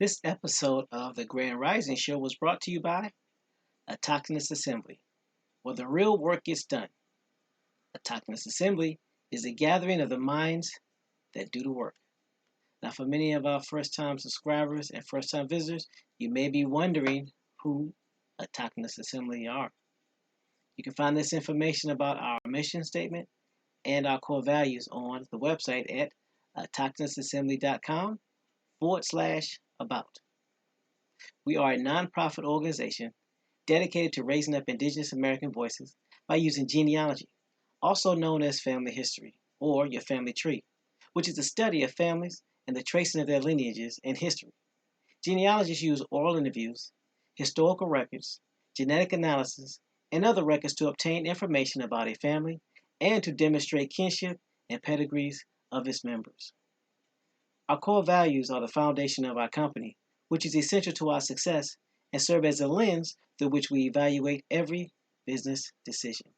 This episode of the Grand Rising Show was brought to you by Autochthonous Assembly, where the real work gets done. Autochthonous Assembly is a gathering of the minds that do the work. Now, for many of our first time subscribers and first time visitors, you may be wondering who Autochthonous Assembly are. You can find this information about our mission statement and our core values on the website at autochthonousassembly.com/about. We are a nonprofit organization dedicated to raising up Indigenous American voices by using genealogy, also known as family history, or your family tree, which is the study of families and the tracing of their lineages and history. Genealogists use oral interviews, historical records, genetic analysis, and other records to obtain information about a family and to demonstrate kinship and pedigrees of its members. Our core values are the foundation of our company, which is essential to our success and serve as a lens through which we evaluate every business decision.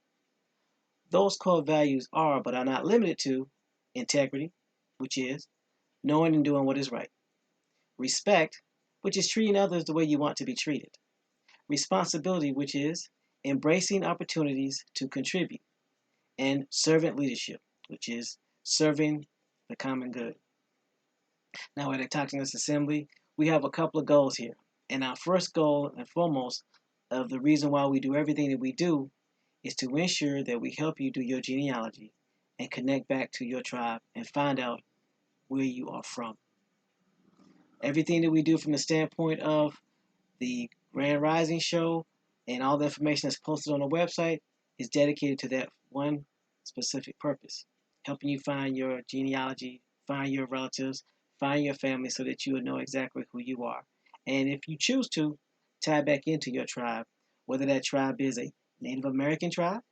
Those core values are, but are not limited to, integrity, which is knowing and doing what is right, respect, which is treating others the way you want to be treated, responsibility, which is embracing opportunities to contribute, and servant leadership, which is serving the common good. Now, at Autochthonous Assembly, we have a couple of goals here. And our first goal and foremost of the reason why we do everything that we do is to ensure that we help you do your genealogy and connect back to your tribe and find out where you are from. Everything that we do from the standpoint of the Grand Rising Show and all the information that's posted on the website is dedicated to that one specific purpose, helping you find your genealogy, find your relatives, find your family so that you will know exactly who you are. And if you choose to, tie back into your tribe, whether that tribe is a Native American tribe,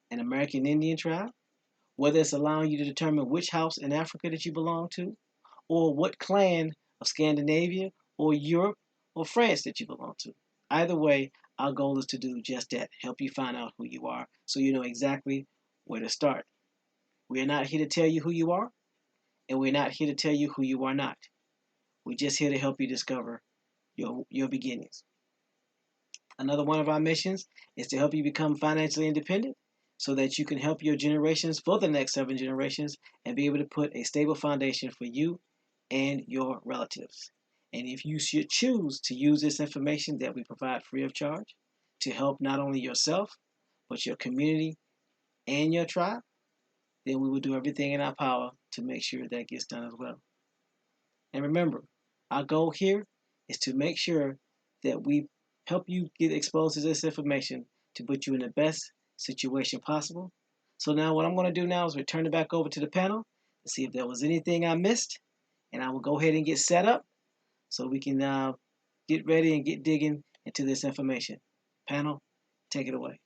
an American Indian tribe, whether it's allowing you to determine which house in Africa that you belong to, or what clan of Scandinavia or Europe or France that you belong to. Either way, our goal is to do just that, help you find out who you are so you know exactly where to start. We are not here to tell you who you are, and we're not here to tell you who you are not. We're just here to help you discover your beginnings. Another one of our missions is to help you become financially independent so that you can help your generations for the next 7 generations and be able to put a stable foundation for you and your relatives. And if you should choose to use this information that we provide free of charge to help not only yourself, but your community and your tribe, then we will do everything in our power to make sure that gets done as well. And remember, our goal here is to make sure that we help you get exposed to this information to put you in the best situation possible. So now what I'm going to do now is return it back over to the panel to see if there was anything I missed, and I will go ahead and get set up so we can get ready and get digging into this information. Panel, take it away.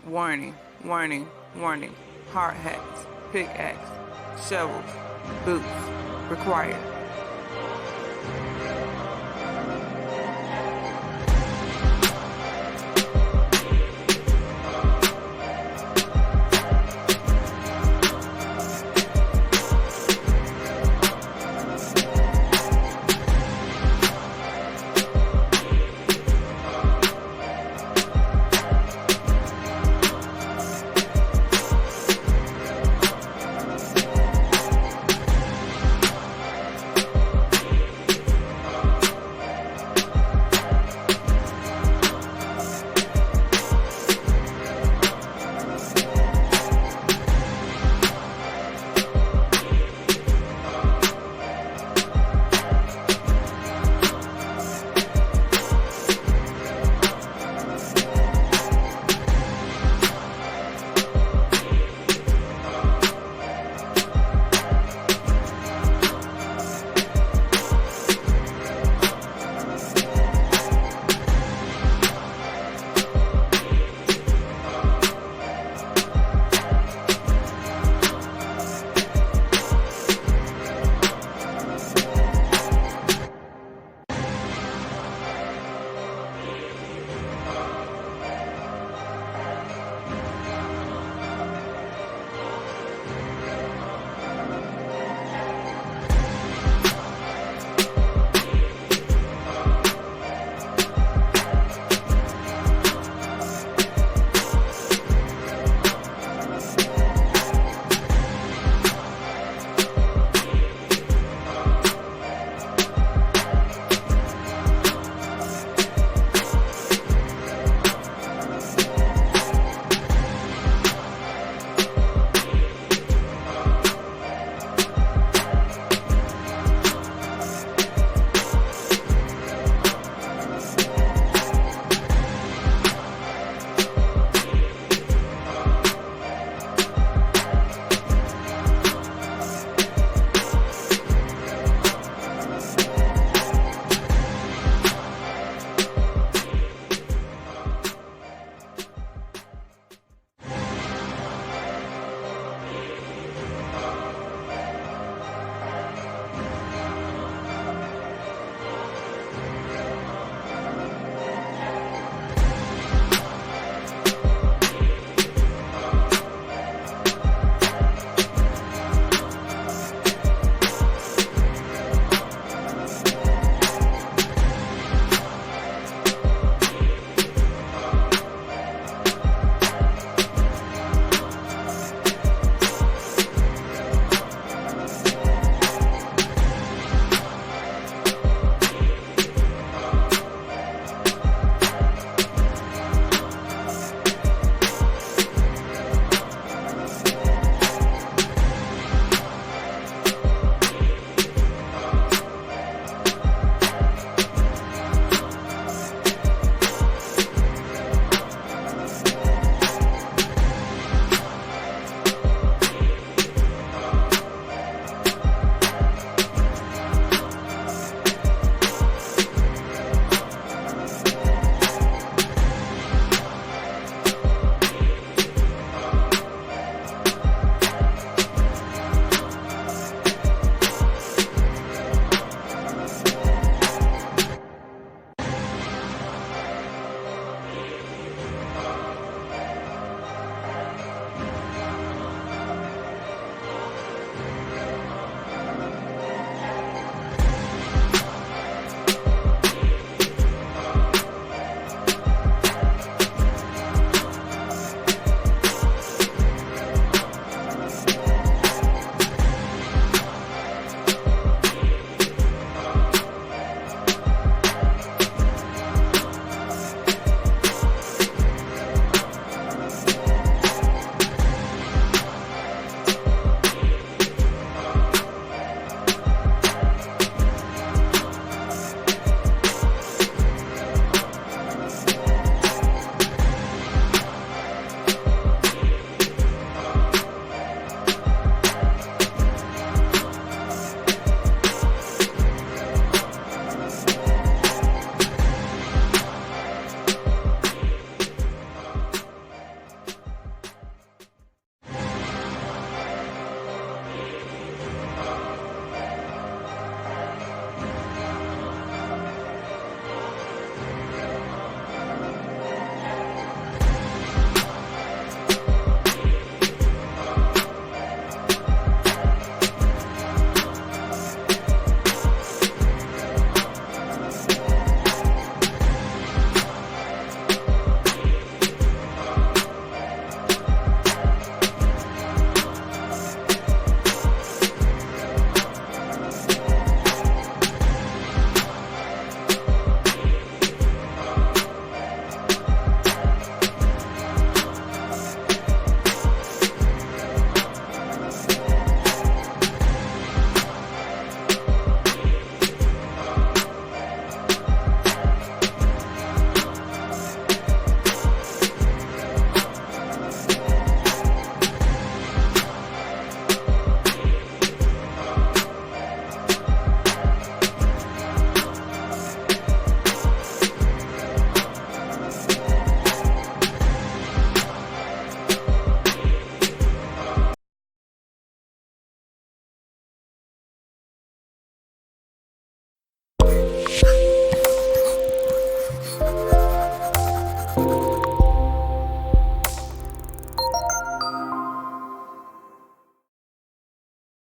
Warning, warning, warning. Hard hats, pickaxe, shovels, boots required.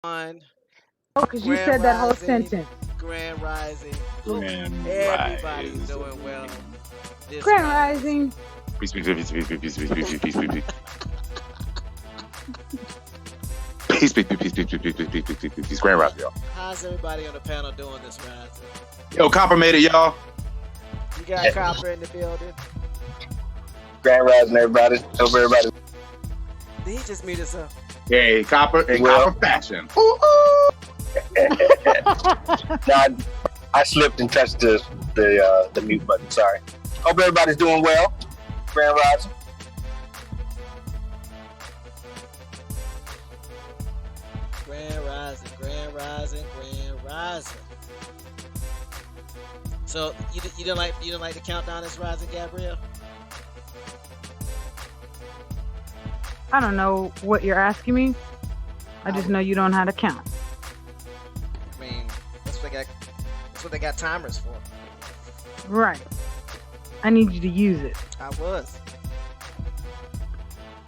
Oh, because you Grand said that whole Rising, sentence. Grand Rising. Hope Grand everybody's Rising. doing well this Grand rise. Rising. Peace, peace, peace, peace, peace, peace, peace, peace, peace, peace, peace. Peace, peace, peace, peace, peace, peace, peace, peace, peace, peace, peace. Grand Rising, y'all. How's everybody on the panel doing this rising? Yo, Copper made it, y'all. You got Copper in the building. Grand Rising, everybody. Hope everybody. Did he just meet us up? Hey, Copper in Well. Copper fashion. Now, I slipped and touched the mute button. Sorry. Hope everybody's doing well. Grand Rising. Grand Rising, Grand Rising, Grand Rising. So you didn't like the countdown this rising, Gabrielle? I don't know what you're asking me. I just know you don't know how to count. I mean, that's what they got timers for. Right. I need you to use it. I was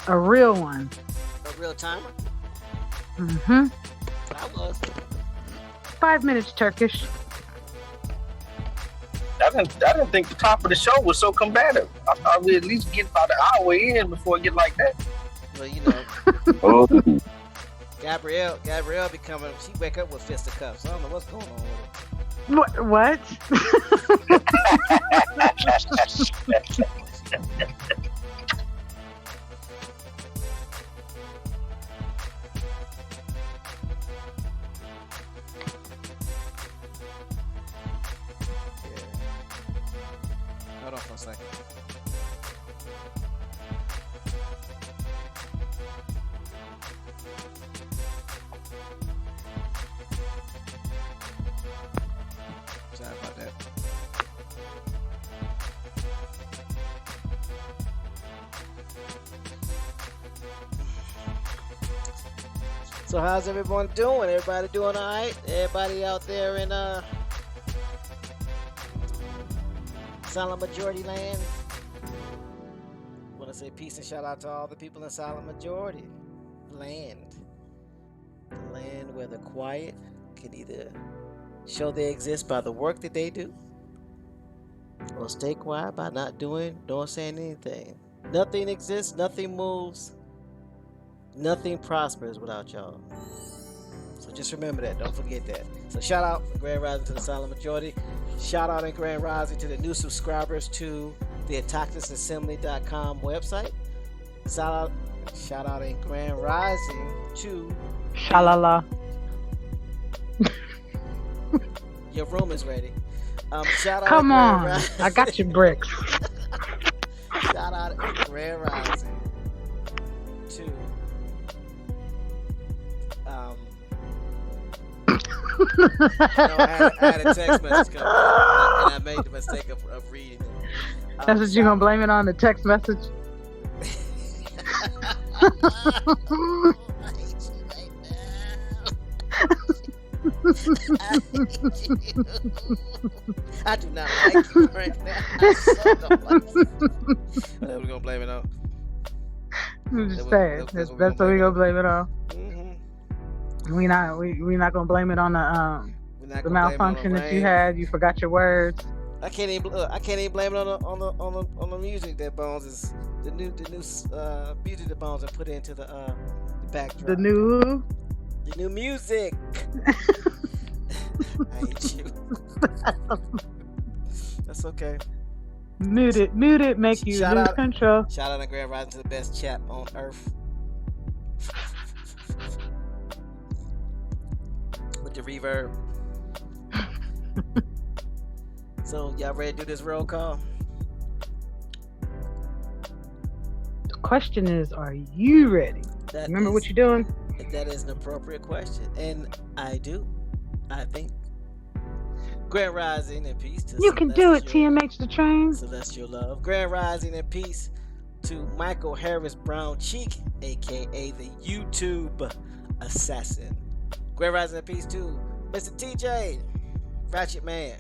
A real one. a real timer. Mm-hmm. I was. 5 minutes, Turkish. I didn't think the top of the show was so combative. I thought we'd at least get about an hour in before it get like that. Well, you know, Oh, Gabrielle becoming. She wake up with fisticuffs. I don't know what's going on with her. What? Hold on for a second. Sorry about that. So how's everyone doing? Everybody doing all right? Everybody out there in silent majority land? Want to say peace and shout out to all the people in silent majority land. The land where the quiet can either show they exist by the work that they do, or stay quiet by not doing nor saying anything. Nothing exists, nothing moves, nothing prospers without y'all. So just remember that. Don't forget that. So shout out Grand Rising to the silent majority. Shout out and Grand Rising to the new subscribers to the autochthonsassembly.com website. Shout out and Grand Rising to Shalala. your room is ready. Shout out Come and on. Grand Rising. I got your bricks. Shout out and Grand Rising to I had a text message come and I made the mistake of reading it. That's what you're going to blame it on, the text message? I do not like you right now. I so don't like you. What are we gonna blame it on? I'm just saying. That's what we're going to blame it on. Mm-hmm. We not going to blame it on the malfunction that you had. You forgot your words. I can't even blame it on the music that Bones is the new music that Bones have put into the backdrop. The new music. I hate you. That's okay. Mute it, make you Shout lose out- control. Shout out and Grand Rising to the best chat on earth. With the reverb. So y'all ready to do this roll call? The question is, are you ready? Remember what you're doing? That is an appropriate question, and I do. I think. Grand Rising and peace to You can do it, Celestial- TMH the train. Celestial Love. Grand Rising and peace to Michael Harris Brown Cheek, aka the YouTube Assassin. Grand Rising and peace to Mr. TJ, Ratchet Man.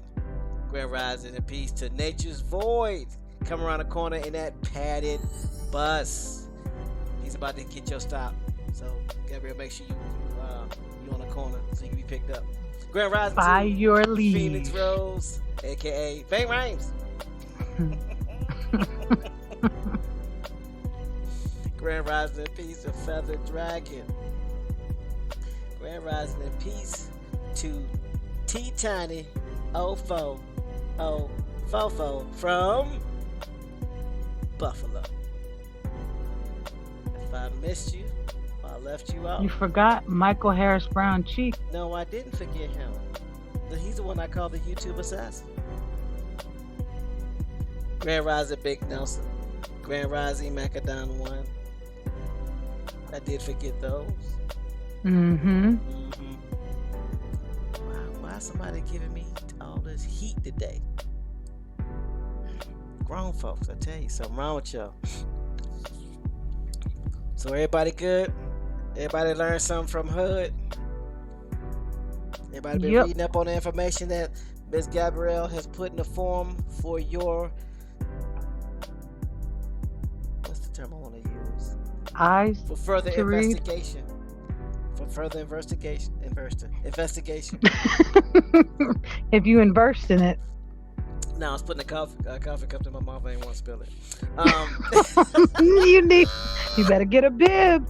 Grand Rising and peace to Nature's Void. Come around the corner in that padded bus. He's about to get your stop. So, Gabrielle, make sure you on the corner so you can be picked up. Grand Rising By to your leave. Phoenix Rose, aka Bang Rhymes. Grand Rising in peace to Feather Dragon. Grand Rising in peace to T Tiny Ofo Fofo from Buffalo. If I missed you, or I left you out. You forgot Michael Harris Brown Cheek. No, I didn't forget him. He's the one I call the YouTube assassin. Grand Rising Big Nelson. Grand Rising Macadon 1. I did forget those. Mm-hmm. Wow, why is somebody giving me all this heat today? Grown folks, I tell you, something wrong with y'all. So everybody good? Everybody learned something from HUD? Everybody been reading up on the information that Ms. Gabrielle has put in the form for your... What's the term I want to use? Eyes For further to read. investigation. For further investigation. Investigation. If you inversed in it. No, I was putting a coffee cup in my mouth. I didn't want to spill it. You better get a bib.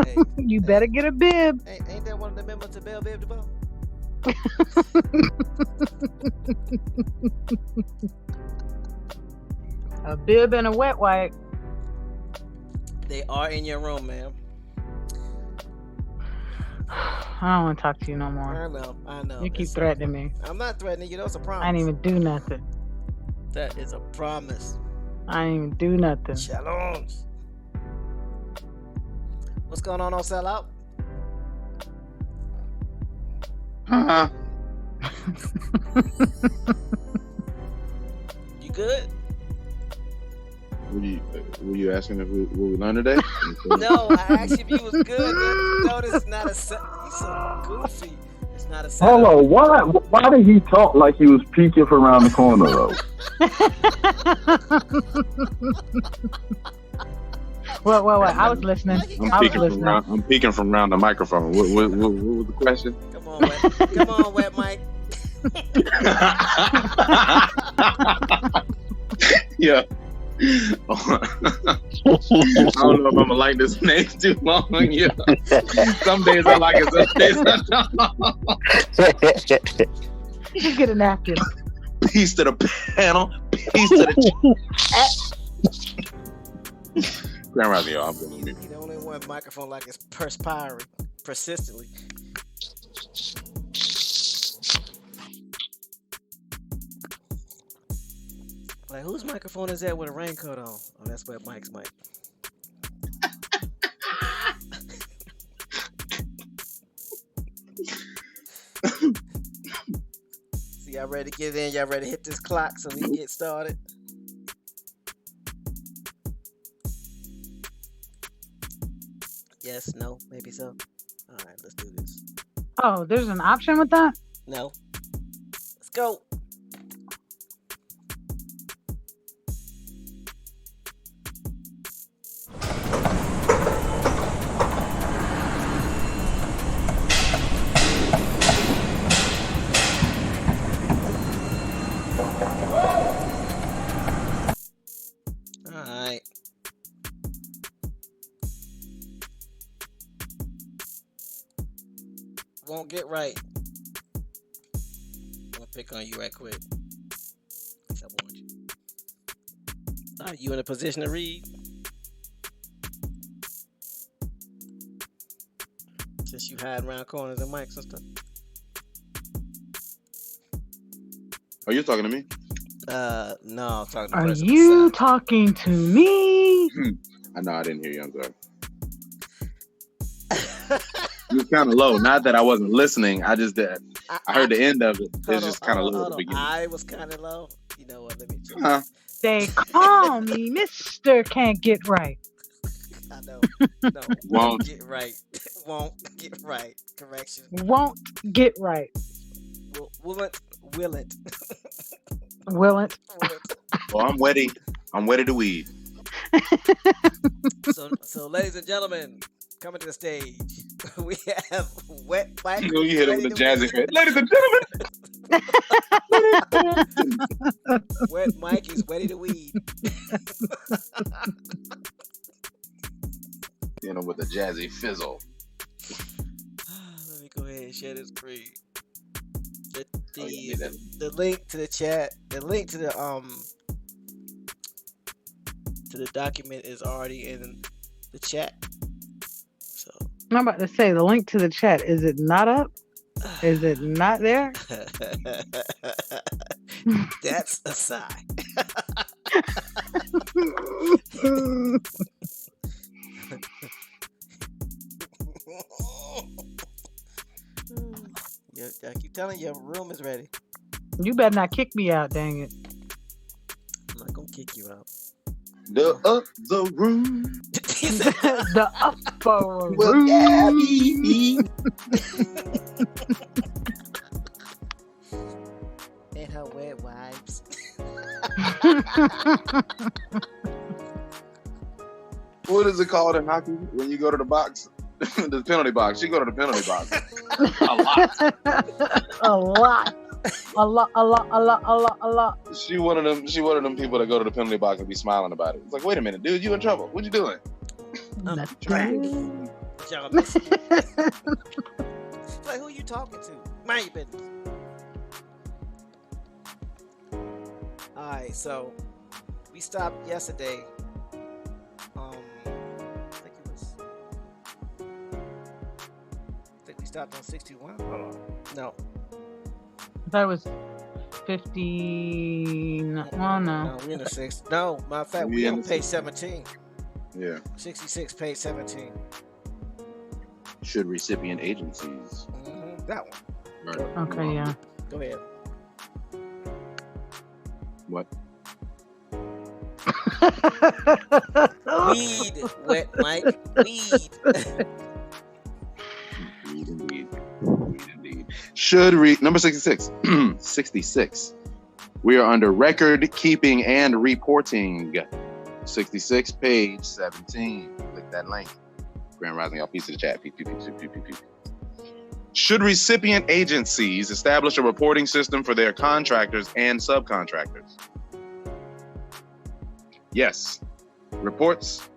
Hey, You better get a bib. ain't that one of the members to Bell Bib DeBoe? A bib and a wet wipe. They are in your room, ma'am. I don't want to talk to you no more. I know. You keep threatening me. I'm not threatening you. That's a promise. I didn't even do nothing. That is a promise. I didn't even do nothing. Challenge. What's going on Sellout? You good? Were you asking if what we learned today? No, I asked you if you was good. No, this is not a set. You so goofy. It's not a set. Hello, why did he talk like he was peeking from around the corner though? What? I was listening. I'm peeking from around the microphone. What was the question? Come on, wet Mike. Yeah. I don't know if I'm gonna like this next too long. Yeah. Some days I like it, some days I don't. You get a napkin. Peace to the panel. Peace to the Grand Rising, y'all. I'm going to me. He the only one microphone like it's perspiring persistently. Like, whose microphone is that with a raincoat on? Oh, that's where Mike's mic. So y'all ready to get in? Y'all ready to hit this clock so we can get started? Yes, no, maybe so. All right, let's do this. Oh, there's an option with that? No. Let's go. Won't get right. I'm gonna pick on you right quick. At least I want you. Are you in a position to read? Since you hide around corners and mics and stuff. Are you talking to me? No, I'm talking to Are person you beside. talking to me? I know I didn't hear you. I'm sorry. You was kind of low. Not that I wasn't listening. I just did. I heard the end of it. It's just kind of low at the beginning. I was kind of low. You know what? Let me check. They call me Mr. Can't Get Right. I know. No. Won't get right. Won't get right. Correction. Won't get right. Willet. Willet. Well, I'm ready to weed. So, ladies and gentlemen, Coming to the stage, we have Wet Mike. You know, you hit it with the jazzy weed. fit. Ladies and gentlemen. Wet Mike is ready to weed. You know, with the jazzy fizzle. Let me go ahead and share this screen. you need that. The link to the chat, the link to the document is already in the chat. So I'm about to say the link to the chat. Is it not up? Is it not there? That's a sigh. I keep telling you, your room is ready. You better not kick me out, dang it. I'm not gonna kick you out. The room. The upper room. Well, yeah, me. And her wet wipes. What is it called in hockey when you go to the box? The penalty box. You go to the penalty box. A lot. A lot. She one of them people that go to the penalty box and be smiling about it. It's like, wait a minute, dude, you in trouble. What you doing? I'm trash. Y'all like, who you talking to? Mind your business. Alright, so we stopped yesterday. I think we stopped on 61. Hold on. No. That was 50. Oh, no. No, we're in the 6. No, matter of fact, we're on page 17. Yeah. 66, page 17. Should recipient agencies. Mm-hmm. That one. Right. Okay, yeah. Go ahead. What? Weed, Wet Mike. Weed. Indeed. Number 66. 66. We are under record keeping and reporting. 66, page 17. Click that link. Grand Rising, y'all. Piece of the chat. Pew, pew, pew, pew, pew, pew. Should recipient agencies establish a reporting system for their contractors and subcontractors? Yes. Reports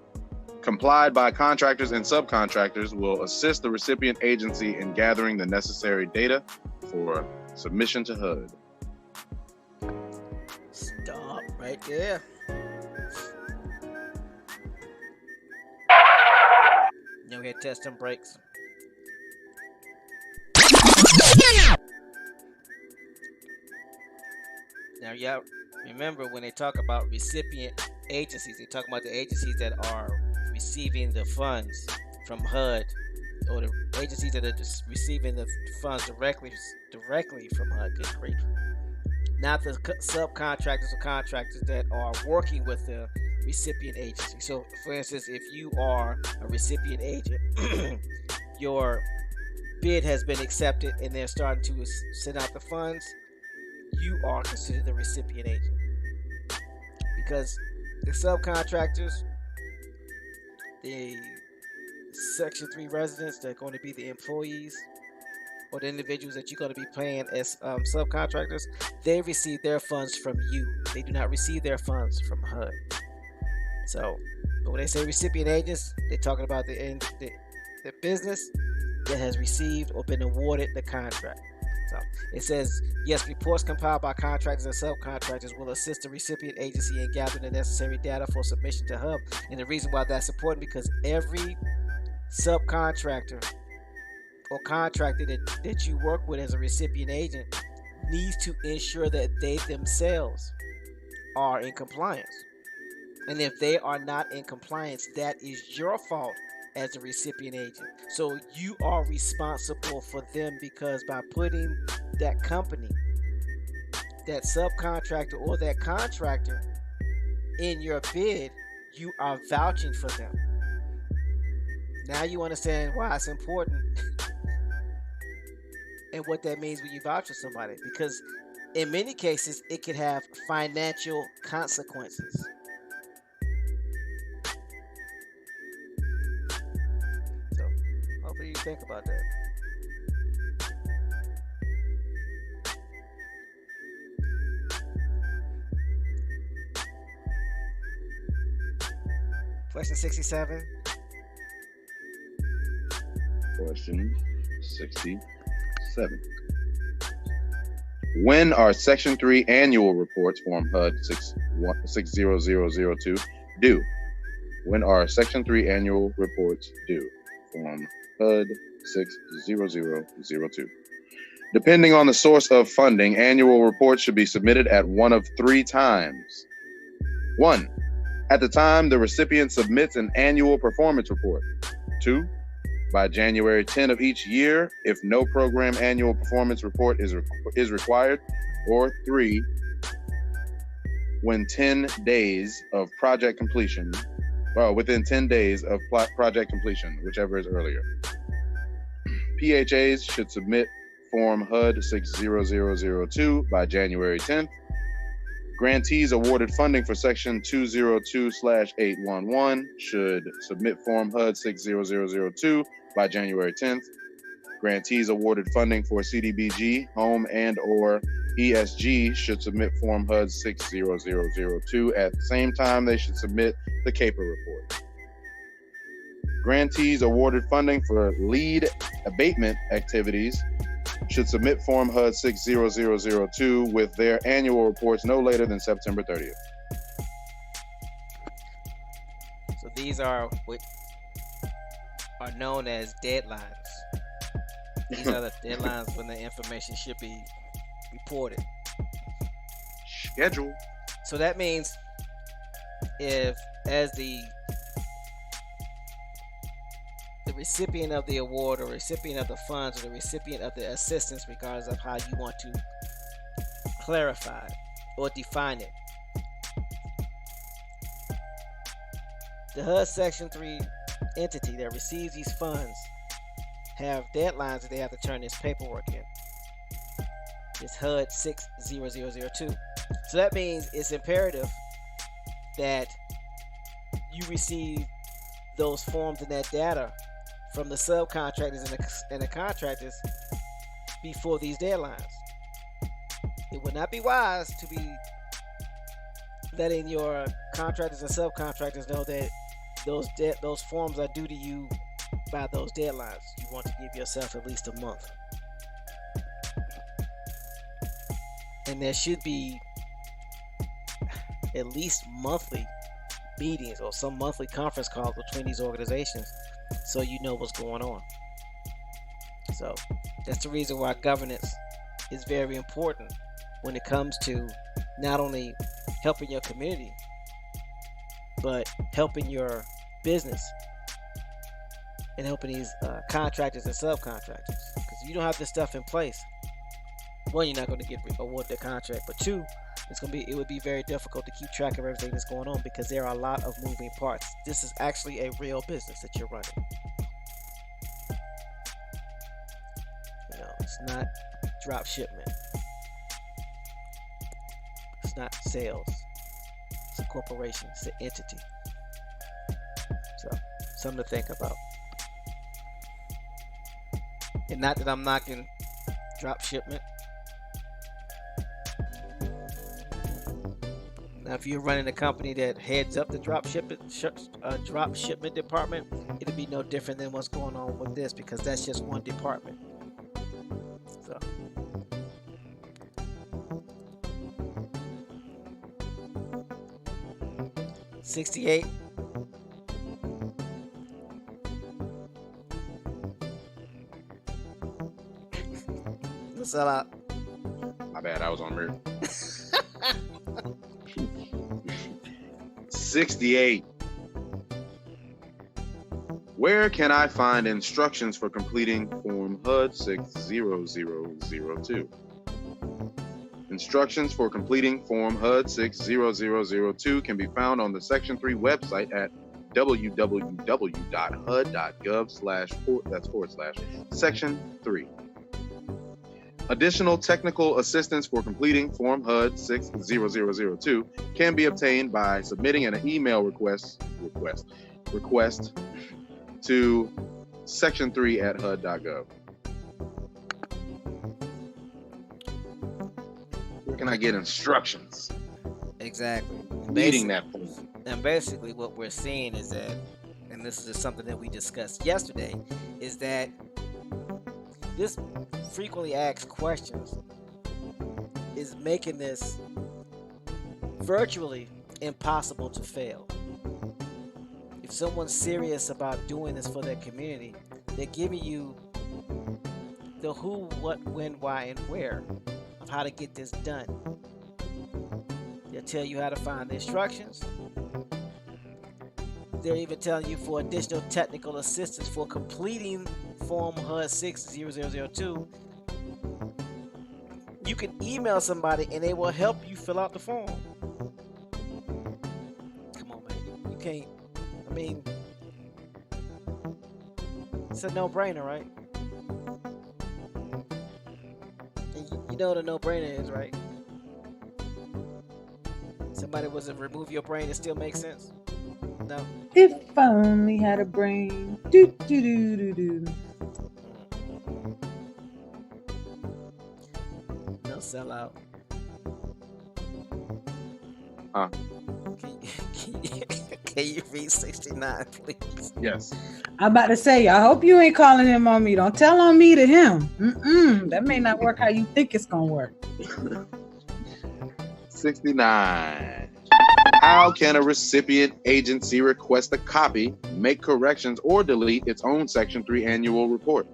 complied by contractors and subcontractors will assist the recipient agency in gathering the necessary data for submission to HUD. Stop right there. Now we had to test some brakes. Now, yeah, remember when they talk about recipient agencies, they talk about the agencies that are receiving the funds from HUD, or the agencies that are just receiving the funds directly from HUD. Good grief. Not the subcontractors or contractors that are working with the recipient agency. So, for instance, if you are a recipient agent, your bid has been accepted and they're starting to send out the funds, you are considered the recipient agent. Because the subcontractors, the Sec.3 residents that are going to be the employees or the individuals that you're going to be paying as subcontractors, they receive their funds from you. They do not receive their funds from HUD. So, but when they say recipient agents, they're talking about the business that has received or been awarded the contract. So it says, yes, reports compiled by contractors and subcontractors will assist the recipient agency in gathering the necessary data for submission to HUB. And the reason why that's important, because every subcontractor or contractor that you work with as a recipient agent needs to ensure that they themselves are in compliance. And if they are not in compliance, that is your fault as a recipient agent. So you are responsible for them, because by putting that company, that subcontractor or that contractor in your bid, you are vouching for them. Now you understand why it's important and what that means when you vouch for somebody, because in many cases it could have financial consequences. think about that. Question 67. Question 67. When are Section 3 annual reports, Form HUD 60002, due? When are Section 3 annual reports due? Form HUD 60002. Depending on the source of funding, annual reports should be submitted at one of three times. 1. At the time the recipient submits an annual performance report. 2. By January 10 of each year, if no program annual performance report is required. Or 3. When 10 days of project completion, within 10 days of project completion, whichever is earlier. PHAs should submit Form HUD 60002 by January 10th. Grantees awarded funding for Section 202/811 should submit Form HUD 60002 by January 10th. Grantees awarded funding for CDBG, Home and or ESG should submit Form HUD 60002 at the same time they should submit the CAPER report. Grantees awarded funding for lead abatement activities should submit Form HUD 60002 with their annual reports no later than September 30th. So these are what are known as deadlines. These are the deadlines when the information should be reported. Schedule. So that means if, as the recipient of the award or recipient of the funds or the recipient of the assistance, regardless of how you want to clarify or define it, the HUD Section 3 entity that receives these funds have deadlines that they have to turn this paperwork in. It's HUD 60002. So that means it's imperative that you receive those forms and that data from the subcontractors and the contractors before these deadlines. It would not be wise to be letting your contractors and subcontractors know that those forms are due to you by those deadlines. You want to give yourself at least a month. And there should be at least monthly meetings or some monthly conference calls between these organizations so you know what's going on. So that's the reason why governance is very important when it comes to not only helping your community, but helping your business and helping these contractors and subcontractors. Because if you don't have this stuff in place, one, you're not going to get awarded the contract, but two, it would be very difficult to keep track of everything that's going on because there are a lot of moving parts. This is actually a real business that you're running. It's not drop shipment. It's not sales. It's a corporation. It's an entity. So, something to think about. And not that I'm knocking drop shipment. Now, if you're running a company that heads up the drop shipment department, it'll be no different than what's going on with this because that's just one department. So, $68. Let's sell out. My bad, I was on mute. 68. Where can I find instructions for completing Form HUD 60002? Instructions for completing Form HUD 60002 can be found on the Section 3 website at www.hud.gov/Section 3. Additional technical assistance for completing Form HUD 60002 can be obtained by submitting an email request to Section3 at HUD.gov. Where can I get instructions? Exactly. Reading that thing. And basically what we're seeing is that, and this is just something that we discussed yesterday, is that this frequently asked questions is making this virtually impossible to fail. If someone's serious about doing this for their community, they're giving you the who, what, when, why, and where of how to get this done. They'll tell you how to find the instructions. They're even telling you for additional technical assistance for completing Form HUD 60002. You can email somebody and they will help you fill out the form. Come on, man. You can't. I mean, it's a no-brainer, right? And you know what a no-brainer is, right? Somebody was to remove your brain, it still makes sense? No. If I only had a brain. Do do do do do. No sellout. Huh? Can you read 69, please? Yes. I'm about to say, I hope you ain't calling him on me. Don't tell on me to him. That may not work how you think it's gonna work. 69. How can a recipient agency request a copy, make corrections, or delete its own Section 3 annual report?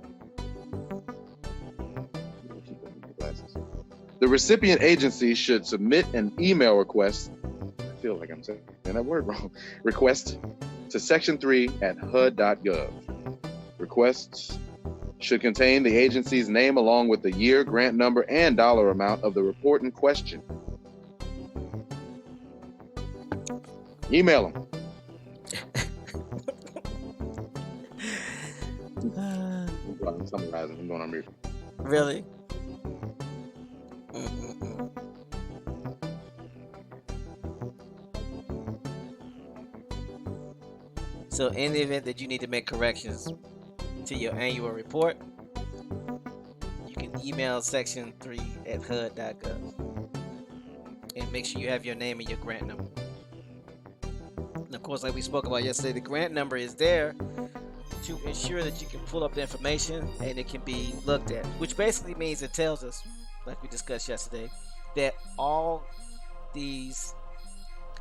The recipient agency should submit an email request. I feel like I'm saying that word wrong. Request to Section 3 at HUD.gov. Requests should contain the agency's name along with the year, grant number, and dollar amount of the report in question. Email them. I'm summarizing. I'm going on mute. Really? So in the event that you need to make corrections to your annual report, you can email Section 3 at HUD.gov and make sure you have your name and your grant number. And of course, like we spoke about yesterday, the grant number is there to ensure that you can pull up the information and it can be looked at, which basically means it tells us, like we discussed yesterday, that all these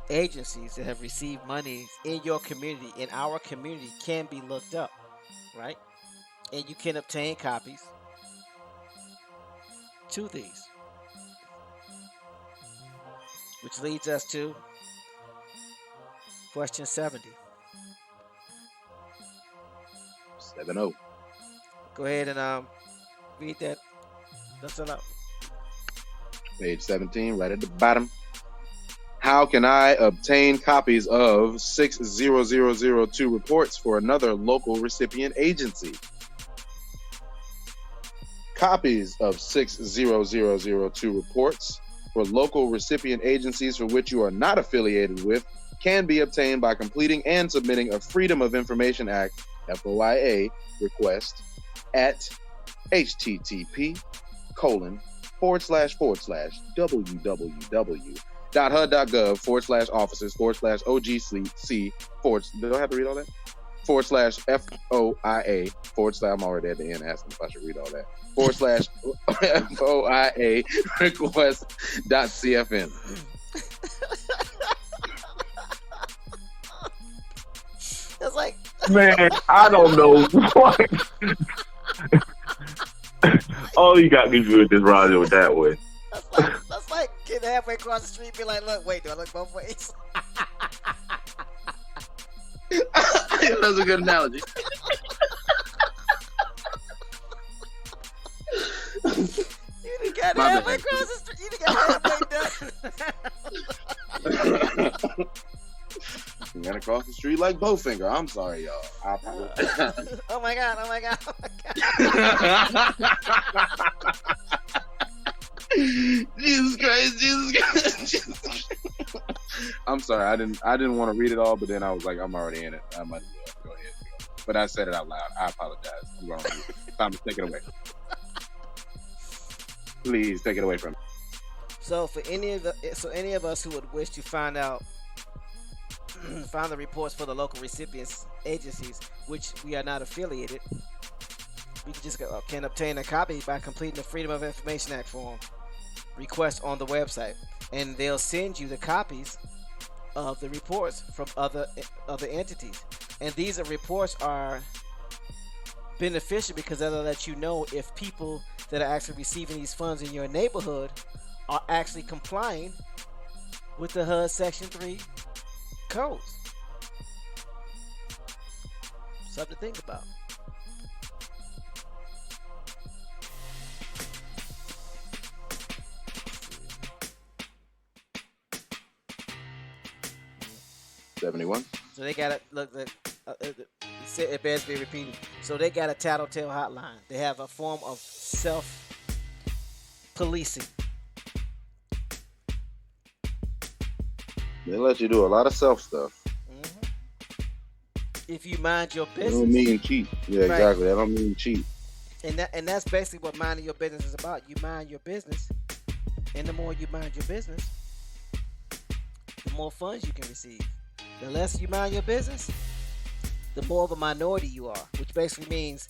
agencies that have received money in your community, in our community, can be looked up, right? And you can obtain copies to these. Which leads us to question 70. 70. Go ahead and read that. That's it out. Page 17, right at the bottom. How can I obtain copies of 60002 reports for another local recipient agency? Copies of 60002 reports for local recipient agencies for which you are not affiliated with can be obtained by completing and submitting a Freedom of Information Act FOIA request at http://www.hud.gov/offices/OGC. Do I have to read all that? /FOIA/ I'm already at the end asking if I should read all that. /FOIA request.cfn. It's like, Man, I don't know what. All you got me good is Roger with that one. that's like getting halfway across the street and be like, look, wait, do I look both ways? That's a good analogy. You done got halfway across the street. You done got halfway done. You got across the street like Bowfinger. I'm sorry, y'all. Oh my god. Jesus Christ. I'm sorry. I didn't want to read it all, but then I was like, I'm already in it. I might as well go ahead. but I said it out loud. I apologize. I'm wrong. Thomas, take it away. Please take it away from me. So for any of us who would wish to find out find the reports for the local recipients agencies, which we are not affiliated, we can obtain a copy by completing the Freedom of Information Act form request on the website, and they'll send you the copies of the reports from other entities. And these reports are beneficial because that'll let you know if people that are actually receiving these funds in your neighborhood are actually complying with the HUD Section 3 codes. Something to think about. $71. So they got it bears be repeated. So they got a tattletale hotline. They have a form of self-policing. They let you do a lot of self stuff. Mm-hmm. If you mind your They business. don't mean cheat. Yeah, Right. exactly. That don't mean cheat. And that's basically what minding your business is about. You mind your business, and the more you mind your business, the more funds you can receive. The less you mind your business, the more of a minority you are, which basically means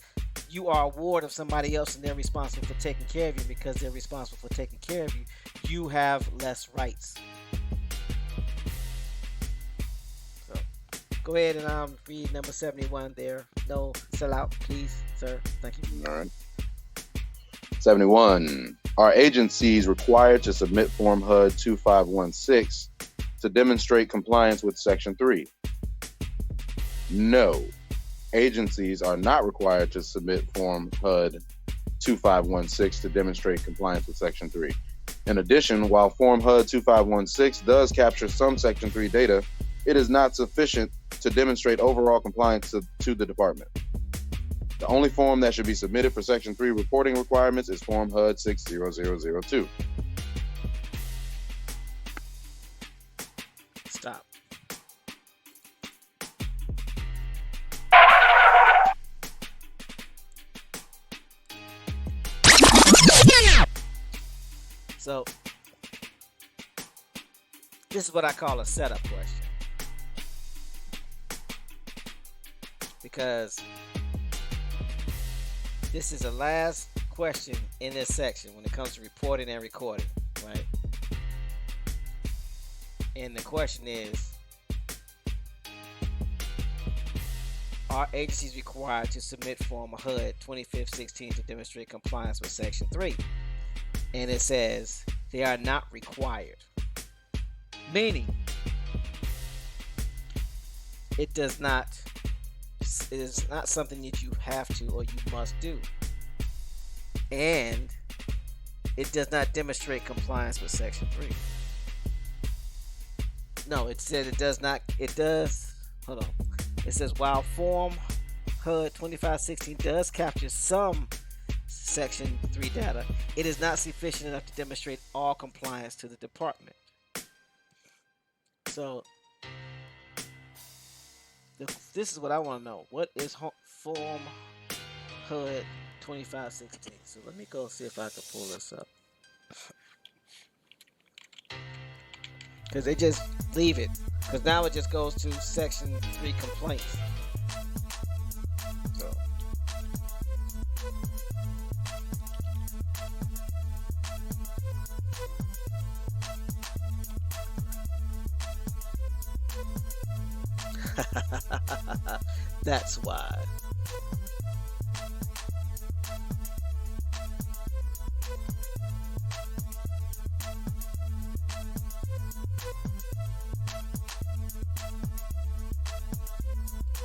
you are a ward of somebody else and they're responsible for taking care of you. Because they're responsible for taking care of you, you have less rights. So go ahead and read number 71 there. No sellout, please, sir. Thank you. All right. 71. Are agencies required to submit Form HUD 2516 to demonstrate compliance with Section 3? No. Agencies are not required to submit Form HUD 2516 to demonstrate compliance with Section 3. In addition, while Form HUD 2516 does capture some Section 3 data, it is not sufficient to demonstrate overall compliance to the department. The only form that should be submitted for Section 3 reporting requirements is Form HUD 60002. Stop. So, this is what I call a setup question. Because this is the last question in this section when it comes to reporting and recording, right? And the question is, are agencies required to submit Form HUD 2516 to demonstrate compliance with Section 3? And it says they are not required. Meaning, it is not something that you have to or you must do. And it does not demonstrate compliance with Section 3. No, it said it does not. It does. Hold on. It says while Form HUD 2516 does capture some Section 3 data, it is not sufficient enough to demonstrate all compliance to the department. So, this is what I want to know. What is Form HUD 2516? So let me go see if I can pull this up. Because they just leave it. Because now it just goes to Section 3 complaints. So. That's why.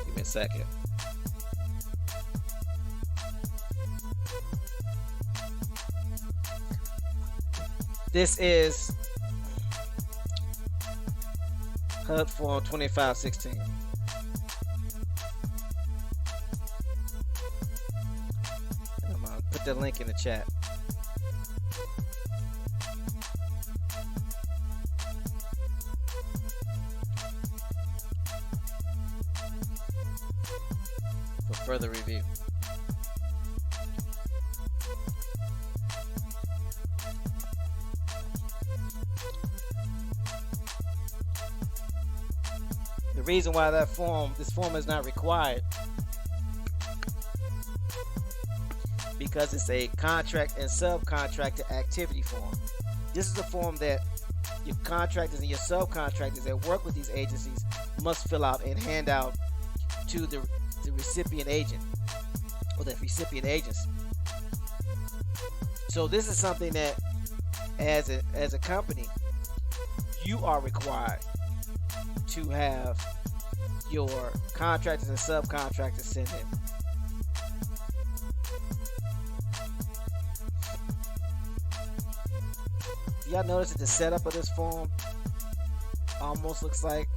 Give me a second. This is HUD Form 2516. I'm gonna put the link in the chat. further review. The reason why this form is not required, because it's a contract and subcontractor activity form. This is a form that your contractors and your subcontractors that work with these agencies must fill out and hand out to the recipient agent or the recipient agency. So this is something that as a company, you are required to have your contractors and subcontractors send in. Y'all notice that the setup of this form almost looks like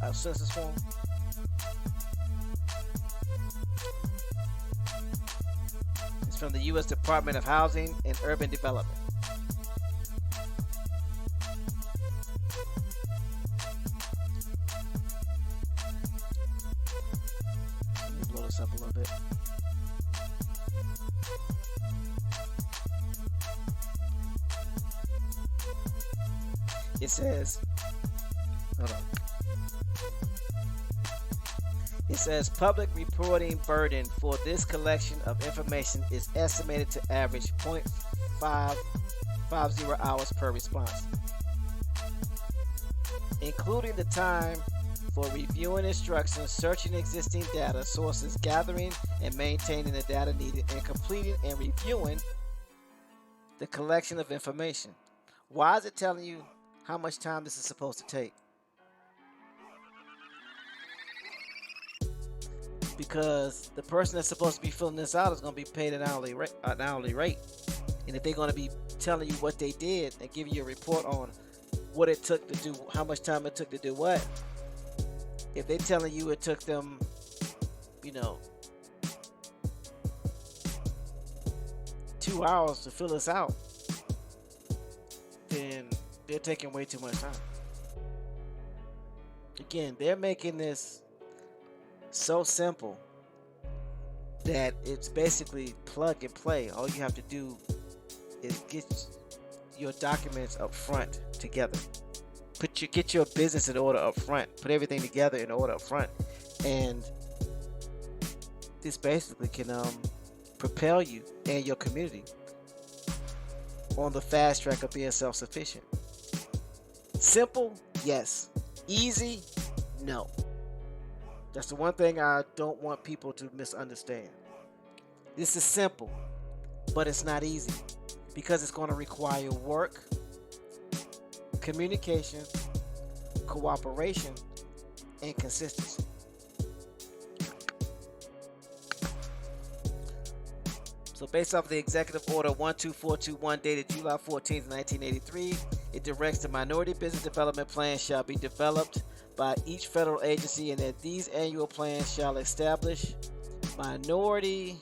a census form? It's from the U.S. Department of Housing and Urban Development. Let me blow this up a little bit. It says, hold on. It says public reporting burden for this collection of information is estimated to average 0.550 hours per response, including the time for reviewing instructions, searching existing data sources, gathering and maintaining the data needed, and completing and reviewing the collection of information. Why is it telling you how much time this is supposed to take? Because the person that's supposed to be filling this out is going to be paid an hourly rate. And if they're going to be telling you what they did and giving you a report on what it took to do, how much time it took to do what, if they're telling you it took them, 2 hours to fill this out, then they're taking way too much time. Again, they're making this so simple that it's basically plug and play. All you have to do is get your documents up front together. Get your business in order up front. Put everything together in order up front, and this basically can propel you and your community on the fast track of being self-sufficient. Simple, yes. Easy, no. That's the one thing I don't want people to misunderstand. This is simple, but it's not easy because it's going to require work, communication, cooperation, and consistency. So based off the Executive Order 12421 dated July 14th, 1983, it directs the Minority Business Development Plan shall be developed by each federal agency, and that these annual plans shall establish minority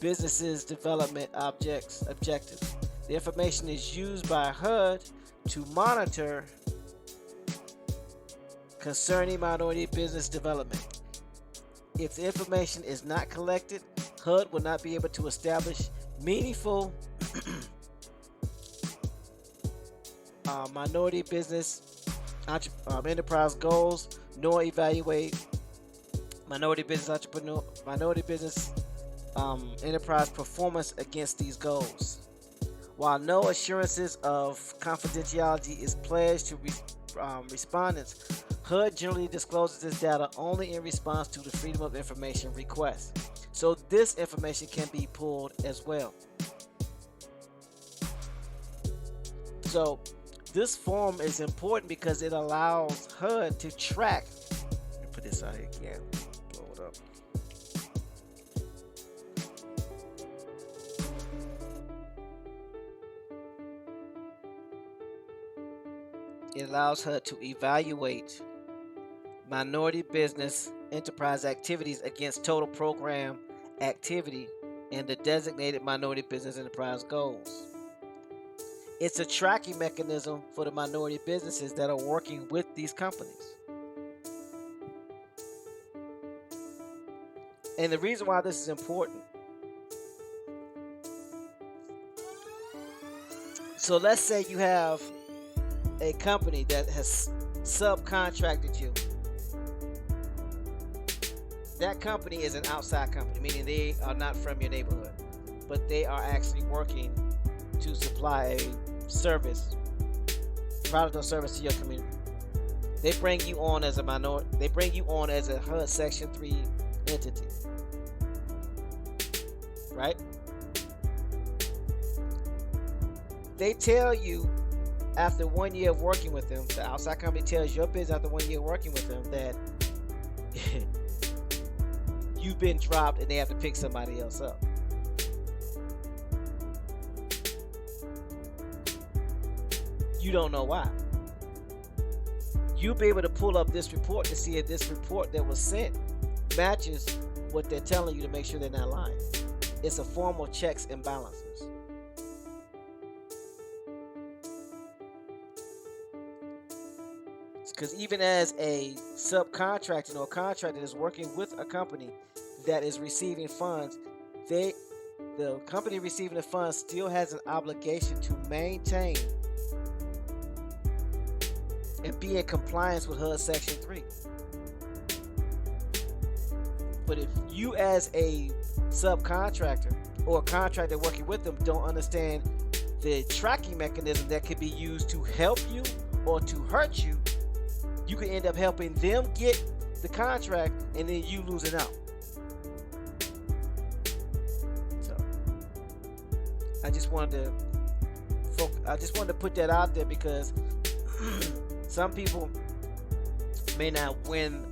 businesses development objectives. The information is used by HUD to monitor concerning minority business development. If the information is not collected, HUD will not be able to establish meaningful minority business enterprise goals, nor evaluate minority business enterprise performance against these goals. While no assurances of confidentiality is pledged to respondents, HUD generally discloses this data only in response to the Freedom of Information request. So this information can be pulled as well. So this form is important because it allows HUD to track. Let me put this out here again. Blow it up. It allows HUD to evaluate minority business enterprise activities against total program activity and the designated minority business enterprise goals. It's a tracking mechanism for the minority businesses that are working with these companies. And the reason why this is important, so let's say you have a company that has subcontracted you. That company is an outside company, meaning they are not from your neighborhood, but they are actually working to supply a service, product or service to your community. They bring you on as a minority. They bring you on as a HUD Section 3 entity, right? They tell you after 1 year of working with them, the outside company tells your business after 1 year working with them that you've been dropped and they have to pick somebody else up. You don't know why. You'll be able to pull up this report to see if this report that was sent matches what they're telling you to make sure they're not lying. It's a form of checks and balances. Because even as a subcontractor or contractor is working with a company that is receiving funds, the company receiving the funds still has an obligation to maintain and be in compliance with HUD Section 3. But if you as a subcontractor or a contractor working with them don't understand the tracking mechanism that could be used to help you or to hurt you, you could end up helping them get the contract and then you losing out. So I just wanted to put that out there because some people may not win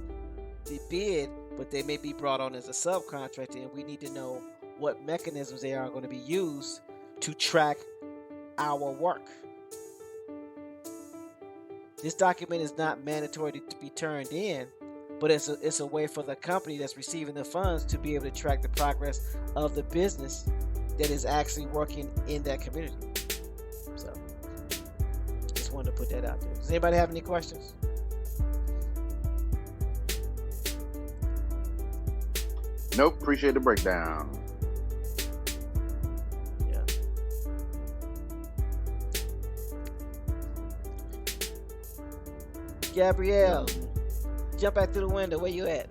the bid, but they may be brought on as a subcontractor, and we need to know what mechanisms they are going to be used to track our work. This document is not mandatory to be turned in, but it's a way for the company that's receiving the funds to be able to track the progress of the business that is actually working in that community. So, just wanted to put that out there. Does anybody have any questions? Nope. Appreciate the breakdown. Gabrielle, jump back through the window. Where you at?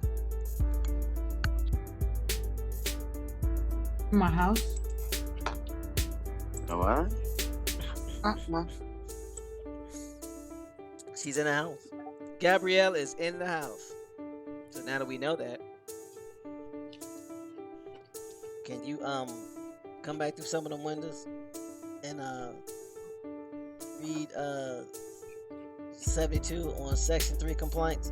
My house. All right. She's in the house. Gabrielle is in the house. So now that we know that, can you come back through some of them windows and read 72 on Section 3 complaints?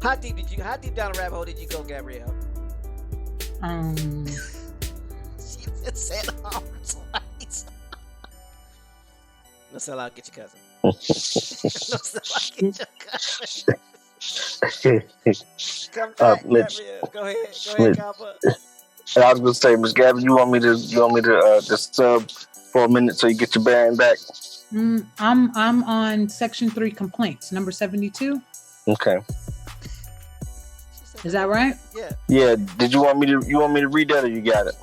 How deep down the rabbit hole did you go, Gabrielle? She just said arms twice. No, sell out, get your cousin. No, sell out, get your cousin. Come back, Gabrielle. Go ahead, Copper. I was gonna say, Miss Gabby, you want me to just sub for a minute so you get your bearing back? I'm on Section 3 complaints, number 72. Okay. Is that right? Yeah. Yeah. Did you want me to read that, or you got it?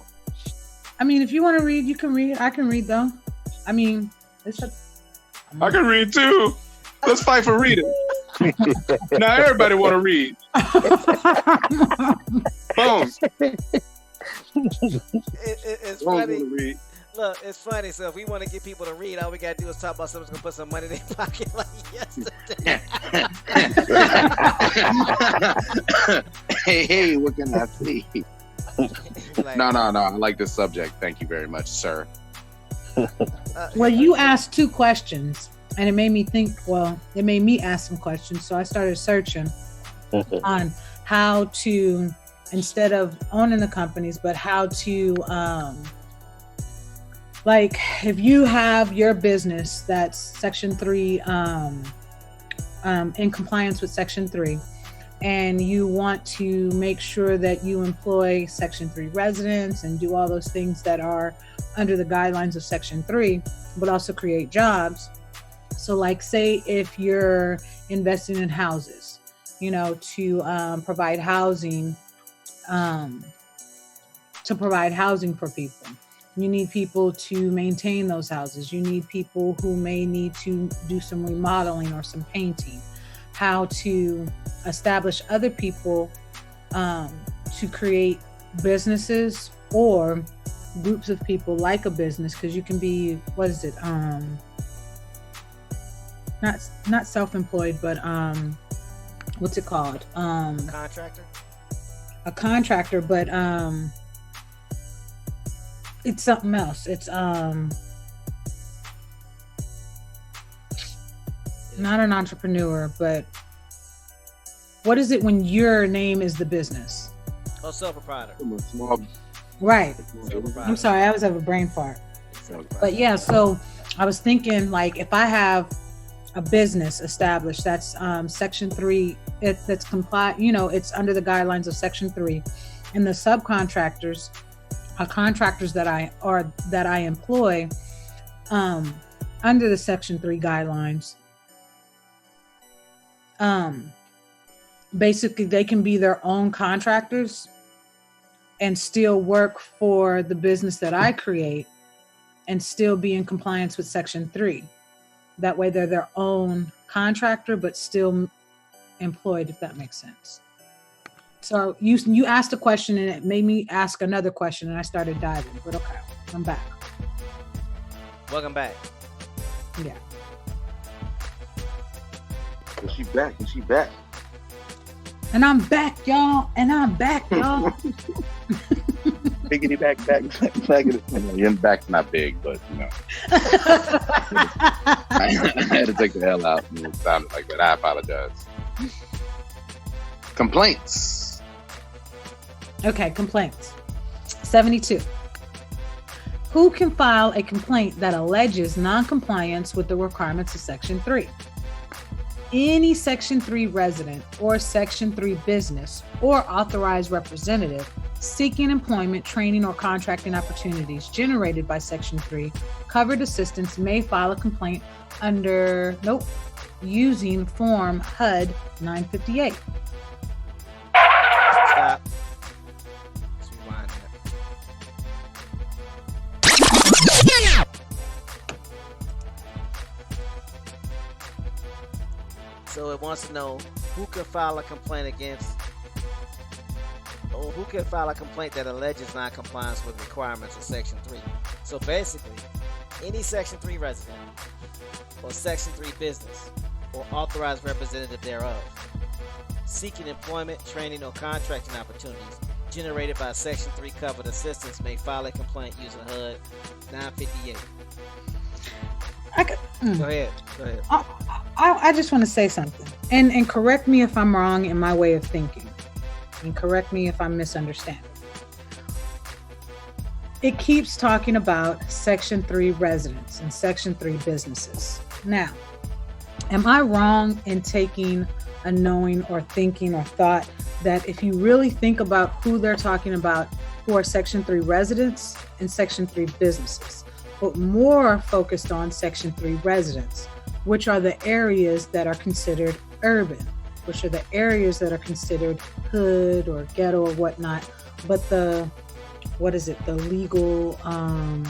I mean, if you want to read, you can read. I can read though. I mean, I can read too. Let's fight for reading. Now everybody want to read. Boom. It's funny. Look, it's funny. So if we want to get people to read, all we gotta do is talk about someone's gonna put some money in their pocket like yesterday. Hey, what can I see? No. I like this subject. Thank you very much, sir. Well, you asked two questions, and it made me think. Well, it made me ask some questions, so I started searching on how to, instead of owning the companies, but how to, like, if you have your business that's Section 3, in compliance with Section 3, and you want to make sure that you employ Section 3 residents and do all those things that are under the guidelines of Section 3, but also create jobs. So like, say if you're investing in houses, you know, to provide housing for people. You need people to maintain those houses. You need people who may need to do some remodeling or some painting. How to establish other people to create businesses or groups of people like a business, because you can be, what is it? Not self-employed, but what's it called? Contractor. A contractor, but it's something else. It's not an entrepreneur, but what is it when your name is the business? Oh, sole proprietor. Right. Sole proprietor. I'm sorry, I always have a brain fart. But yeah, so I was thinking, like, if I have a business established that's Section 3, that's comply, you know, it's under the guidelines of Section 3, and the subcontractors are contractors that I employ under the Section 3 guidelines. Basically, they can be their own contractors and still work for the business that I create and still be in compliance with Section 3. That way they're their own contractor, but still employed, if that makes sense. So you asked a question and it made me ask another question and I started diving, but okay, I'm back. Welcome back. Yeah. And she back. And she back. And I'm back, y'all. And I'm back, y'all. Biggity back. Your back's not big, but you know. I had to take the L out and it sounded like that. I apologize. Complaints. Okay, complaints. 72. Who can file a complaint that alleges non-compliance with the requirements of Section 3? Any Section 3 resident or Section 3 business or authorized representative seeking employment, training, or contracting opportunities generated by Section 3 covered assistance may file a complaint using Form HUD 958. Stop. Let's rewind that. So it wants to know who can file a complaint that alleges non-compliance with requirements of Section 3. So basically, any Section 3 resident or Section 3 business or authorized representative thereof seeking employment, training, or contracting opportunities generated by Section 3 covered assistance may file a complaint using HUD 958. Go ahead. I just want to say something, and correct me if I'm wrong in my way of thinking, and correct me if I'm misunderstanding. It keeps talking about Section 3 residents and Section 3 businesses. Now, am I wrong in taking a knowing or thinking or thought that if you really think about who they're talking about, who are Section 3 residents and Section 3 businesses, but more focused on Section 3 residents, which are the areas that are considered urban, which are the areas that are considered hood or ghetto or whatnot, but the legal, I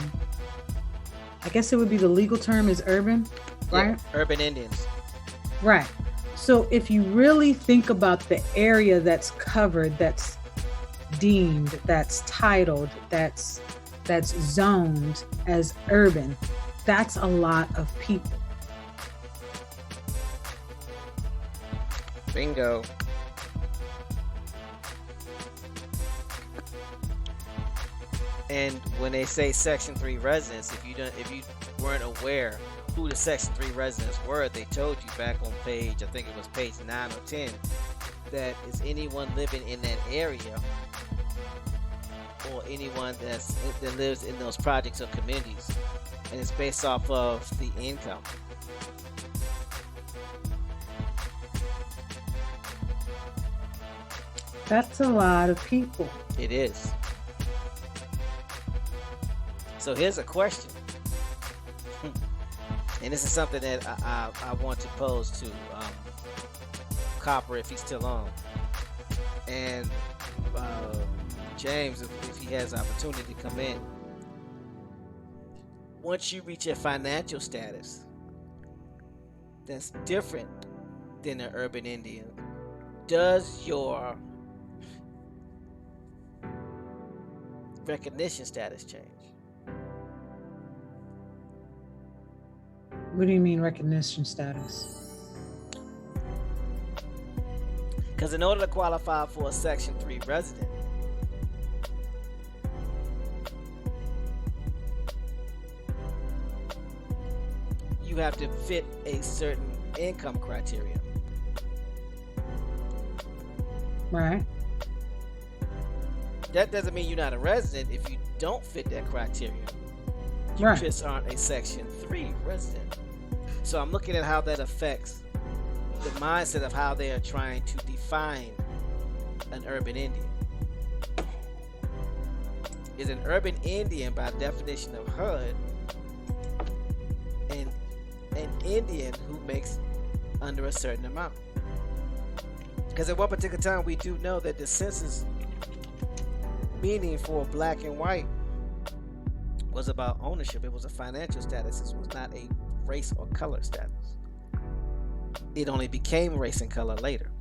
guess it would be the legal term is urban, right? Yeah, urban Indians. Right. So if you really think about the area that's covered, that's deemed, that's titled, that's zoned as urban, that's a lot of people. Bingo. And when they say Section 3 residents, if you weren't aware who the Section 3 residents were, they told you back on page, I think it was page 9 or 10, that is anyone living in that area or anyone that lives in those projects or communities, and it's based off of the income. That's a lot of people. It is. So here's a question, and this is something that I want to pose to Copper if he's still on, and James if he has opportunity to come in. Once you reach a financial status that's different than an urban Indian, does your recognition status change? What do you mean recognition status? Because in order to qualify for a Section 3 resident, you have to fit a certain income criteria. Right. That doesn't mean you're not a resident if you don't fit that criteria. You Right. just aren't a Section 3 resident. So I'm looking at how that affects the mindset of how they are trying to define an urban Indian. Is an urban Indian, by definition of HUD, an Indian who makes under a certain amount? Because at one particular time, we do know that the census meaning for black and white was about ownership. It was a financial status. It was not a race or color status. It only became race and color later.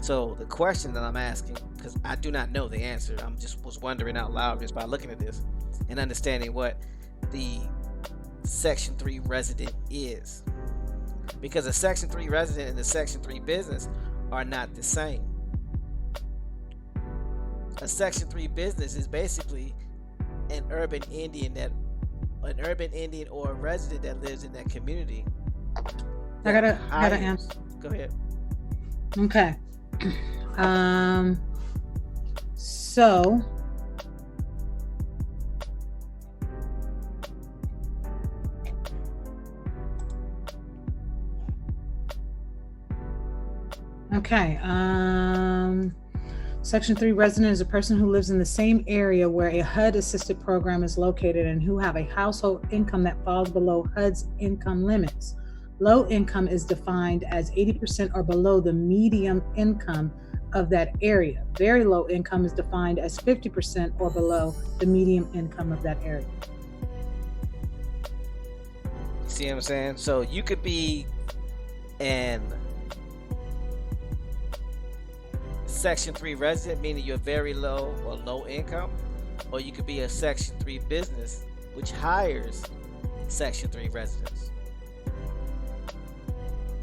So the question that I'm asking, because I do not know the answer, I'm just was wondering out loud just by looking at this and understanding what the Section 3 resident is. Because a Section 3 resident and a Section 3 business are not the same. A Section 3 business is basically an urban Indian or a resident that lives in that community. I gotta answer. Go ahead. Okay. So okay. Section 3 resident is a person who lives in the same area where a HUD assisted program is located and who have a household income that falls below HUD's income limits. Low income is defined as 80% or below the median income of that area. Very low income is defined as 50% or below the median income of that area. See what I'm saying? So you could be an Section 3 resident, meaning you're very low or low income, or you could be a Section 3 business, which hires Section 3 residents,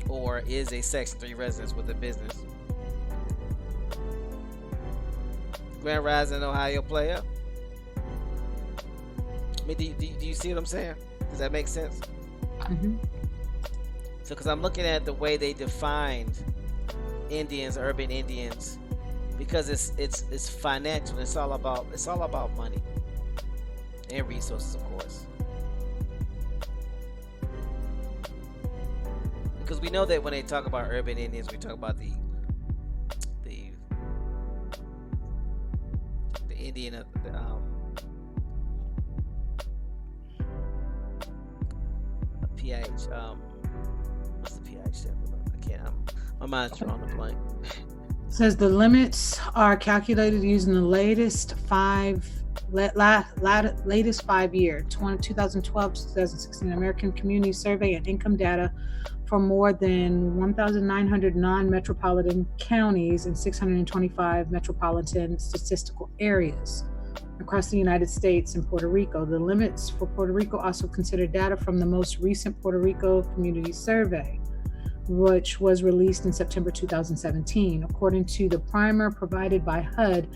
or is a Section 3 resident with a business. Grand Rising, Ohio player. I mean, do you see what I'm saying? Does that make sense? Mm-hmm. So, because I'm looking at the way they defined Indians, urban Indians, because it's financial. It's all about money and resources, of course. Because we know that when they talk about urban Indians, we talk about the Indian of the PH. What's the PH stand for? I can't. My mind's drawing a blank. Says the limits are calculated using the latest 5-year 2012-2016 American Community Survey and income data for more than 1,900 non-metropolitan counties and 625 metropolitan statistical areas across the United States and Puerto Rico. The limits for Puerto Rico also consider data from the most recent Puerto Rico Community Survey, which was released in September 2017. According to the primer provided by HUD,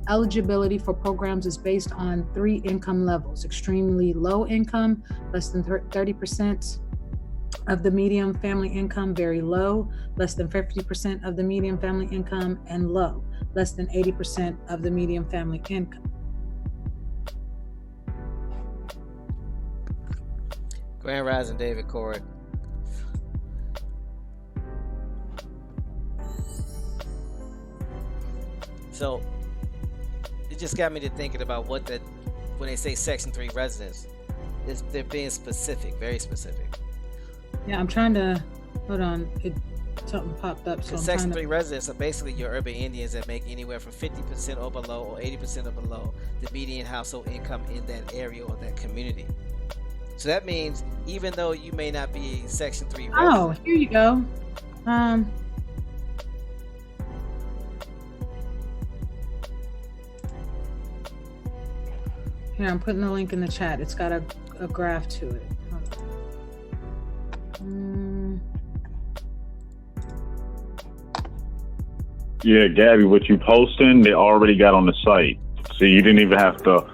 eligibility for programs is based on 3 income levels: extremely low income, less than 30% of the median family income; very low, less than 50% of the median family income; and low, less than 80% of the median family income. Grand Rising, David Corey. So just got me to thinking about when they say Section 3 residents, they're being specific, very specific. Yeah, I'm trying to hold on. Something popped up. So Section 3 residents are basically your urban Indians that make anywhere from 50% or below or 80% or below the median household income in that area or that community. So that means even though you may not be a Section 3 resident. Oh, here you go. Here, I'm putting the link in the chat. It's got a graph to it. Yeah, Gabby, what you posting, they already got on the site. So you didn't even have to,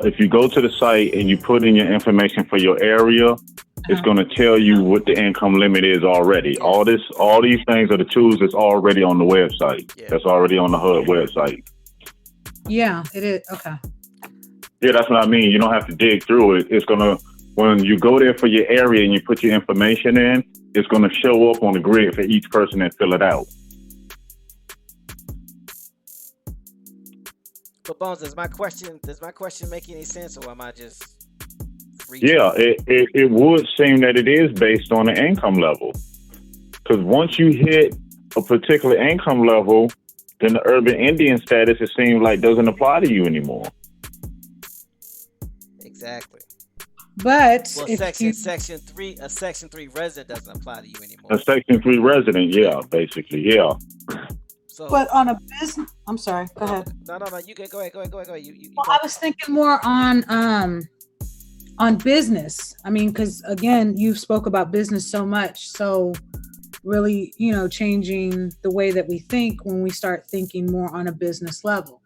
if you go to the site and you put in your information for your area, it's going to tell you what the income limit is already. All these things are the tools that's already on the website. Yeah. That's already on the HUD website. Yeah, it is. Okay. Yeah, that's what I mean. You don't have to dig through it. It's going to, when you go there for your area and you put your information in, it's going to show up on the grid for each person and fill it out. But Bones, does my question make any sense, or am I just reaching? Yeah, it would seem that it is based on the income level. Because once you hit a particular income level, then the urban Indian status, it seems like, doesn't apply to you anymore. Exactly. But well, Section 3 resident doesn't apply to you anymore. A Section 3 resident, yeah, basically, yeah. So, but on a business, I'm sorry. Go ahead. No. You can go ahead. You well, I was thinking more on business. I mean, because again, you spoke about business so much. So really, changing the way that we think when we start thinking more on a business level.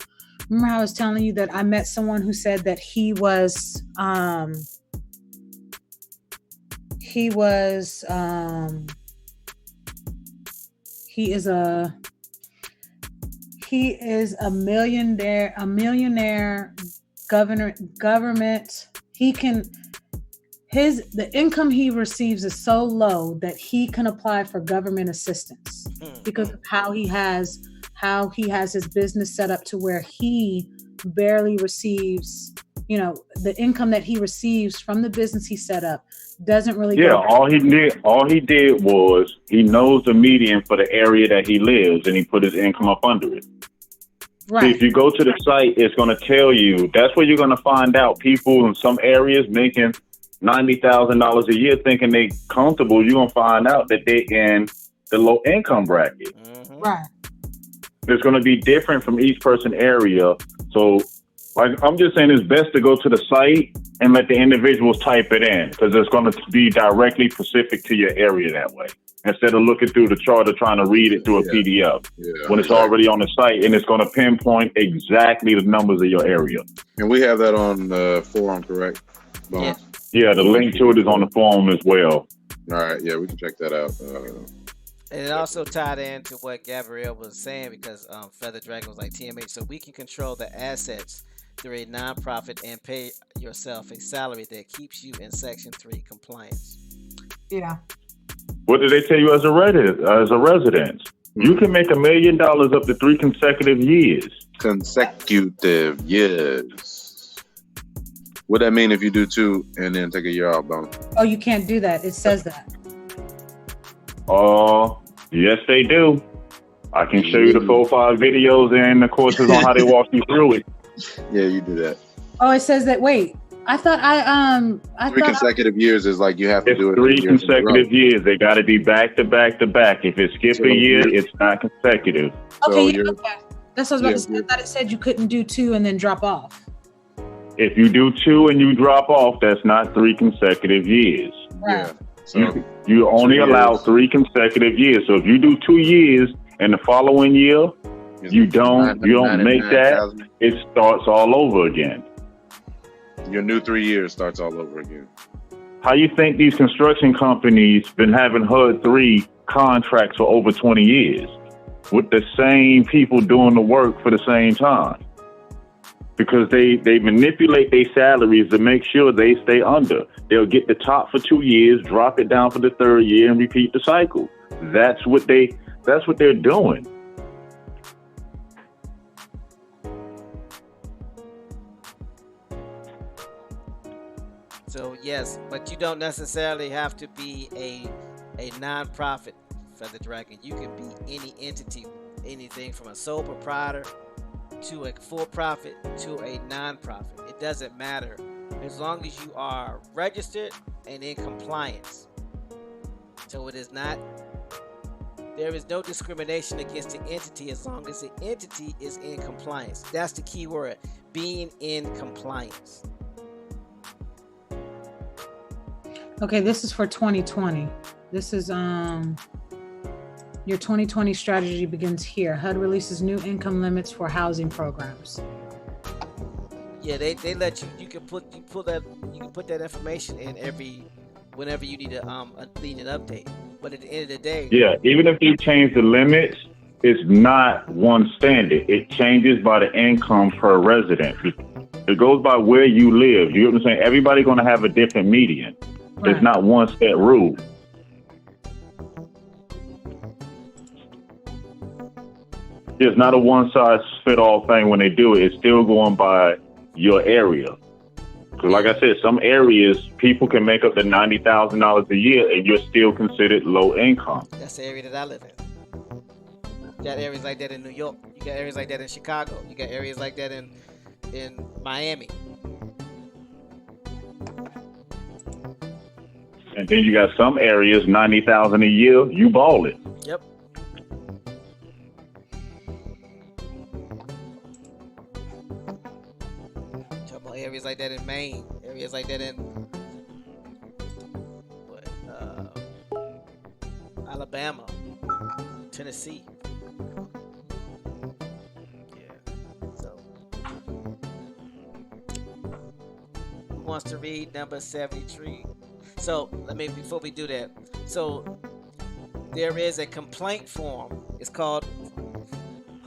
Remember how I was telling you that I met someone who said that he is a millionaire government. The income he receives is so low that he can apply for government assistance because of how he has his business set up to where he barely receives, the income that he receives from the business he set up doesn't really go. All he did was he knows the median for the area that he lives and he put his income up under it. Right. So if you go to the site, it's going to tell you, that's where you're going to find out people in some areas making $90,000 a year thinking they comfortable. You're going to find out that they're in the low income bracket. Mm-hmm. Right. It's going to be different from each person area. So I'm just saying it's best to go to the site and let the individuals type it in because it's going to be directly specific to your area that way. Instead of looking through the chart or trying to read it through a PDF when it's already on the site and it's going to pinpoint exactly the numbers of your area. And we have that on the forum, correct? Yeah, the link to it is on the forum as well. All right, yeah, we can check that out. And it also tied into what Gabrielle was saying because Feather Dragon was like TMH, so we can control the assets through a nonprofit and pay yourself a salary that keeps you in Section 3 compliance. Yeah. What did they tell you as a resident? You can make $1 million up to 3 consecutive years. Consecutive years. What that mean if you do 2 and then take a year off, Bone? Oh, you can't do that. It says that. Yes, they do. I can show you the 4 or 5 videos and the courses on how they walk you through it. Yeah, you do that. Oh, it says that. Wait, I thought 3 consecutive years is like you have to do it. 3 consecutive years. They got to be back to back to back. If it skips a year, it's not consecutive. Okay, okay. That's what I was about to say. I thought it said you couldn't do 2 and then drop off. If you do 2 and you drop off, that's not 3 consecutive years. Right. Yeah. So you only allow 3 consecutive years. So if you do 2 years and the following year you don't make that, it starts all over again. Your new 3 years starts all over again. How you think these construction companies been having HUD 3 contracts for over 20 years with the same people doing the work for the same time? Because they manipulate their salaries to make sure they stay under. They'll get the top for 2 years, drop it down for the 3rd year, and repeat the cycle. That's what they're doing. Yes, but you don't necessarily have to be a nonprofit Feather Dragon. You can be any entity, anything from a sole proprietor to a for-profit to a nonprofit. It doesn't matter as long as you are registered and in compliance. So it is not. There is no discrimination against the entity as long as the entity is in compliance. That's the key word: being in compliance. Okay, this is for 2020. This is your 2020 strategy begins here. HUD releases new income limits for housing programs. Yeah, they let you can put that information in whenever you need need an update. But at the end of the day, Yeah, even if you change the limits, it's not one standard. It changes by the income per resident. It goes by where you live. You know what I'm saying? Everybody's going to have a different median. Right. It's not one set rule. It's not a one-size-fit-all thing when they do it. It's still going by your area. Because like I said, some areas, people can make up to $90,000 a year and you're still considered low income. that's the area that I live in. You got areas like that in New York. You got areas like that in Chicago. You got areas like that in Miami. And then you got some areas, $90,000 a year, you ball it. Yep. Talking about areas like that in Maine, areas like that in Alabama, Tennessee. Yeah. So, who wants to read number 73? So before we do that, so there is a complaint form. It's called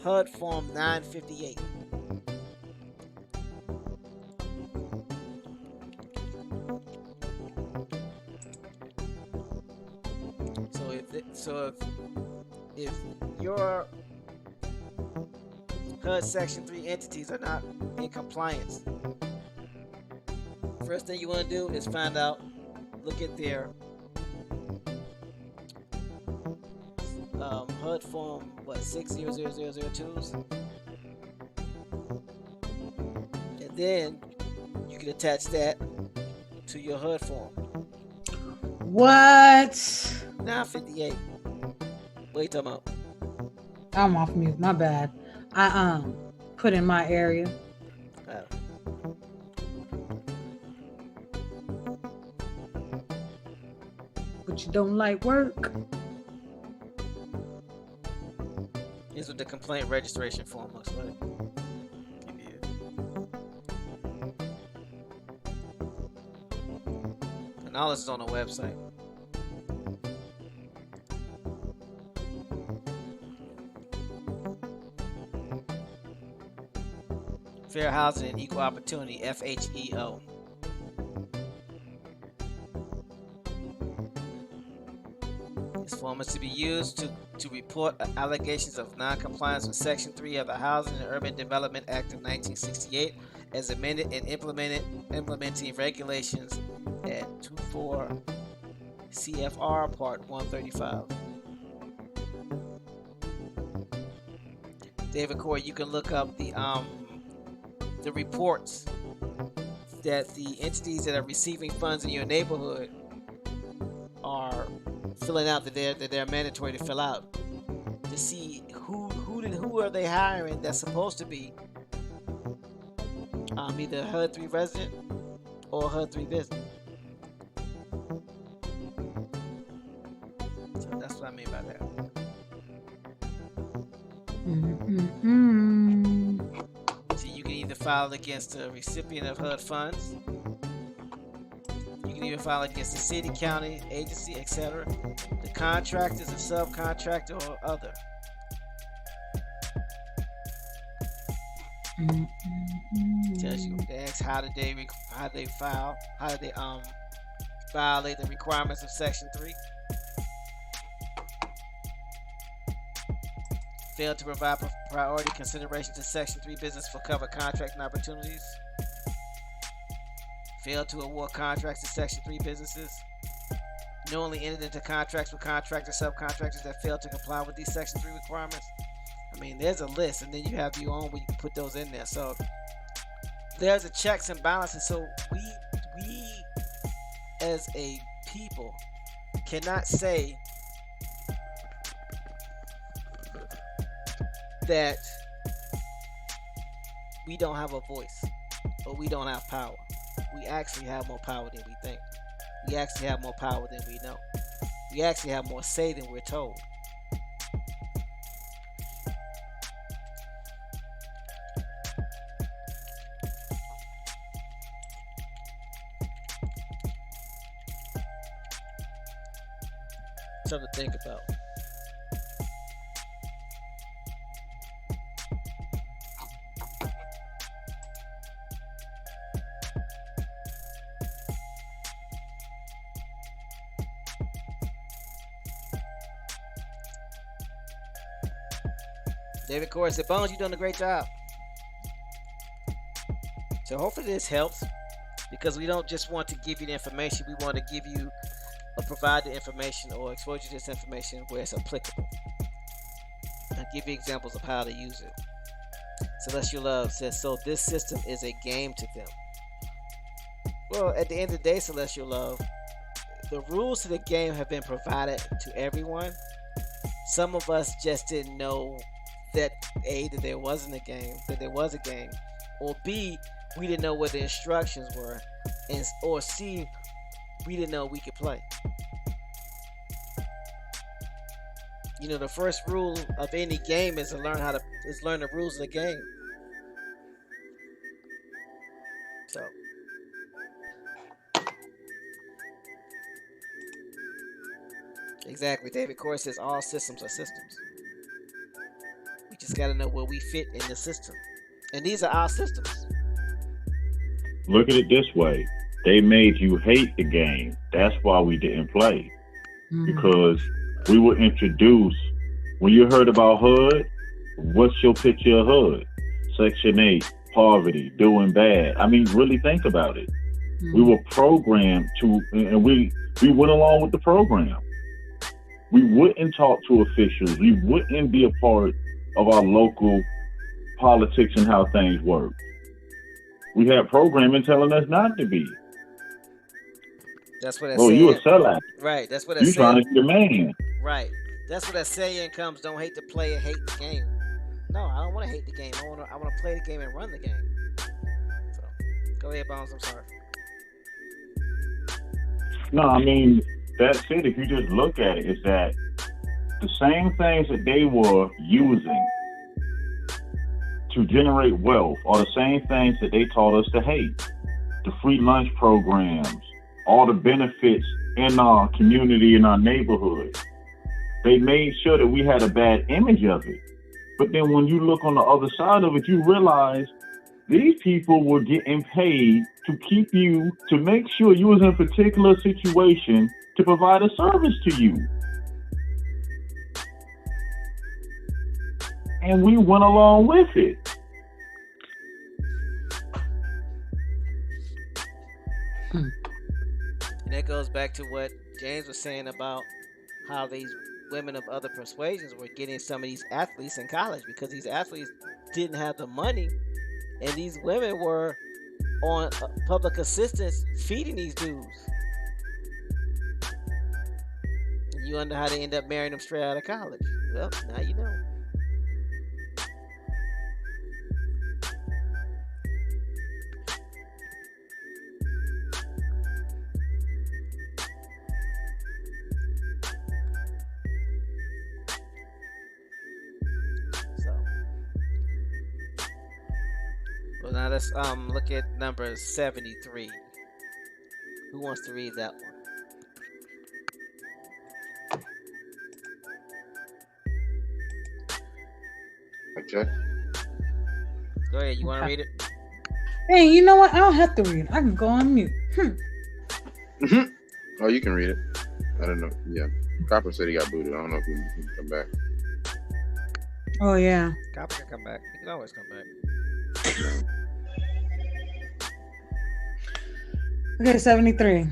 HUD Form 958. So if your HUD Section 3 entities are not in compliance, first thing you want to do is look at their HUD form 600002s, and then you can attach that to your HUD form. What? 958. What are you talking about? I'm off mute. My bad. I put in my area. But you don't like work. Here's what the complaint registration form looks like. And all this is on the website. Fair Housing and Equal Opportunity, FHEO. This form is to be used to report allegations of non-compliance with Section 3 of the Housing and Urban Development Act of 1968 as amended and implementing regulations at 24 CFR Part 135. David Corey, you can look up the reports that the entities that are receiving funds in your neighborhood are filling out, that they're mandatory to fill out, to see who are they hiring that's supposed to be either HUD 3 resident or HUD 3 business. So that's what I mean by that. So you can either file against the recipient of HUD funds, you can even file against the city, county, agency, etc., the contractors, a subcontractor, or other. Tells you, they ask how did they violate the requirements of Section 3. Failed to provide priority consideration to Section 3 business for covered contracting opportunities. failed to award contracts to Section 3 businesses, knowingly entered into contracts with contractors, subcontractors that failed to comply with these Section 3 requirements. I mean, there's a list, and then you have your own where you can put those in there. So there's a checks and balances. So we as a people cannot say that we don't have a voice or we don't have power. We actually have more power than we think. We actually have more power than we know. We actually have more say than we're told. Something to think about. David Corey said, Bones, you're doing a great job. So hopefully this helps, because we don't just want to give you the information. We want to give you or provide the information or expose you to this information where it's applicable. I'll give you examples of how to use it. Celestial Love says, so this system is a game to them. Well, at the end of the day, Celestial Love, the rules to the game have been provided to everyone. Some of us just didn't know that A, that there wasn't a game, that there was a game, or B, we didn't know what the instructions were, or C, we didn't know we could play. You know, the first rule of any game is to learn the rules of the game. So exactly, David Corey says all systems are systems. We just got to know where we fit in the system, and these are our systems. Look at it this way: they made you hate the game. That's why we didn't play, because we were introduced. When you heard about HUD, what's your picture of HUD? Section 8, poverty, doing bad. I mean, really think about it. We were programmed to, and we went along with the program. We wouldn't talk to officials. We wouldn't be a part of our local politics and how things work. We had programming telling us not to be. That's what that saying. You a sellout. Right. That's what that you trying to be a man. Right. That's what that saying comes. Don't hate the player, hate the game. No, I don't want to hate the game. I want to play the game and run the game. So, go ahead, Bones. I'm sorry. No, I mean, that's it. If you just look at it, is that the same things that they were using to generate wealth are the same things that they taught us to hate. The free lunch programs, all the benefits in our community, in our neighborhood. They made sure that we had a bad image of it. But then when you look on the other side of it, you realize these people were getting paid to keep you, to make sure you was in a particular situation to provide a service to you. And we went along with it. And that goes back to what James was saying about how these women of other persuasions were getting some of these athletes in college, because these athletes didn't have the money, and these women were on public assistance feeding these dudes. And you wonder how they end up marrying them straight out of college. Well, now you know. Well, now let's look at number 73. Who wants to read that one? Okay. Go ahead. You want to read it? Hey, you know what? I don't have to read. I can go on mute. Oh, you can read it. I don't know. Yeah. Copper said he got booted. I don't know if he can come back. Oh, yeah. Copper can come back. He can always come back. Okay, 73.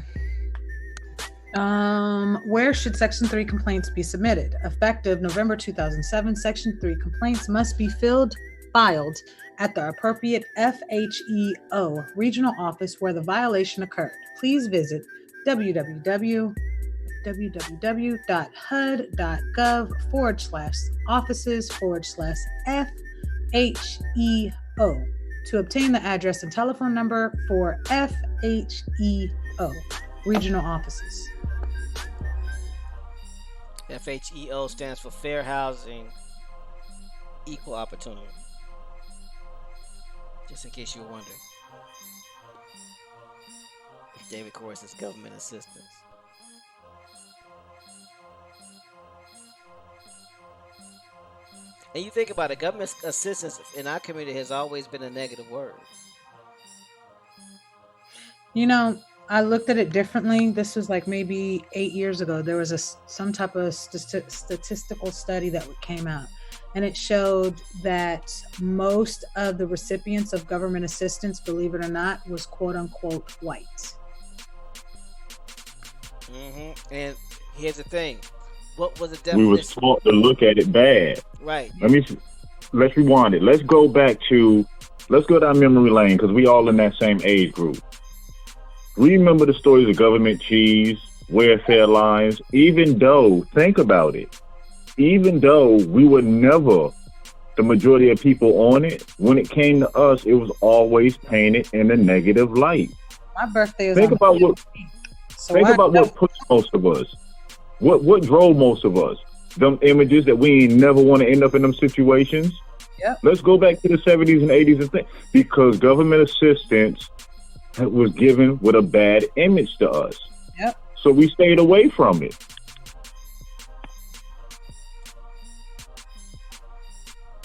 Where should Section 3 complaints be submitted? Effective November 2007, Section 3 complaints must be filed at the appropriate FHEO regional office where the violation occurred. Please visit www.hud.gov/offices/FHEO to obtain the address and telephone number for FHEO regional offices. FHEO stands for Fair Housing Equal Opportunity. Just in case you were wondering. David Corey says government assistance. And you think about it, government assistance in our community has always been a negative word. You know, I looked at it differently. This was like maybe 8 years ago. There was some type of statistical study that came out, and it showed that most of the recipients of government assistance, believe it or not, was quote unquote white. And here's the thing. What was the definition? We was taught to look at it bad. Right. Let's rewind it. Let's go down memory lane because we all in that same age group. Remember the stories of government cheese, welfare lines, even though, think about it, even though we were never the majority of people on it, when it came to us, it was always painted in a negative light. My birthday is Think about what pushed most of us. What drove most of us? Them images that we ain't never want to end up in them situations. Yep. Let's go back to the 70s and 80s and think, because government assistance was given with a bad image to us. Yep. So we stayed away from it.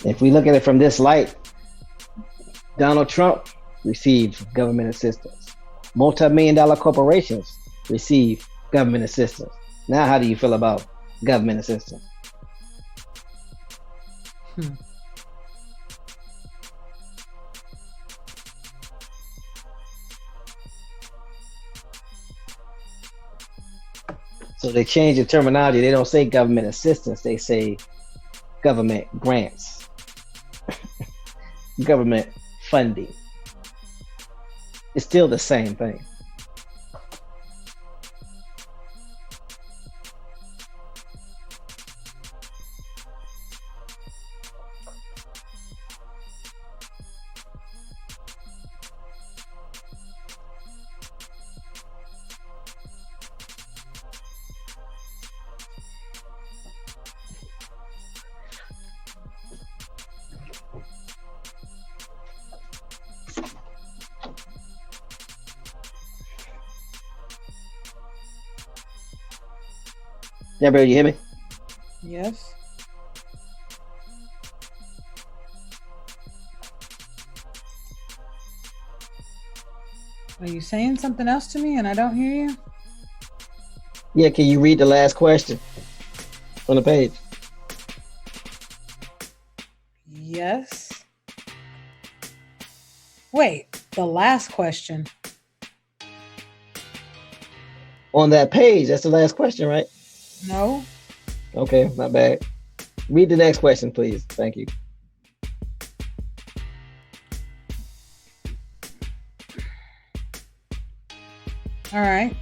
If we look at it from this light, Donald Trump received government assistance. Multi-million-dollar corporations receive government assistance. Now, how do you feel about government assistance? So they change the terminology. They don't say government assistance. They say government grants, government funding. It's still the same thing. Gabriel, you hear me? Yes. Are you saying something else to me and I don't hear you? Yeah, can you read the last question on the page? Yes. Wait, the last question. On that page, that's the last question, right? No. Okay, my bad. Read the next question, please. Thank you. All right.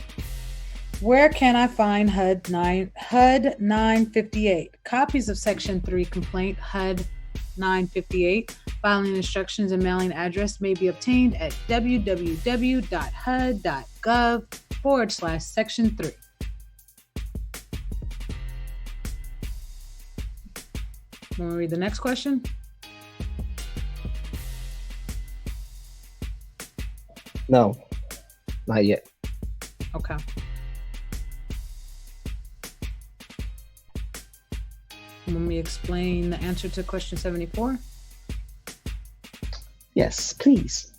Where can I find HUD 958? Copies of Section 3 complaint HUD 958. Filing instructions and mailing address may be obtained at www.hud.gov/Section 3. Want to read the next question? No, not yet. Okay. Let me explain the answer to question 74. Yes, please.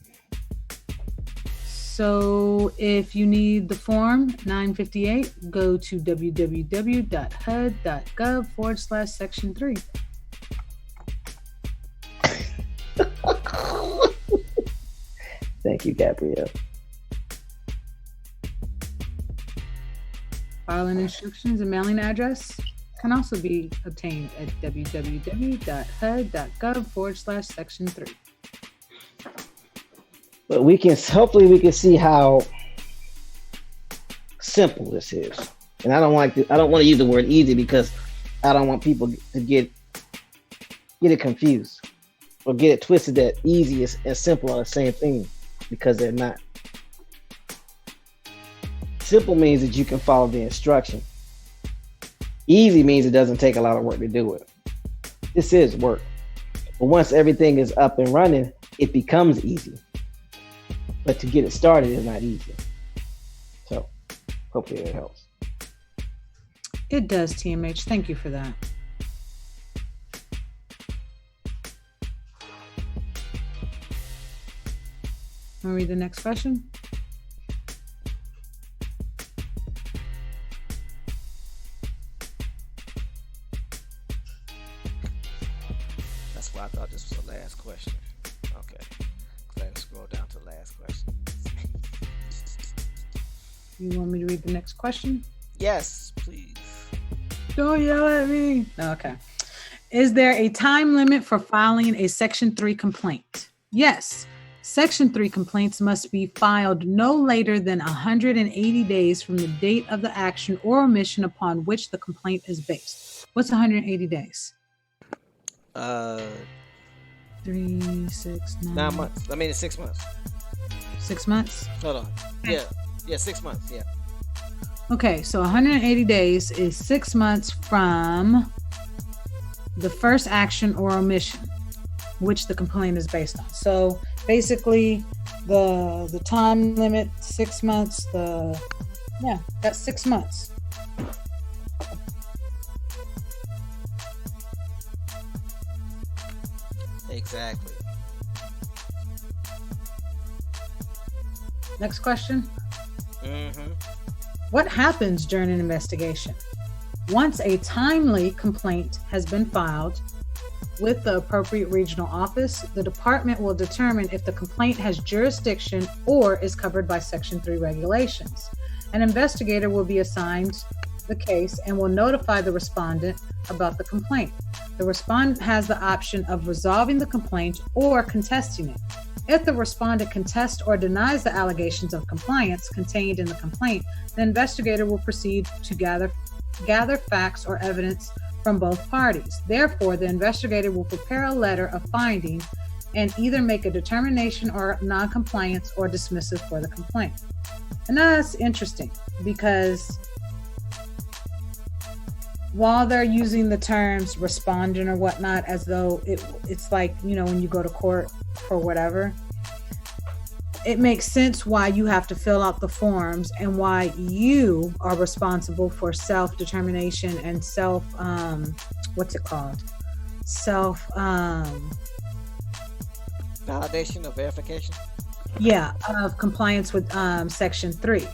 So if you need the form 958, go to www.hud.gov/Section 3. Thank you, Gabrielle. Filing instructions and mailing address can also be obtained at www.hud.gov/section3. But hopefully we can see how simple this is. And I don't want to use the word easy because I don't want people to get it confused or get it twisted that easy and simple are the same thing, because they're not. Simple means that you can follow the instruction. Easy means it doesn't take a lot of work to do it. This is work. But once everything is up and running, it becomes easy. But to get it started is not easy. So hopefully it helps. It does, TMH. Thank you for that. Want to read the next question? That's why I thought this was the last question. Okay. Glad to scroll down to the last question. You want me to read the next question? Yes, please. Don't yell at me. Okay. Is there a time limit for filing a Section 3 complaint? Yes. Section 3 complaints must be filed no later than 180 days from the date of the action or omission upon which the complaint is based. What's 180 days? 3, 6, 9. 9 months. I mean, it's 6 months. 6 months? Hold on. Yeah, 6 months. Yeah. Okay, so 180 days is 6 months from the first action or omission, which the complaint is based on. So basically, the time limit, 6 months. That's 6 months. Exactly. Next question. Mm-hmm. What happens during an investigation? Once a timely complaint has been filed with the appropriate regional office, the department will determine if the complaint has jurisdiction or is covered by Section 3 regulations. An investigator will be assigned the case and will notify the respondent about the complaint. The respondent has the option of resolving the complaint or contesting it. If the respondent contests or denies the allegations of compliance contained in the complaint, the investigator will proceed to gather facts or evidence from both parties. Therefore, the investigator will prepare a letter of finding and either make a determination or non-compliance or dismissive for the complaint. And that's interesting because while they're using the terms respondent or whatnot as though it's like, when you go to court for whatever, it makes sense why you have to fill out the forms and why you are responsible for self-determination and validation or verification? Yeah, of compliance with Section 3.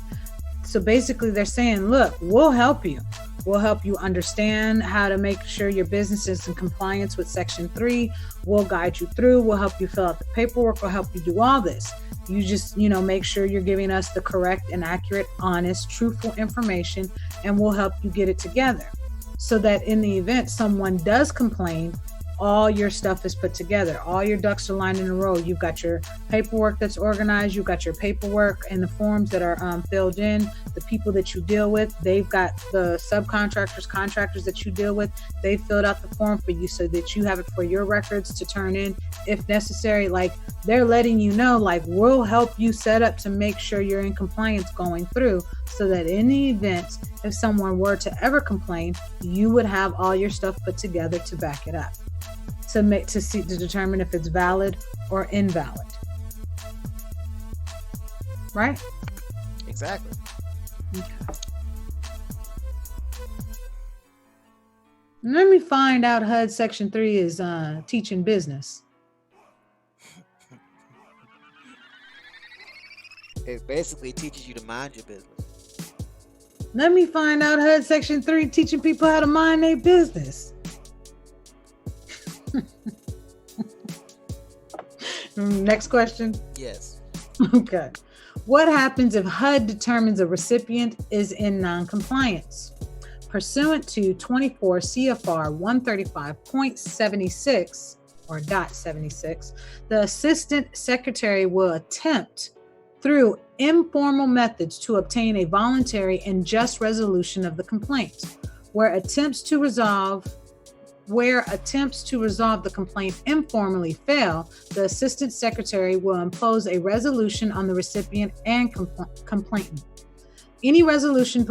So basically they're saying, look, we'll help you. We'll help you understand how to make sure your business is in compliance with Section 3. We'll guide you through. We'll help you fill out the paperwork. We'll help you do all this. You just, make sure you're giving us the correct and accurate, honest, truthful information, and we'll help you get it together so that in the event someone does complain, all your stuff is put together. All your ducks are lined in a row. You've got your paperwork that's organized. You've got your paperwork and the forms that are filled in. The people that you deal with, they've got the subcontractors, contractors that you deal with. They filled out the form for you so that you have it for your records to turn in if necessary. Like, they're letting you know, like, we'll help you set up to make sure you're in compliance going through so that in the event if someone were to ever complain, you would have all your stuff put together to back it up. To determine if it's valid or invalid. Right? Exactly. Okay. Let me find out HUD Section 3 is teaching business. It basically teaches you to mind your business. Let me find out HUD Section 3 teaching people how to mind their business. Next question. Yes. Okay. What happens if HUD determines a recipient is in noncompliance? Pursuant to 24 CFR 135.76 or .76, the Assistant Secretary will attempt through informal methods to obtain a voluntary and just resolution of the complaint. Where attempts to resolve the complaint informally fail, the Assistant Secretary will impose a resolution on the recipient and complainant. Any resolution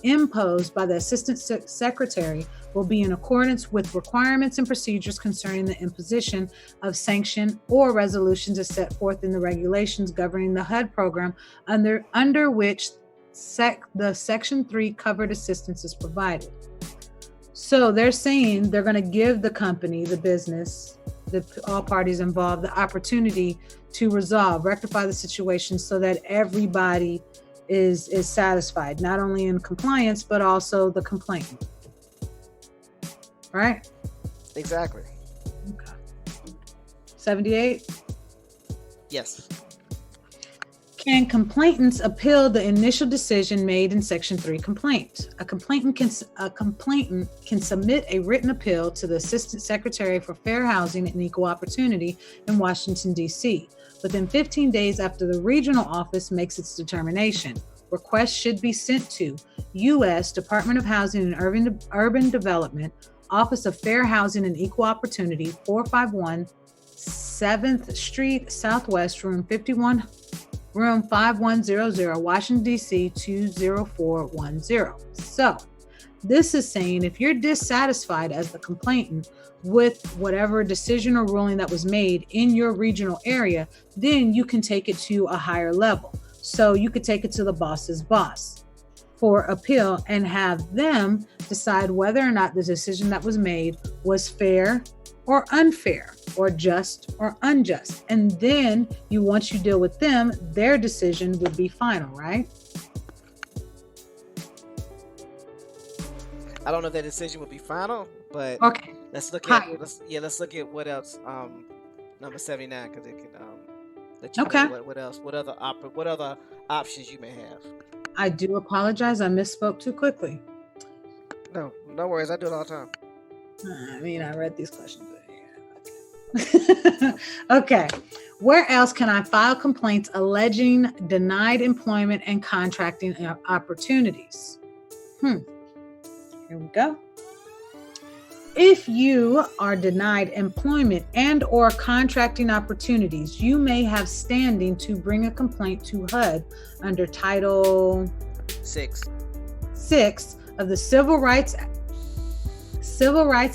imposed by the Assistant Secretary will be in accordance with requirements and procedures concerning the imposition of sanction or resolutions as set forth in the regulations governing the HUD program under which the Section 3 covered assistance is provided. So they're saying they're going to give the company, the business, all parties involved, the opportunity to rectify the situation so that everybody is satisfied, not only in compliance, but also the complainant. Right? Exactly. Okay. 78? Yes. Can complainants appeal the initial decision made in Section 3 complaint? A complainant can submit a written appeal to the Assistant Secretary for Fair Housing and Equal Opportunity in Washington, D.C. within 15 days after the regional office makes its determination. Requests should be sent to U.S. Department of Housing and Urban Development, Office of Fair Housing and Equal Opportunity, 451 7th Street Southwest, Room 5100, Washington, D.C. 20410. So this is saying if you're dissatisfied as the complainant with whatever decision or ruling that was made in your regional area, then you can take it to a higher level. So you could take it to the boss's boss for appeal and have them decide whether or not the decision that was made was fair or unfair, or just or unjust. And then once you deal with them, their decision would be final, right? I don't know if that decision would be final, but okay. Let's look at what else. Number 79, because it can let you know what else, what other options you may have. I do apologize. I misspoke too quickly. No worries. I do it all the time. I mean, I read these questions. Okay. Where else can I file complaints alleging denied employment and contracting opportunities? Here we go. If you are denied employment and or contracting opportunities, you may have standing to bring a complaint to HUD under Title 6 of the Civil Rights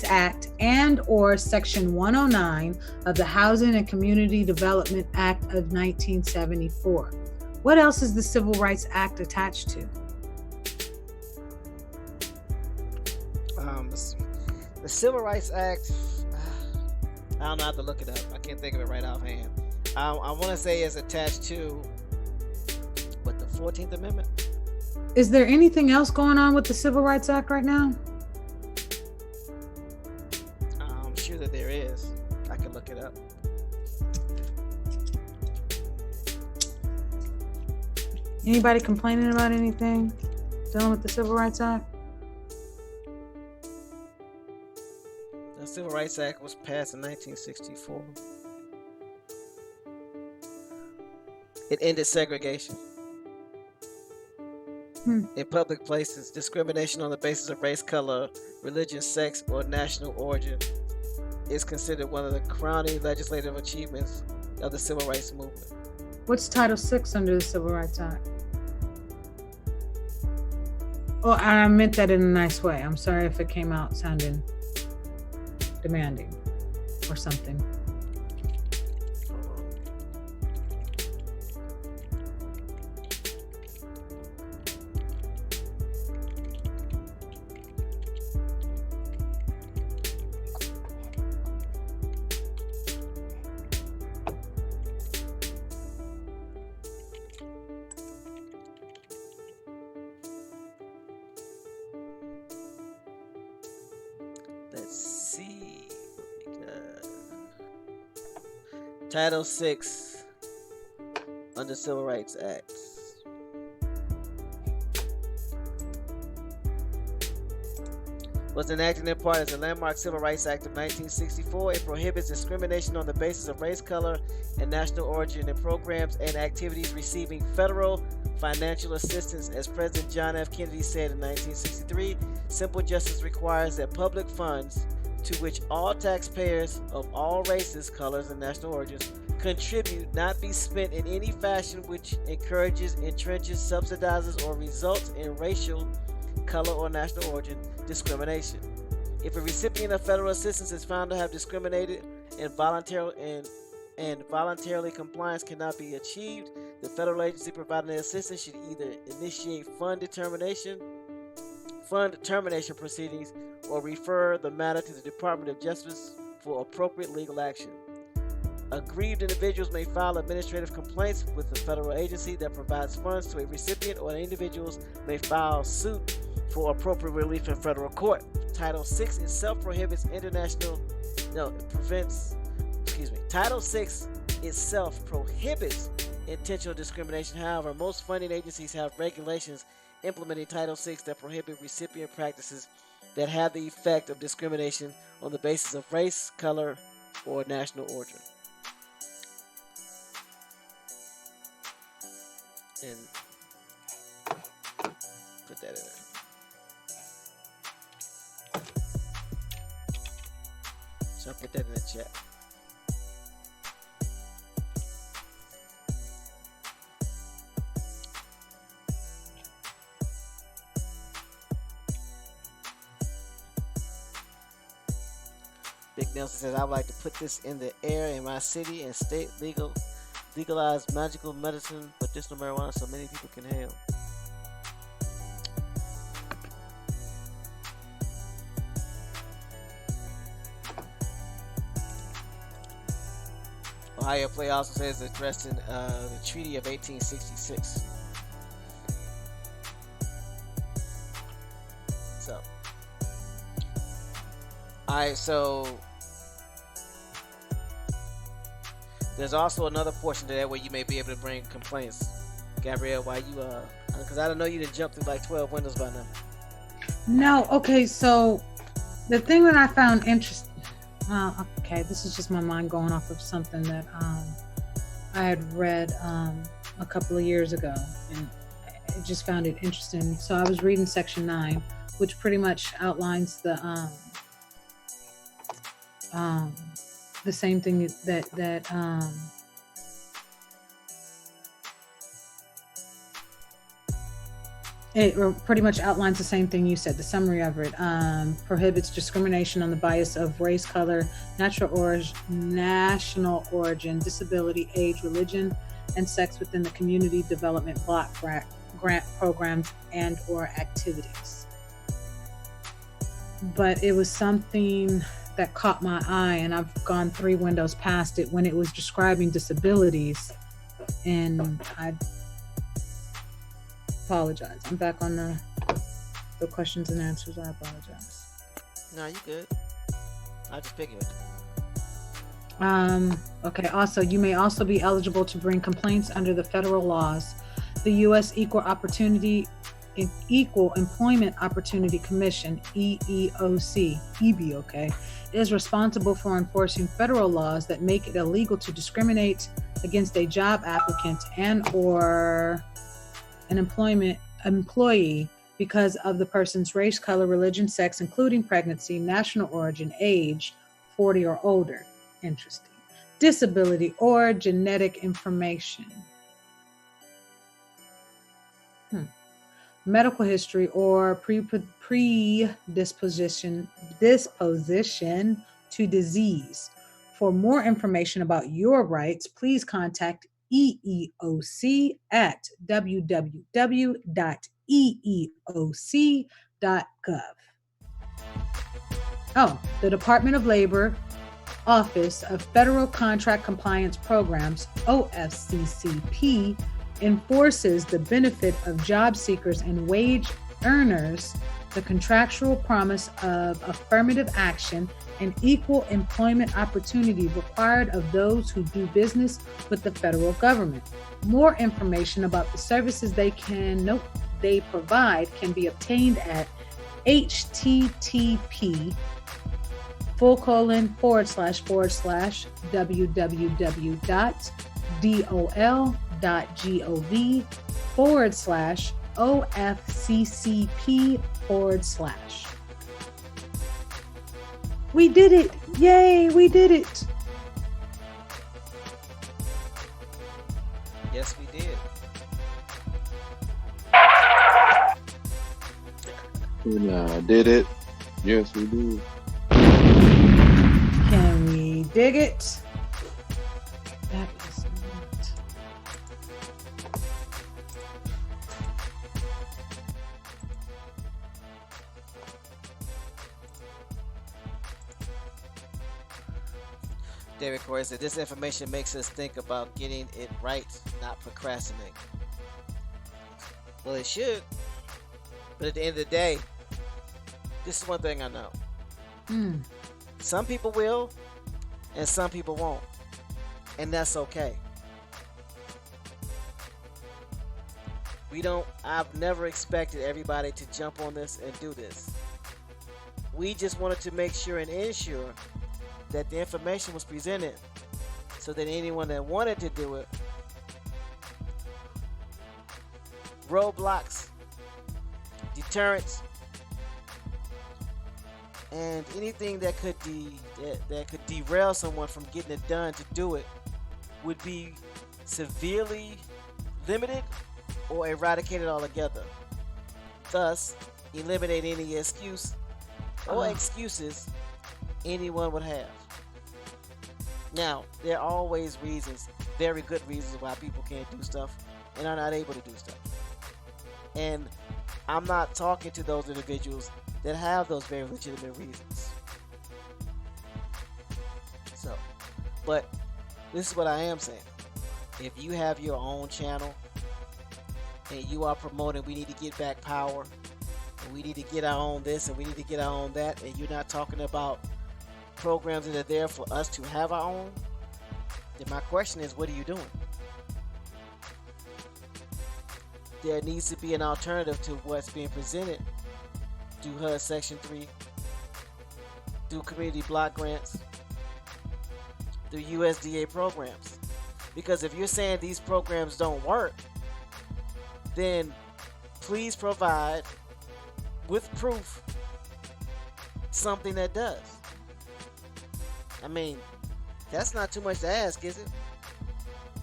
Act and or Section 109 of the Housing and Community Development Act of 1974. What else is the Civil Rights Act attached to? The Civil Rights Act, I don't know, I have to look it up. I can't think of it right offhand. I want to say it's attached to, the 14th Amendment? Is there anything else going on with the Civil Rights Act right now? I'm sure that there is. I can look it up. Anybody complaining about anything dealing with the Civil Rights Act? The Civil Rights Act was passed in 1964. It ended segregation. In public places, discrimination on the basis of race, color, religion, sex, or national origin is considered one of the crowning legislative achievements of the civil rights movement. What's Title 6 under the Civil Rights Act? Oh, I meant that in a nice way. I'm sorry if it came out sounding demanding or something. Title 6 under Civil Rights Act. Was enacted in part as a landmark Civil Rights Act of 1964. It prohibits discrimination on the basis of race, color, and national origin in programs and activities receiving federal financial assistance. As President John F. Kennedy said in 1963, simple justice requires that public funds, to which all taxpayers of all races, colors, and national origins contribute, not be spent in any fashion which encourages, entrenches, subsidizes, or results in racial, color, or national origin discrimination. If a recipient of federal assistance is found to have discriminated and voluntarily compliance cannot be achieved, the federal agency providing the assistance should either initiate fund termination proceedings or refer the matter to the Department of Justice for appropriate legal action. Aggrieved individuals may file administrative complaints with the federal agency that provides funds to a recipient, or individuals may file suit for appropriate relief in federal court. Title VI itself prohibits Title VI itself prohibits intentional discrimination. However, most funding agencies have regulations implementing Title VI that prohibit recipient practices that have the effect of discrimination on the basis of race, color, or national origin. And put that in there. So I'll put that in the chat. Big Nelson says, I would like to put this in the air in my city and state legalize magical medicine, medicinal marijuana, so many people can hail. Ohio Play also says addressed in the Treaty of 1866. So, alright, so there's also another portion to that where you may be able to bring complaints. Gabrielle, why you because I don't know you didn't jump through like 12 windows by now. No, okay, so the thing that I found interesting, okay, this is just my mind going off of something that I had read a couple of years ago, and I just found it interesting. So I was reading Section 9, which pretty much outlines the same thing that it pretty much outlines the same thing you said. The summary of it prohibits discrimination on the bias of race, color, national origin, disability, age, religion, and sex within the community development block grant programs and or activities. But it was something that caught my eye, and I've gone 3 windows past it when it was describing disabilities, and I apologize. I'm back on the questions and answers. I apologize. No, you good. I just figured. Okay. Also, you may also be eligible to bring complaints under the federal laws. The U.S. Equal Employment Opportunity Commission, EEOC, is responsible for enforcing federal laws that make it illegal to discriminate against a job applicant and or an employee because of the person's race, color, religion, sex, including pregnancy, national origin, age, 40 or older. Interesting. Disability or genetic information. Medical history or predisposition to disease. For more information about your rights, please contact EEOC at www.eeoc.gov. The Department of Labor Office of Federal Contract Compliance Programs, OFCCP, enforces the benefit of job seekers and wage earners the contractual promise of affirmative action and equal employment opportunity required of those who do business with the federal government. More information about the services they provide can be obtained at http://www.dol.gov/OFCCP/. We did it! Yay, we did it! Yes, we did. We did it. Yes, we did. Can we dig it? That is not. David Corey said this information makes us think about getting it right, not procrastinating. Well, it should. But at the end of the day, this is one thing I know. Some people will, and some people won't. And that's okay. I've never expected everybody to jump on this and do this. We just wanted to make sure and ensure that the information was presented so that anyone that wanted to do it, roadblocks, deterrents, and anything that could derail someone from getting it done to do it would be severely limited or eradicated altogether. Thus, eliminate any excuse or excuses anyone would have. Now, there are always reasons, very good reasons why people can't do stuff and are not able to do stuff. And I'm not talking to those individuals that have those very legitimate reasons. So, but this is what I am saying. If you have your own channel and you are promoting, we need to get back power, and we need to get our own this, and we need to get our own that, and you're not talking about programs that are there for us to have our own, then my question is, what are you doing? There needs to be an alternative to what's being presented through HUD Section 3, through community block grants, through USDA programs. Because if you're saying these programs don't work, then please provide with proof something that does. I mean, that's not too much to ask, is it?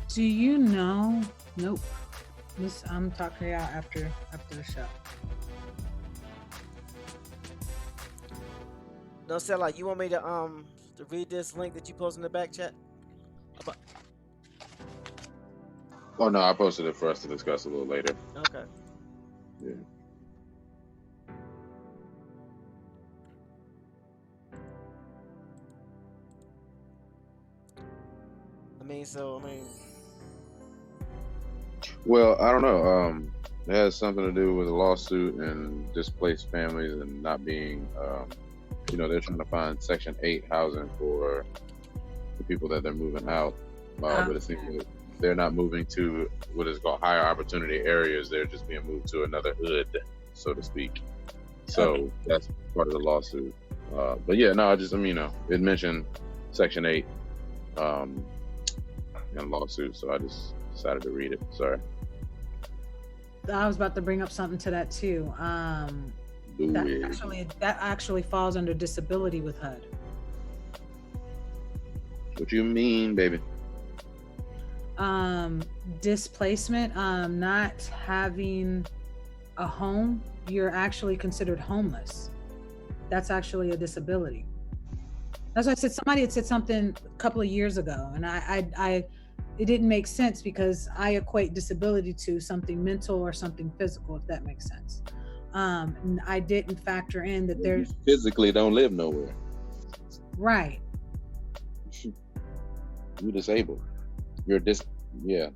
Do you know? Nope. I'm talking out after the show. No, Stella, you want me to read this link that you posted in the back chat? Oh no, I posted it for us to discuss a little later. Okay. Yeah. Well, I don't know. It has something to do with a lawsuit and displaced families and not being, they're trying to find Section 8 housing for the people that they're moving out. But it seems like they're not moving to what is called higher opportunity areas. They're just being moved to another hood, so to speak. So that's part of the lawsuit. But yeah, no, it mentioned Section 8 and lawsuit, so I just decided to read it. Sorry. I was about to bring up something to that too. That actually falls under disability with HUD. What you mean, baby? Displacement, not having a home, you're actually considered homeless. That's actually a disability. That's why I said somebody had said something a couple of years ago, and it didn't make sense because I equate disability to something mental or something physical, if that makes sense. And I didn't factor in that there's physically don't live nowhere. Right. You're disabled. Yeah.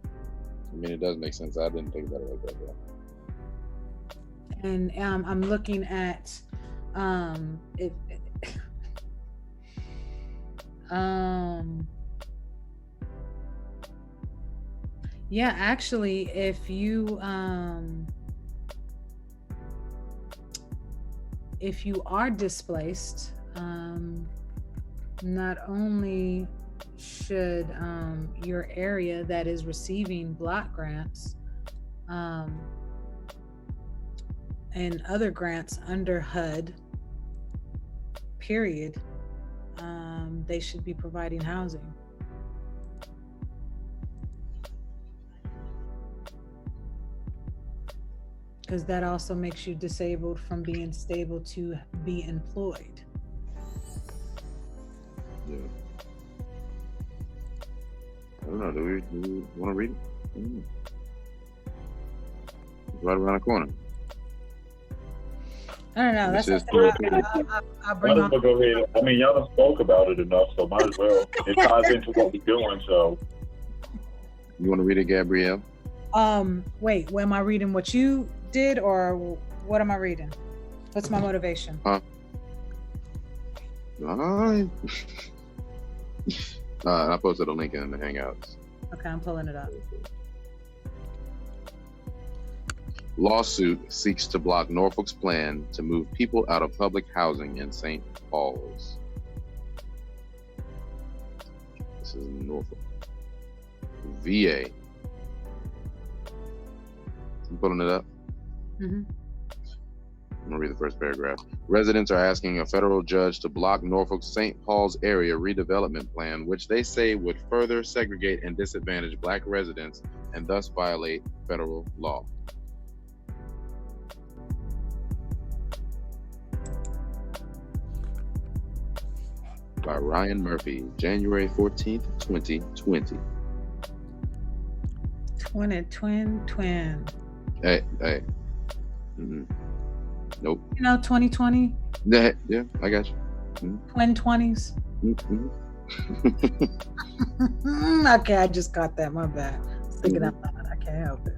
It does make sense. I didn't think about it like that. and I'm looking at it. Yeah, actually, if you are displaced, not only should your area that is receiving block grants and other grants under HUD, period, they should be providing housing. Because that also makes you disabled from being stable to be employed. Yeah. I don't know. Do we want to read it? It's right around the corner. I don't know. That's I'll bring Might as well go ahead. I mean, y'all done spoke about it enough, so might as well. It ties into what we're doing, so. You want to read it, Gabrielle? Wait, am I reading what you did, or what am I reading? What's my motivation? All right. I posted a link in the Hangouts. Okay, I'm pulling it up. Lawsuit seeks to block Norfolk's plan to move people out of public housing in St. Paul's. This is Norfolk. VA. I'm pulling it up. Mm-hmm. I'm going to read the first paragraph. Residents are asking a federal judge to block Norfolk's St. Paul's area redevelopment plan, which they say would further segregate and disadvantage Black residents and thus violate federal law. By Ryan Murphy, January 14th, 2020. Twin. Hey. Mm-hmm. Nope. 2020? Yeah, I got you. Mm-hmm. Twin 20s? Mm-hmm. Okay, I just got that. My bad. Thinking out loud. I can't help it.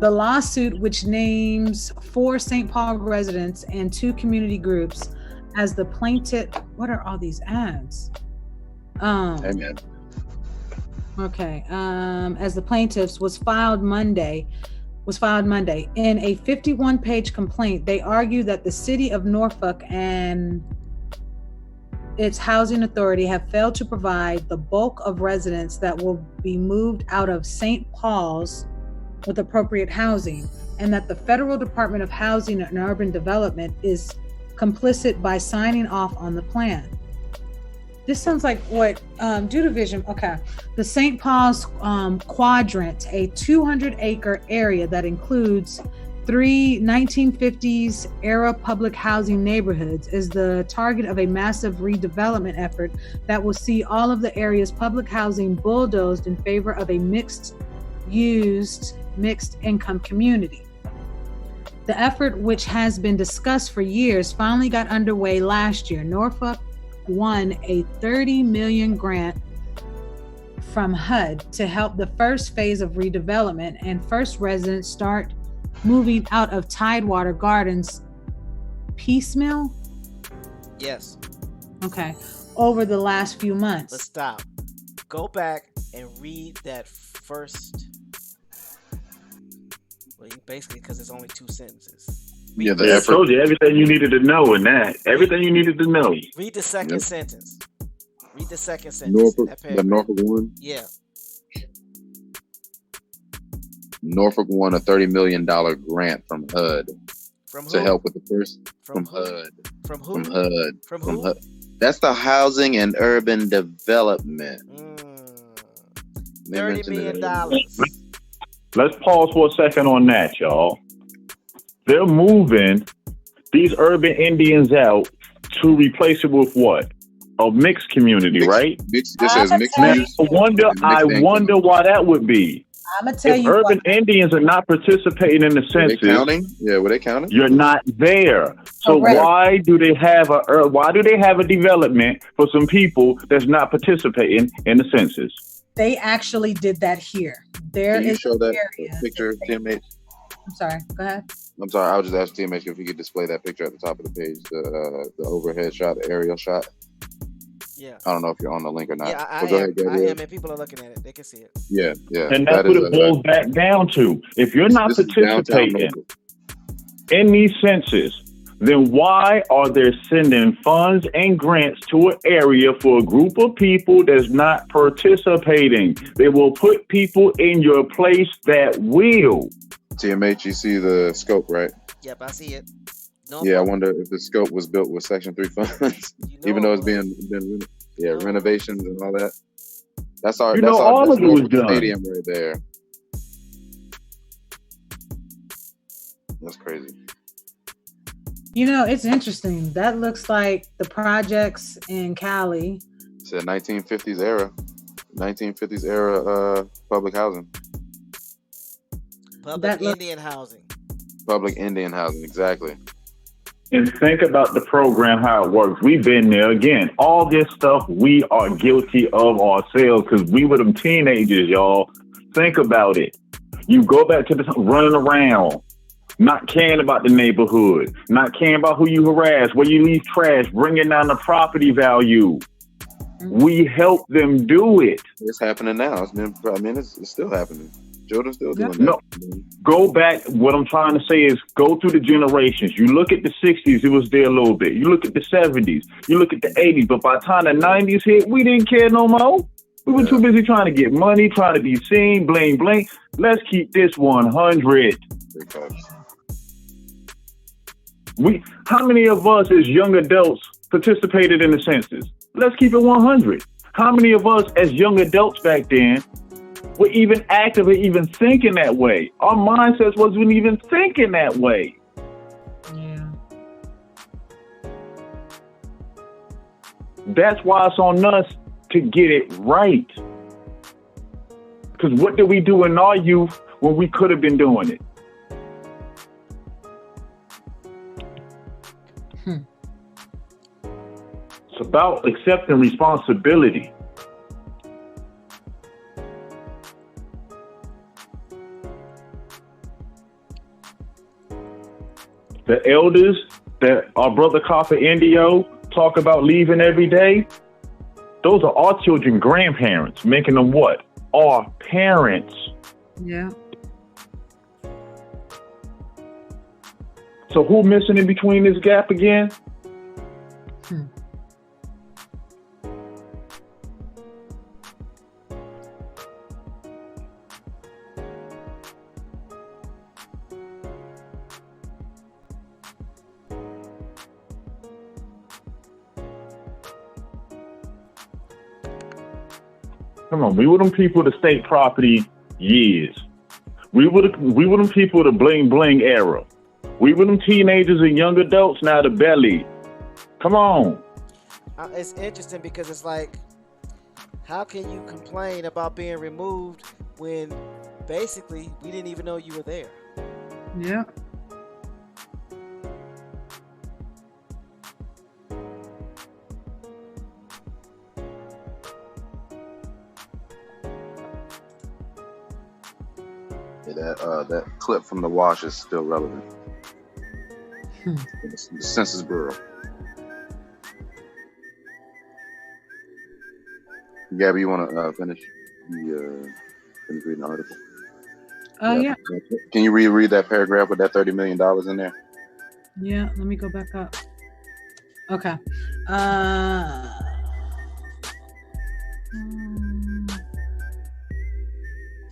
The lawsuit, which names 4 St. Paul residents and 2 community groups as the plaintiff. What are all these ads? Amen. Okay. As the plaintiffs was filed Monday. In a 51-page complaint, they argue that the city of Norfolk and its housing authority have failed to provide the bulk of residents that will be moved out of St. Paul's with appropriate housing, and that the Federal Department of Housing and Urban Development is complicit by signing off on the plan. This sounds like what Division. Okay, the St. Paul's Quadrant, a 200-acre area that includes 3 1950s era public housing neighborhoods, is the target of a massive redevelopment effort that will see all of the area's public housing bulldozed in favor of a mixed income community. The effort, which has been discussed for years, finally got underway last year. Norfolk won a $30 million grant from HUD to help the first phase of redevelopment, and first residents start moving out of Tidewater Gardens piecemeal? Yes. Okay. Over the last few months. But stop. Go back and read that first. Well, basically, because it's only 2 sentences. Yeah, I told you everything you needed to know in that. Everything you needed to know. Read the second sentence. Read the second sentence. The Norfolk one? Yeah. Norfolk won a $30 million grant from HUD to help with the first. From HUD. From who? From HUD. From who? HUD. That's the Housing and Urban Development. $30 million. Let's pause for a second on that, y'all. They're moving these urban Indians out to replace it with what? A mixed community, right? This says mixed use. I wonder why that would be. I'm gonna tell if you urban Indians are not participating in the census, were they counting? Yeah, were they counting? You're not there. So why do they have a development for some people that's not participating in the census? They actually did that here. There Can you is show that area picture, Tim H? I'm sorry. Go ahead. I'm sorry. I was just asking TMH if you could display that picture at the top of the page, the overhead shot, the aerial shot. Yeah. I don't know if you're on the link or not. Yeah, But go ahead, I Gabriel. am, and people are looking at it. They can see it. Yeah. And that's what it boils back down to. If you're not participating in these census, then why are they sending funds and grants to an area for a group of people that's not participating? They will put people in your place that will. TMH, you see the scope, right? Yep, I see it. I wonder if the scope was built with Section 3 funds, even though it's been renovations and all that. That's our all of it was done. Stadium right there. That's crazy. It's interesting. That looks like the projects in Cali. It's a 1950s era public housing. Public Indian housing. Public Indian housing, exactly. And think about the program, how it works. We've been there. Again, all this stuff we are guilty of ourselves because we were them teenagers, y'all. Think about it. You go back to the running around, not caring about the neighborhood, not caring about who you harass, where you leave trash, bringing down the property value. We help them do it. It's happening now. It's still happening. Children still doing that. No, go back. What I'm trying to say is go through the generations. You look at the 60s, it was there a little bit. You look at the 70s, you look at the 80s, but by the time the 90s hit, we didn't care no more. We were too busy trying to get money, trying to be seen, bling, bling. Let's keep this 100. How many of us as young adults participated in the census? Let's keep it 100. How many of us as young adults back then were even active or even thinking that way? Our mindsets wasn't even thinking that way. Yeah. That's why it's on us to get it right. Because what did we do in our youth when we could have been doing it? It's about accepting responsibility. The elders that our brother Copper Indio talk about leaving every day, those are our children, grandparents, making them what? Our parents. Yeah. So who missing in between this gap again? Come on, we were them people to state property years. We were them people to bling bling era. We were them teenagers and young adults now to belly. Come on. It's interesting because it's like, how can you complain about being removed when basically we didn't even know you were there? Yeah. That clip from the Wash is still relevant. The Census Bureau. Gabby, you want to finish reading the article? Yeah. Can you reread that paragraph with that $30 million in there? Yeah, let me go back up. Okay.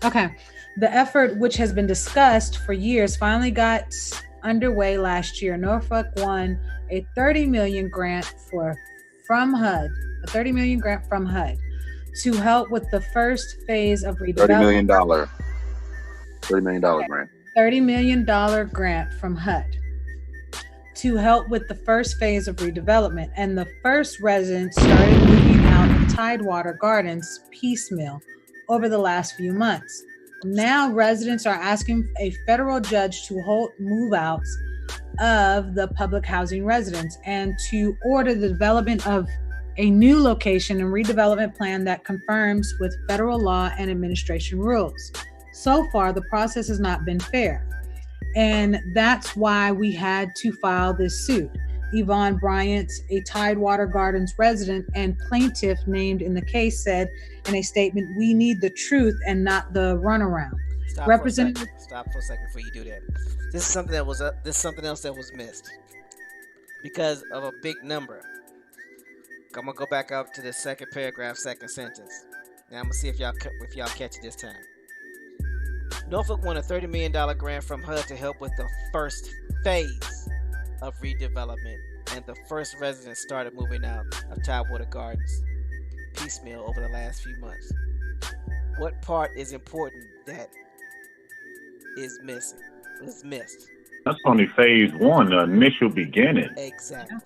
Okay. The effort, which has been discussed for years, finally got underway last year. Norfolk won a $30 million grant from HUD to help with the first phase of redevelopment. $30 million grant. $30 million grant from HUD to help with the first phase of redevelopment. And the first residents started moving out of Tidewater Gardens piecemeal over the last few months. Now residents are asking a federal judge to hold move-outs of the public housing residents and to order the development of a new location and redevelopment plan that conforms with federal law and administration rules. So far, the process has not been fair. And that's why we had to file this suit. Yvonne Bryant's, a Tidewater Gardens resident and plaintiff named in the case, said in a statement, "We need the truth and not the runaround." Stop Representative, Stop for a second before you do that. This is something that was this is something else that was missed because of a big number. I'm gonna go back up to the second paragraph, second sentence. Now I'm gonna see if y'all catch it this time. Norfolk won a $30 million grant from HUD to help with the first phase of redevelopment, and the first residents started moving out of Tidewater Gardens piecemeal over the last few months. What part is important that is missing? Was missed. That's only phase one, the initial beginning. Exactly.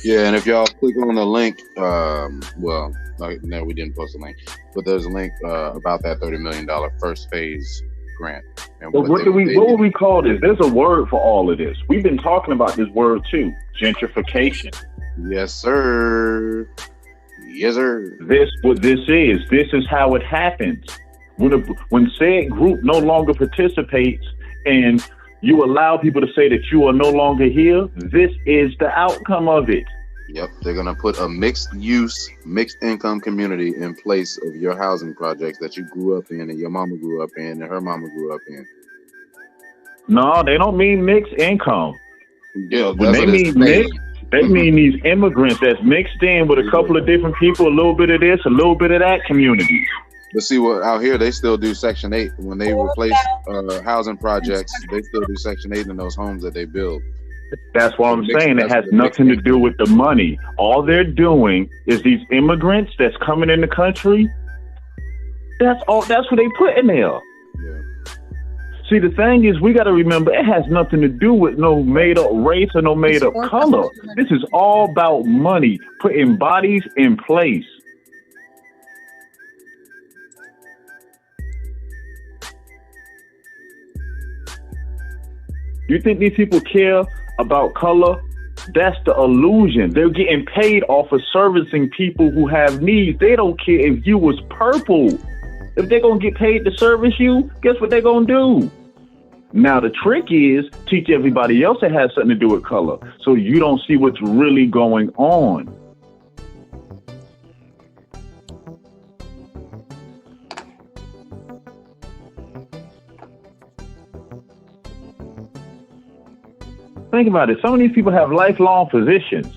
Yeah, and if y'all click on the link, well, no, we didn't post a link, but there's a link about that $30 million first phase grant. And But what would we call this? There's a word for all of this. We've been talking about this word too, gentrification. Yes, sir. Yes, sir. This is how it happens. When said group no longer participates and you allow people to say that you are no longer here, this is the outcome of it. Yep, they're gonna put a mixed use, mixed income community in place of your housing projects that you grew up in and your mama grew up in and her mama grew up in. No, they don't mean mixed income. Yeah, when they mean mixed, they mean these immigrants that's mixed in with a couple of different people, a little bit of this, a little bit of that community. But see, what out here they still do Section 8 when they replace housing projects. They still do Section 8 in those homes that they build. That's what I'm saying. It has nothing to do with the money. All they're doing is these immigrants that's coming in the country. That's all. That's what they put in there. Yeah. See, the thing is, we got to remember it has nothing to do with no made up race or no made up color. This is all about money, putting bodies in place. You think these people care about color? That's the illusion. They're getting paid off of servicing people who have needs. They don't care if you was purple. If they're going to get paid to service you, guess what they're going to do? Now, the trick is teach everybody else that has something to do with color so you don't see what's really going on. Think about it. Some of these people have lifelong positions,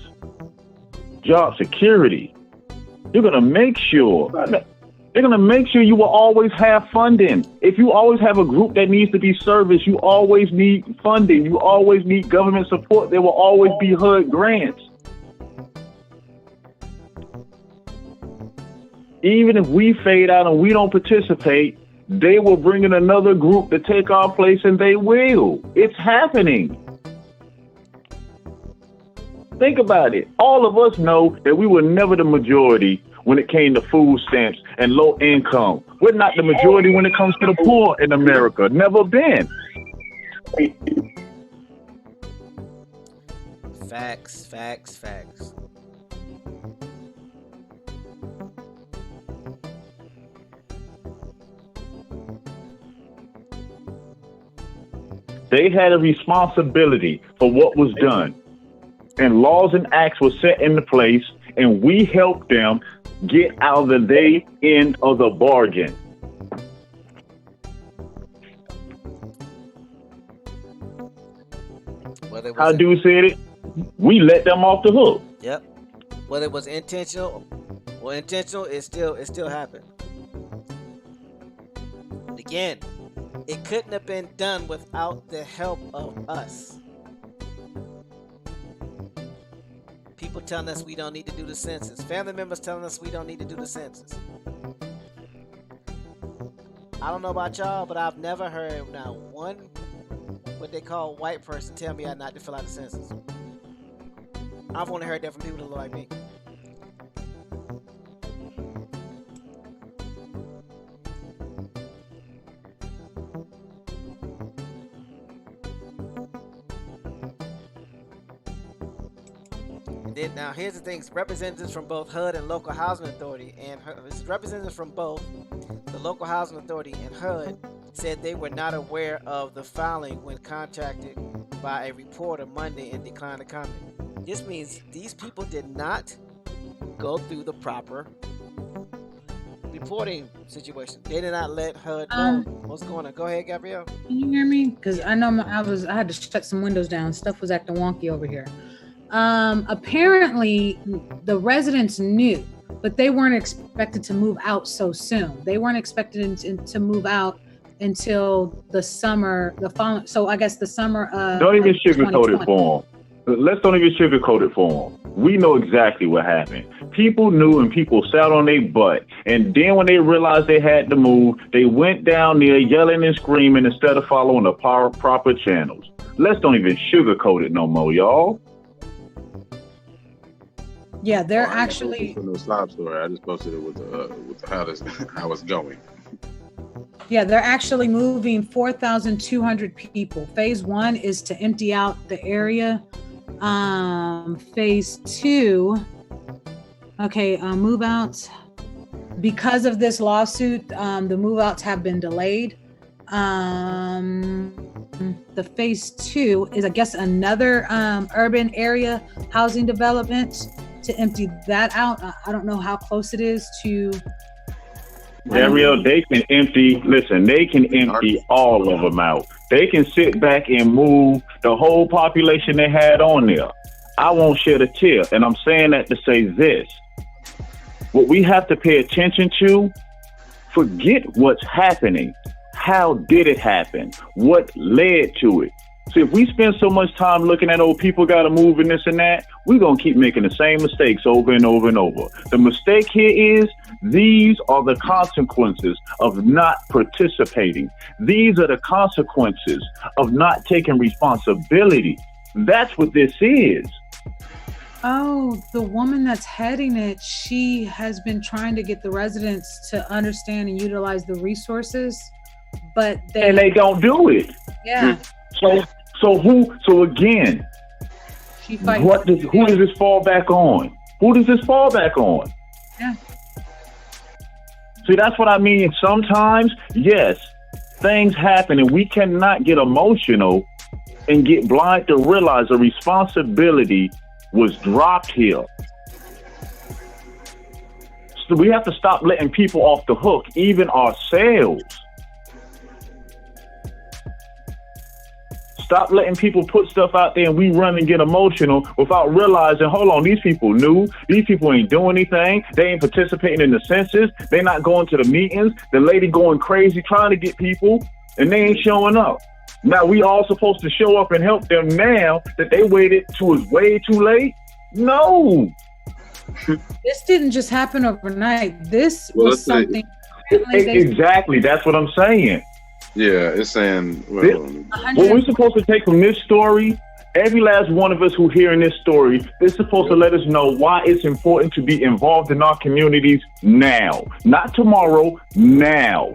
job security. You're going to make sure. They're going to make sure you will always have funding. If you always have a group that needs to be serviced, you always need funding. You always need government support. There will always be HUD grants. Even if we fade out and we don't participate, they will bring in another group to take our place, and they will. It's happening. Think about it. All of us know that we were never the majority when it came to food stamps and low income. We're not the majority when it comes to the poor in America. Never been. Facts, facts, facts. They had a responsibility for what was done. And laws and acts were set into place, and we helped them get out of their end of the bargain. How dude said it, we let them off the hook. Yep. Whether it was intentional or intentional, it still happened. Again, it couldn't have been done without the help of us. People telling us we don't need to do the census. Family members telling us we don't need to do the census. I don't know about y'all, but I've never heard now one what they call white person tell me I not to fill out the census. I've only heard that from people that look like me. Then now here's the things: representatives from both HUD and local housing authority, and representatives from both the local housing authority and HUD said they were not aware of the filing when contacted by a reporter Monday and declined to comment. This means these people did not go through the proper reporting situation. They did not let HUD know what's going on. Go ahead, Gabrielle. Can you hear me? Because I know I had to shut some windows down. Stuff was acting wonky over here. Apparently, the residents knew, but they weren't expected to move out so soon. They weren't expected to move out until the summer, the following. So I guess the summer of. Don't even sugarcoat it for them. Let's don't even sugarcoat it for them. We know exactly what happened. People knew and people sat on their butt. And then when they realized they had to move, they went down there yelling and screaming instead of following the proper channels. Let's don't even sugarcoat it no more, y'all. Yeah, they're actually. No sob story. I just posted it with how it's going. Yeah, they're actually moving 4,200 people. Phase 1 is to empty out the area. Phase 2, move outs. Because of this lawsuit, the move outs have been delayed. The phase 2 is, I guess, another urban area housing development to empty that out. I don't know how close it is to. Gabrielle, they can empty all of them out. They can sit back and move the whole population they had on there. I won't shed a tear. And I'm saying that to say this. What we have to pay attention to, forget what's happening. How did it happen? What led to it? See, if we spend so much time looking at, people got to move and this and that, we're going to keep making the same mistakes over and over and over. The mistake here is these are the consequences of not participating. These are the consequences of not taking responsibility. That's what this is. Oh, the woman that's heading it, she has been trying to get the residents to understand and utilize the resources, but they don't do it. Yeah. So again, who does this fall back on? Who does this fall back on? Yeah. See, that's what I mean. Sometimes, yes, things happen and we cannot get emotional and get blind to realize the responsibility was dropped here. So we have to stop letting people off the hook, even ourselves. Stop letting people put stuff out there and we run and get emotional without realizing, hold on, these people knew, these people ain't doing anything, they ain't participating in the census, they not going to the meetings, the lady going crazy trying to get people, and they ain't showing up. Now we all supposed to show up and help them now that they waited till it's way too late? No. This didn't just happen overnight. This was something. Exactly, that's what I'm saying. Yeah, it's saying. What we're supposed to take from this story, every last one of us who hearing this story, is supposed to let us know why it's important to be involved in our communities now, not tomorrow, now.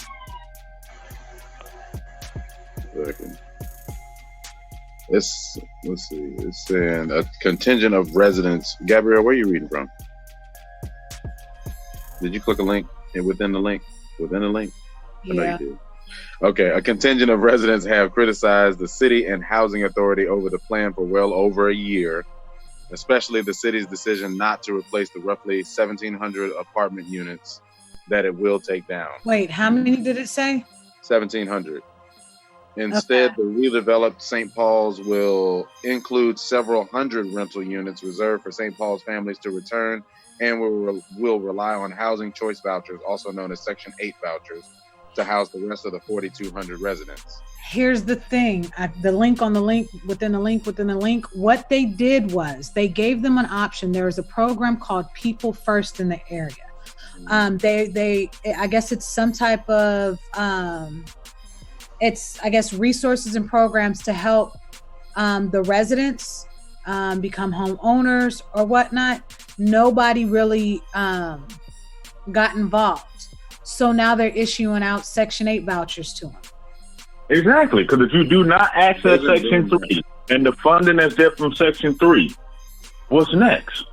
Let's see. It's saying a contingent of residents. Gabrielle, where are you reading from? Did you click a link within the link? Within the link? Yeah. I know you did. Okay, a contingent of residents have criticized the city and housing authority over the plan for well over a year, especially the city's decision not to replace the roughly 1,700 apartment units that it will take down. Wait, how many did it say? 1,700. Instead, the redeveloped St. Paul's will include several hundred rental units reserved for St. Paul's families to return and will rely on housing choice vouchers, also known as Section 8 vouchers, to house the rest of the 4,200 residents. Here's the thing, the link on the link, within the link, what they did was they gave them an option. There is a program called People First in the area. They I guess it's some type of, it's, I guess, resources and programs to help the residents become homeowners or whatnot. Nobody really got involved. So now they're issuing out Section 8 vouchers to them. Exactly, because if you do not access Section 3 and the funding that's there from Section 3, what's next?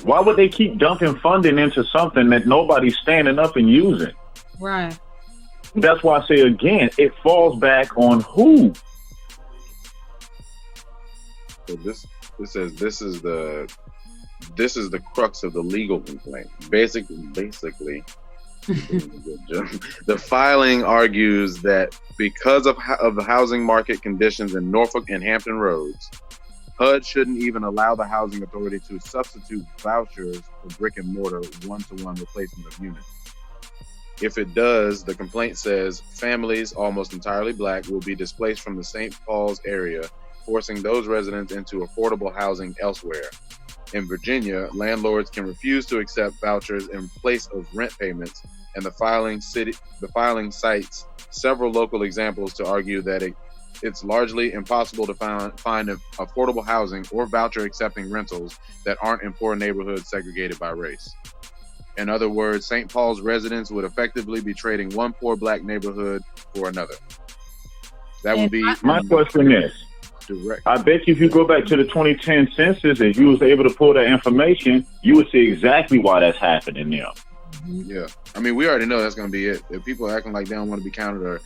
Why would they keep dumping funding into something that nobody's standing up and using? Right. That's why I say again, it falls back on who. So this says this is the crux of the legal complaint. Basically, the filing argues that because of the housing market conditions in Norfolk and Hampton Roads, HUD shouldn't even allow the housing authority to substitute vouchers for brick and mortar one-to-one replacement of units. If it does, the complaint says families, almost entirely black, will be displaced from the St. Paul's area, forcing those residents into affordable housing elsewhere. In Virginia, landlords can refuse to accept vouchers in place of rent payments, and the filing cites several local examples to argue that it's largely impossible to find affordable housing or voucher accepting rentals that aren't in poor neighborhoods segregated by race. In other words, St. Paul's residents would effectively be trading one poor black neighborhood for another. That would be my question is. Direct. I bet you if you go back to the 2010 census, if you was able to pull that information, you would see exactly why that's happening now. Yeah. I mean, we already know that's going to be it. If people are acting like they don't want to be counted or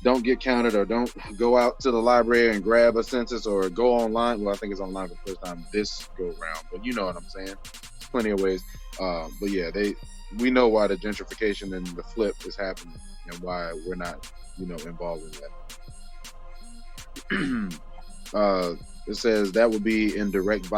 don't get counted or don't go out to the library and grab a census or go online. Well, I think it's online for the first time this go round, but you know what I'm saying. There's plenty of ways. But yeah, we know why the gentrification and the flip is happening and why we're not, involved in that. It says that would be in direct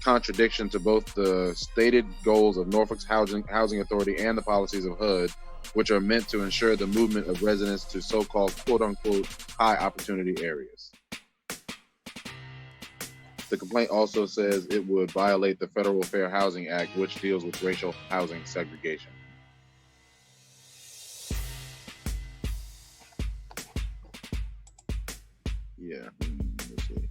contradiction to both the stated goals of Norfolk's housing authority and the policies of HUD, which are meant to ensure the movement of residents to so-called quote-unquote high opportunity areas. The complaint also says it would violate the Federal Fair Housing Act, which deals with racial housing segregation. Yeah. Let's see.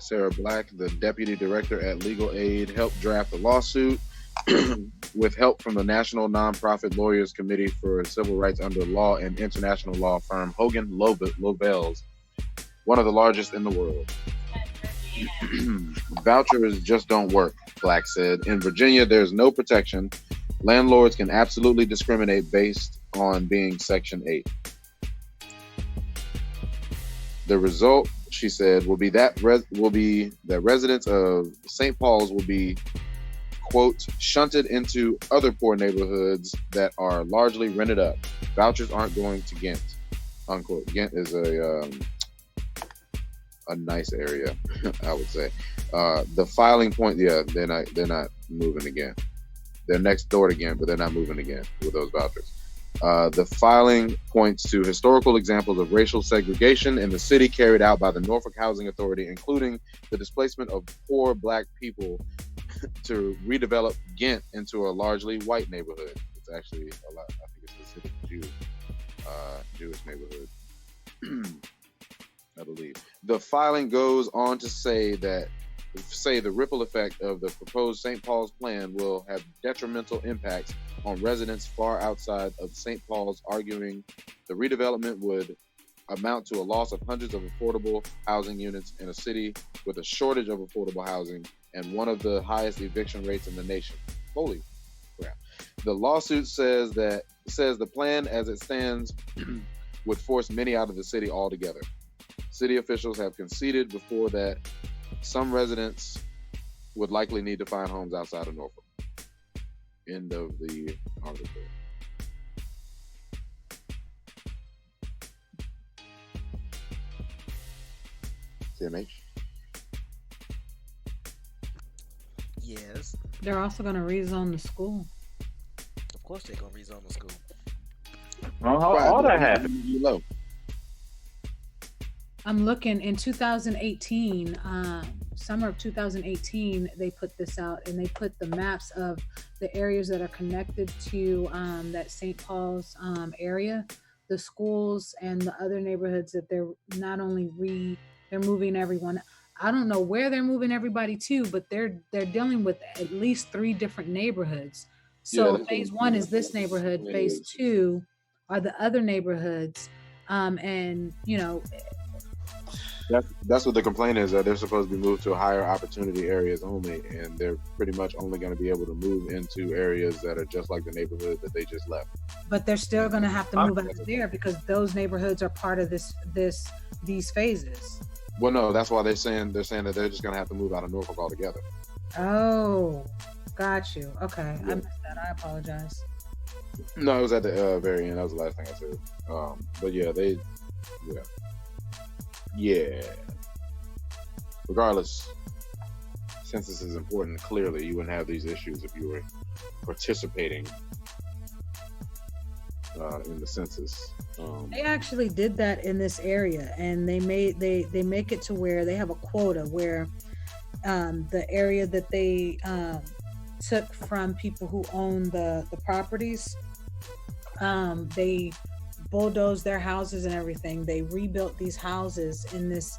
Sarah Black, the deputy director at Legal Aid, helped draft the lawsuit with help from the National Nonprofit Lawyers Committee for Civil Rights under Law and International Law firm Hogan Lovells, one of the largest in the world. Vouchers just don't work, Black said. In Virginia, there's no protection. Landlords can absolutely discriminate based on being Section 8. The result, she said, will be that residents of St. Paul's will be, quote, shunted into other poor neighborhoods that are largely rented up. Vouchers aren't going to Ghent, unquote. Ghent is a nice area, I would say. The filing point, yeah, they're not moving again. They're next door to Ghent, but they're not moving again with those vouchers. The filing points to historical examples of racial segregation in the city carried out by the Norfolk Housing Authority, including the displacement of poor black people to redevelop Ghent into a largely white neighborhood. It's actually a lot. I think it's the city Jewish neighborhood. I believe. The filing goes on to say the ripple effect of the proposed St. Paul's plan will have detrimental impacts on residents far outside of St. Paul's, arguing the redevelopment would amount to a loss of hundreds of affordable housing units in a city with a shortage of affordable housing and one of the highest eviction rates in the nation. Holy crap. The lawsuit says the plan as it stands would force many out of the city altogether. City officials have conceded before that some residents would likely need to find homes outside of Norfolk. End of the article. CMH? Yes. They're also going to rezone the school. Of course they're going to rezone the school. All that happened. Low. I'm looking in 2018, summer of 2018, they put this out and they put the maps of the areas that are connected to that St. Paul's area, the schools and the other neighborhoods that they're not only they're moving everyone. I don't know where they're moving everybody to, but they're dealing with at least 3 different neighborhoods. So yeah, phase 1 is this neighborhood, phase 2 are the other neighborhoods. And That's what the complaint is, that they're supposed to be moved to higher opportunity areas only, and they're pretty much only going to be able to move into areas that are just like the neighborhood that they just left. But they're still going to have to move out of there because those neighborhoods are part of these phases. Well, no, that's why they're saying that they're just going to have to move out of Norfolk altogether. Oh, got you. Okay, Yeah. I missed that. I apologize. No, it was at the very end. That was the last thing I said. But yeah, yeah. Regardless, census is important. Clearly, you wouldn't have these issues if you were participating in the census. They actually did that in this area, and they make it to where they have a quota where the area that they took from people who own the properties, they bulldozed their houses and everything. They rebuilt these houses in this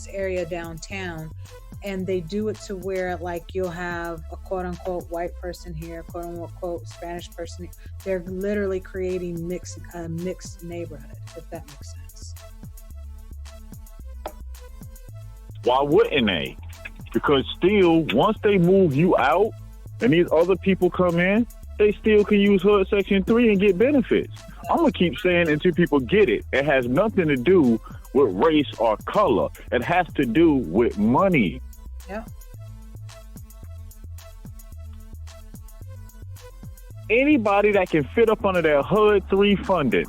area downtown, and they do it to where like you'll have a quote unquote white person here, quote unquote Spanish person. They're literally creating a mixed neighborhood, if that makes sense. Why wouldn't they? Because still, once they move you out and these other people come in, they still can use HUD Section 3 and get benefits. I'm going to keep saying until people get it. It has nothing to do with race or color. It has to do with money. Yeah. Anybody that can fit up under their HUD 3 funding,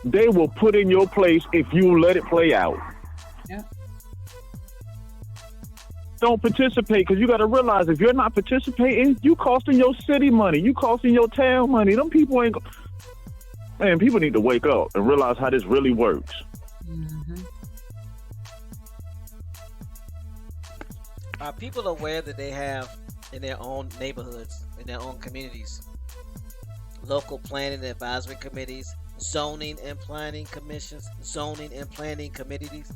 they will put in your place if you let it play out. Yeah. Don't participate, because you got to realize if you're not participating, you costing your city money, you costing your town money. Them people ain't. Man, people need to wake up and realize how this really works. Mm-hmm. Are people aware that they have in their own neighborhoods, in their own communities, local planning and advisory committees, zoning and planning commissions, zoning and planning committees?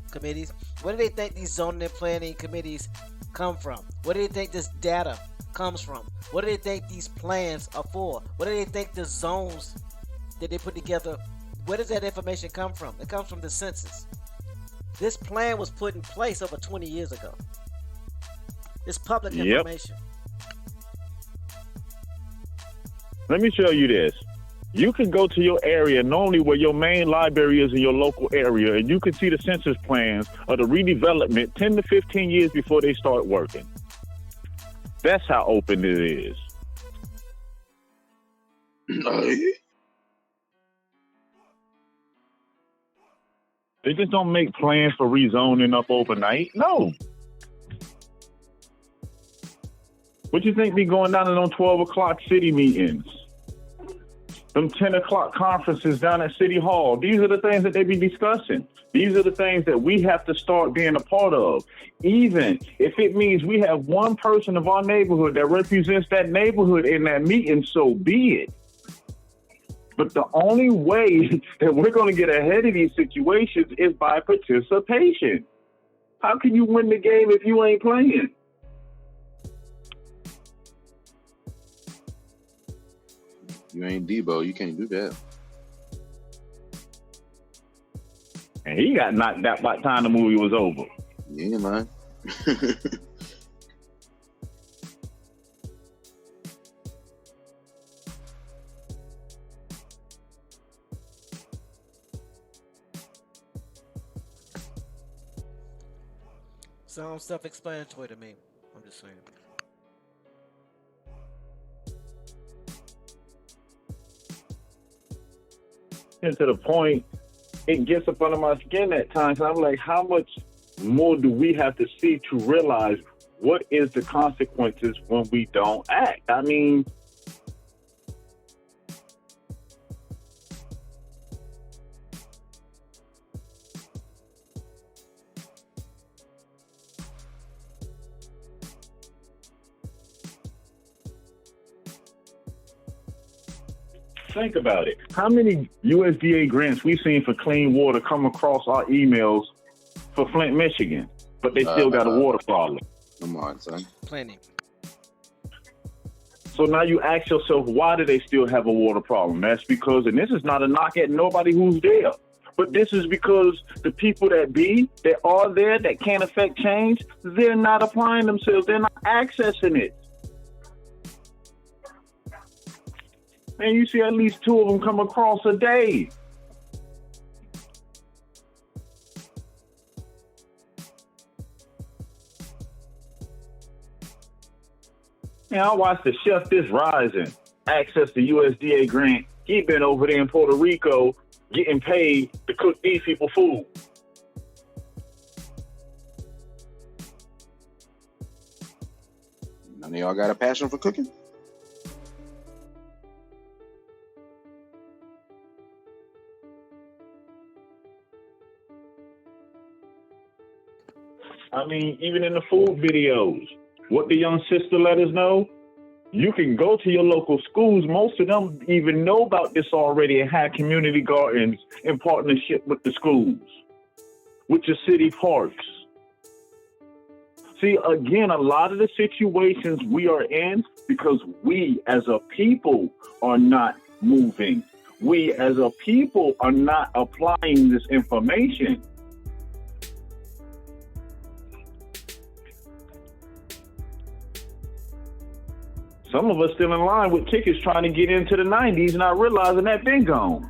Where do they think these zoning and planning committees come from? Where do they think this data comes from? What do they think these plans are for? What do they think the zones that they put together, where does that information come from? It comes from the census. This plan was put in place over 20 years ago. It's public information. Let me show you this. You can go to your area, normally where your main library is in your local area, and you can see the census plans of the redevelopment 10 to 15 years before they start working. That's how open it is. They just don't make plans for rezoning up overnight. No. What you think be going down in them 12 o'clock city meetings? Them 10 o'clock conferences down at City Hall. These are the things that they be discussing. These are the things that we have to start being a part of. Even if it means we have one person of our neighborhood that represents that neighborhood in that meeting, so be it. But the only way that we're going to get ahead of these situations is by participation. How can you win the game if you ain't playing? You ain't Debo. You can't do that. And he got knocked out by the time the movie was over. Yeah, man. Sounds self-explanatory to me. I'm just saying. And to the point, it gets up under my skin at times. I'm like, how much more do we have to see to realize what is the consequences when we don't act? I mean, think about it. How many USDA grants we've seen for clean water come across our emails for Flint, Michigan, but they still got a water problem? Come on, son. Plenty. So now you ask yourself, why do they still have a water problem? That's because, and this is not a knock at nobody who's there, But this is because the people that are there, that can't affect change, they're not applying themselves. They're not accessing it. And you see at least 2 of them come across a day. Yeah, I watched the chef this rising access the USDA grant. He been over there in Puerto Rico getting paid to cook these people food. None of y'all got a passion for cooking? I mean, even in the food videos, what the young sister let us know, you can go to your local schools. Most of them even know about this already and have community gardens in partnership with the schools, with your city parks. See, again, a lot of the situations we are in because we as a people are not moving. We as a people are not applying this information. Some of us still in line with tickets trying to get into the 90s, not realizing that been gone.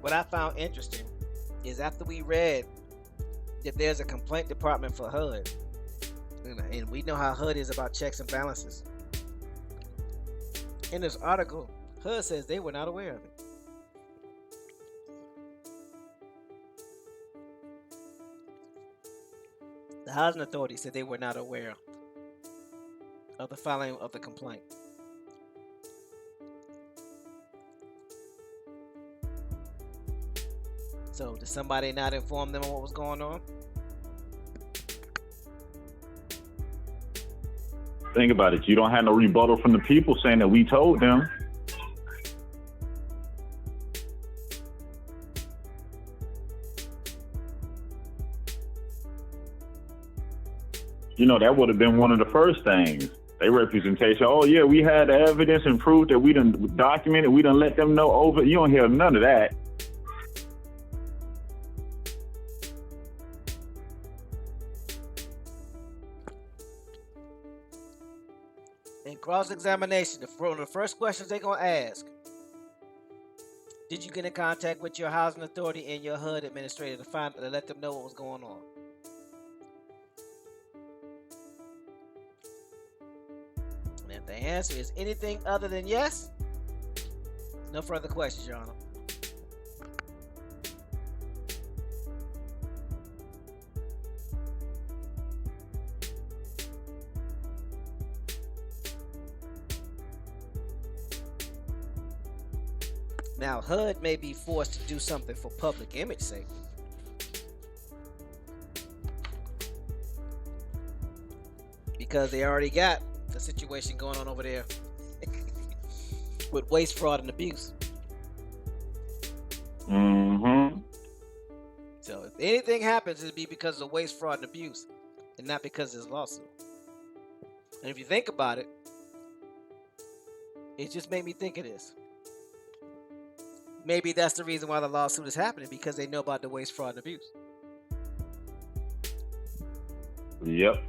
What I found interesting is after we read that there's a complaint department for HUD, and we know how HUD is about checks and balances. In this article, HUD says they were not aware of it. The housing authority said they were not aware of the filing of the complaint. So did somebody not inform them of what was going on? Think about it. You don't have no rebuttal from the people saying that we told them. You know, that would have been one of the first things. They representation. Oh yeah, we had evidence and proof that we done documented. We done let them know over. You don't hear none of that. In cross-examination, one of the first questions they're going to ask, did you get in contact with your housing authority and your HUD administrator to let them know what was going on? And if the answer is anything other than yes, no further questions, Your Honor. Now, HUD may be forced to do something for public image sake. Because they already got the situation going on over there with waste, fraud, and abuse. Mm-hmm. So if anything happens, it'll be because of waste, fraud, and abuse, and not because of this lawsuit. And if you think about it, it just made me think of this. Maybe that's the reason why the lawsuit is happening, because they know about the waste, fraud, and abuse. Yep.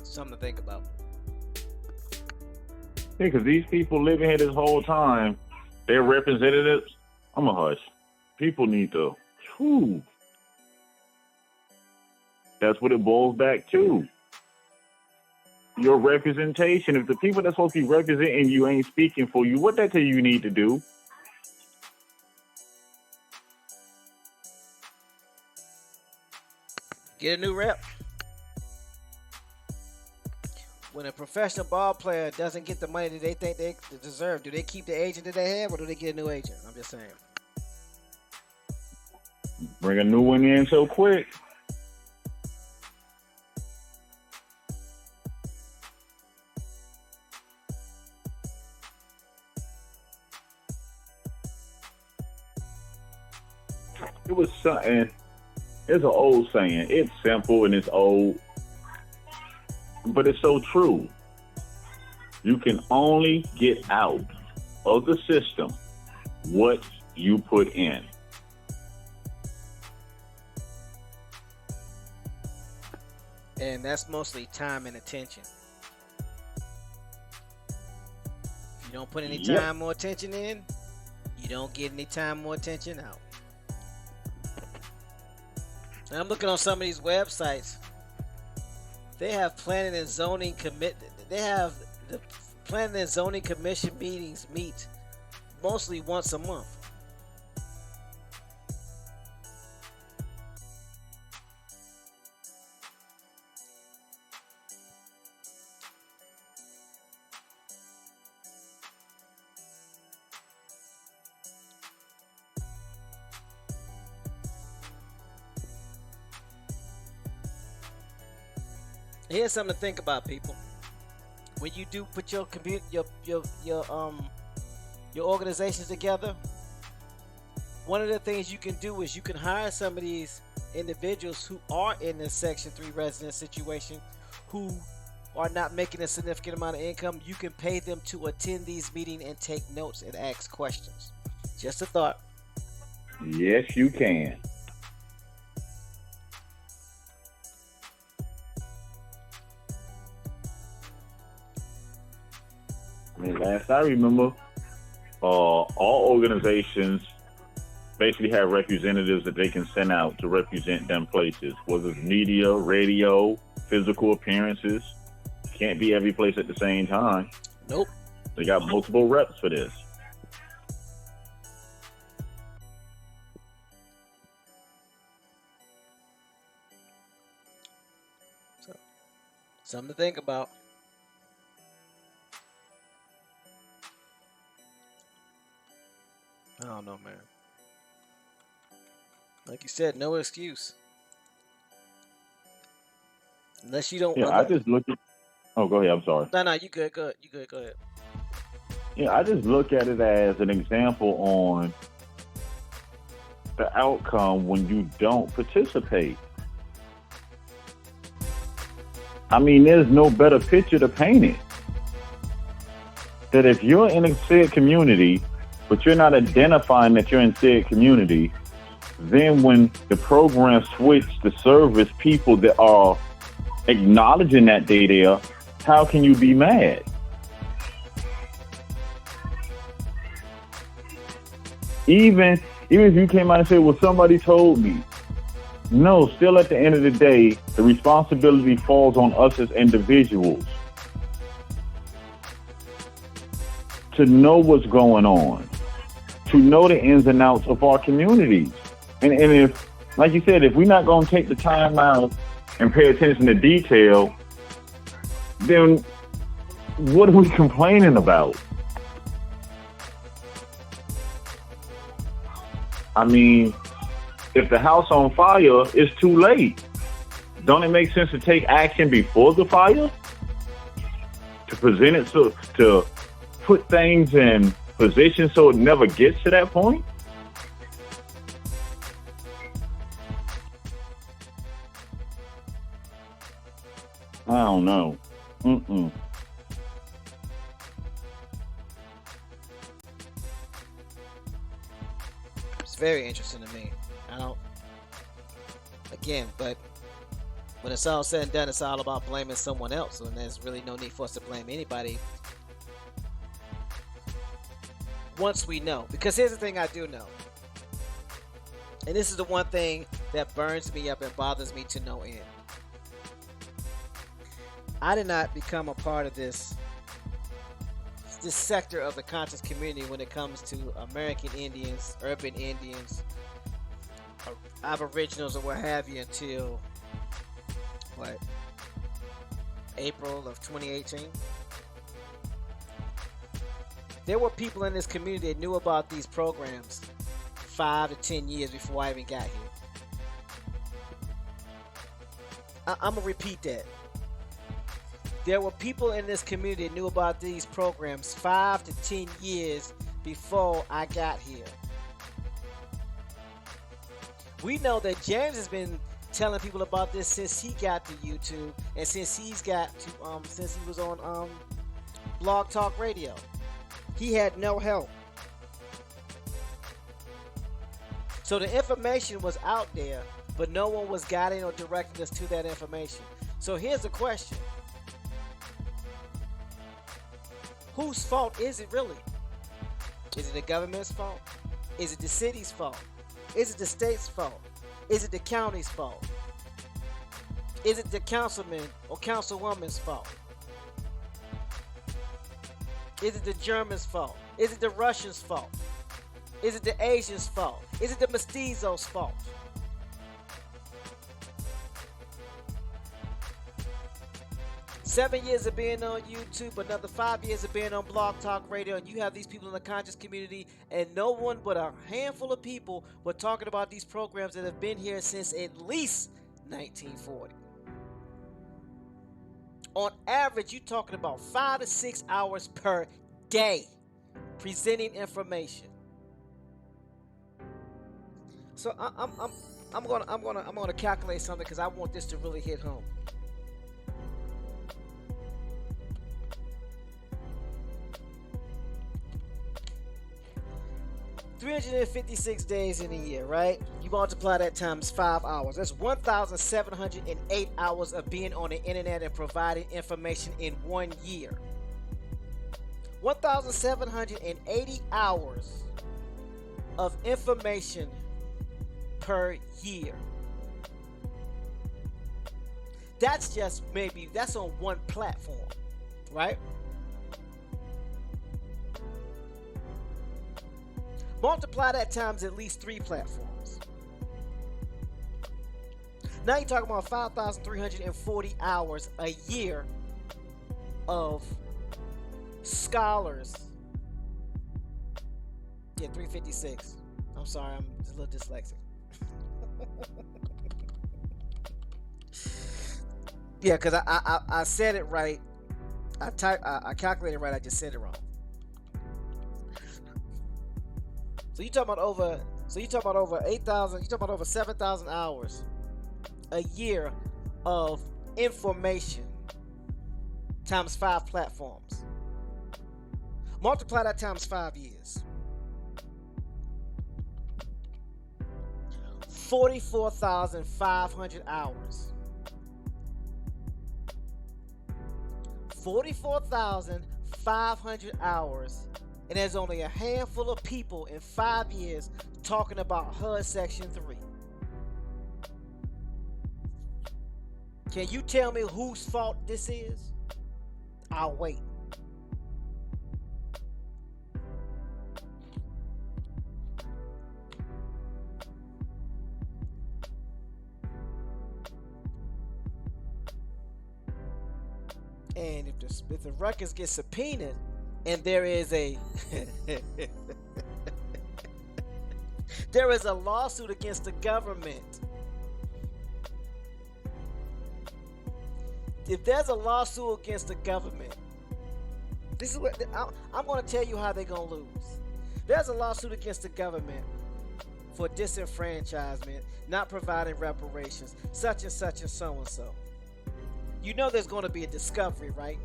Something to think about. Yeah, because these people living here this whole time, they're representatives. I'm a hush. People need to. Whew. That's what it boils back to. Your representation. If the people that's supposed to be representing you ain't speaking for you, what that tell you need to do? Get a new rep. when a professional ball player doesn't get the money that they think they deserve, do they keep the agent that they have, or do they get a new agent? I'm just saying. Bring a new one in so quick. It was something. It's an old saying. It's simple and it's old, but it's so true. You can only get out of the system what you put in. And that's mostly time and attention. If you don't put any time or attention in, you don't get any time or attention out. And I'm looking on some of these websites. They have planning and zoning They have the planning and zoning commission meetings meet mostly once a month. Here's something to think about, people. When you do put your organizations together, one of the things you can do is you can hire some of these individuals who are in this Section 3 resident situation, who are not making a significant amount of income. You can pay them to attend these meetings and take notes and ask questions. Just a thought. Yes, you can. Last I remember, all organizations basically have representatives that they can send out to represent them places, whether it's media, radio, physical appearances. Can't be every place at the same time. Nope. They got multiple reps for this. So, something to think about. I don't know, man. Like you said, no excuse. Unless you don't. Yeah, I just look at. Oh, go ahead. I'm sorry. No, you good. Go ahead. Yeah, I just look at it as an example on the outcome when you don't participate. I mean, there's no better picture to paint it. That if you're in a said community, but you're not identifying that you're in said community, then when the program switches to service people that are acknowledging that they there, how can you be mad? Even if you came out and said, well, somebody told me. No, still at the end of the day, the responsibility falls on us as individuals to know what's going on, to know the ins and outs of our communities. And if, like you said, if we're not going to take the time out and pay attention to detail, then what are we complaining about? I mean, if the house on fire, it's too late. Don't it make sense to take action before the fire? To present it, so to put things in position so it never gets to that point? I don't know. It's very interesting to me. But when it's all said and done, it's all about blaming someone else, and there's really no need for us to blame anybody once we know. Because here's the thing I do know, and this is the one thing that burns me up and bothers me to no end. I did not become a part of this sector of the conscious community when it comes to American Indians, urban Indians, Aboriginals, or what have you until April of 2018. There were people in this community that knew about these programs 5 to 10 years before I even got here. I'm going to repeat that. There were people in this community that knew about these programs 5 to 10 years before I got here. We know that James has been telling people about this since he got to YouTube and since he's got to since he was on Blog Talk Radio. He had no help. So the information was out there, but no one was guiding or directing us to that information. So here's the question. Whose fault is it really? Is it the government's fault? Is it the city's fault? Is it the state's fault? Is it the county's fault? Is it the councilman or councilwoman's fault? Is it the Germans' fault? Is it the Russians' fault? Is it the Asians' fault? Is it the mestizos' fault? Seven years of being on YouTube, another 5 years of being on Blog Talk Radio, and you have these people in the conscious community, and no one but a handful of people were talking about these programs that have been here since at least 1940. On average, you're talking about 5 to 6 hours per day presenting information. So I'm gonna calculate something because I want this to really hit home. $356 days in a year, right? You multiply that times 5 hours. That's 1,708 hours of being on the internet and providing information in 1 year. 1,780 hours of information per year. That's just that's on one platform, right? Multiply that times at least 3 platforms. Now you're talking about 5,340 hours a year of scholars. Yeah, 356. I'm sorry, I'm just a little dyslexic. Yeah, because I said it right. I calculated right. I just said it wrong. So you talking about over 8,000. You talking about over 7,000 hours a year of information times 5 platforms. Multiply that times 5 years. 44,500 hours. 44,500 hours, and there's only a handful of people in 5 years talking about HUD Section 3. Can you tell me whose fault this is? I'll wait. And if the records get subpoenaed and there is a there is a lawsuit against the government. If there's a lawsuit against the government, this is what I'm going to tell you how they're going to lose. There's a lawsuit against the government for disenfranchisement, not providing reparations, such and such and so and so. You know there's going to be a discovery, right?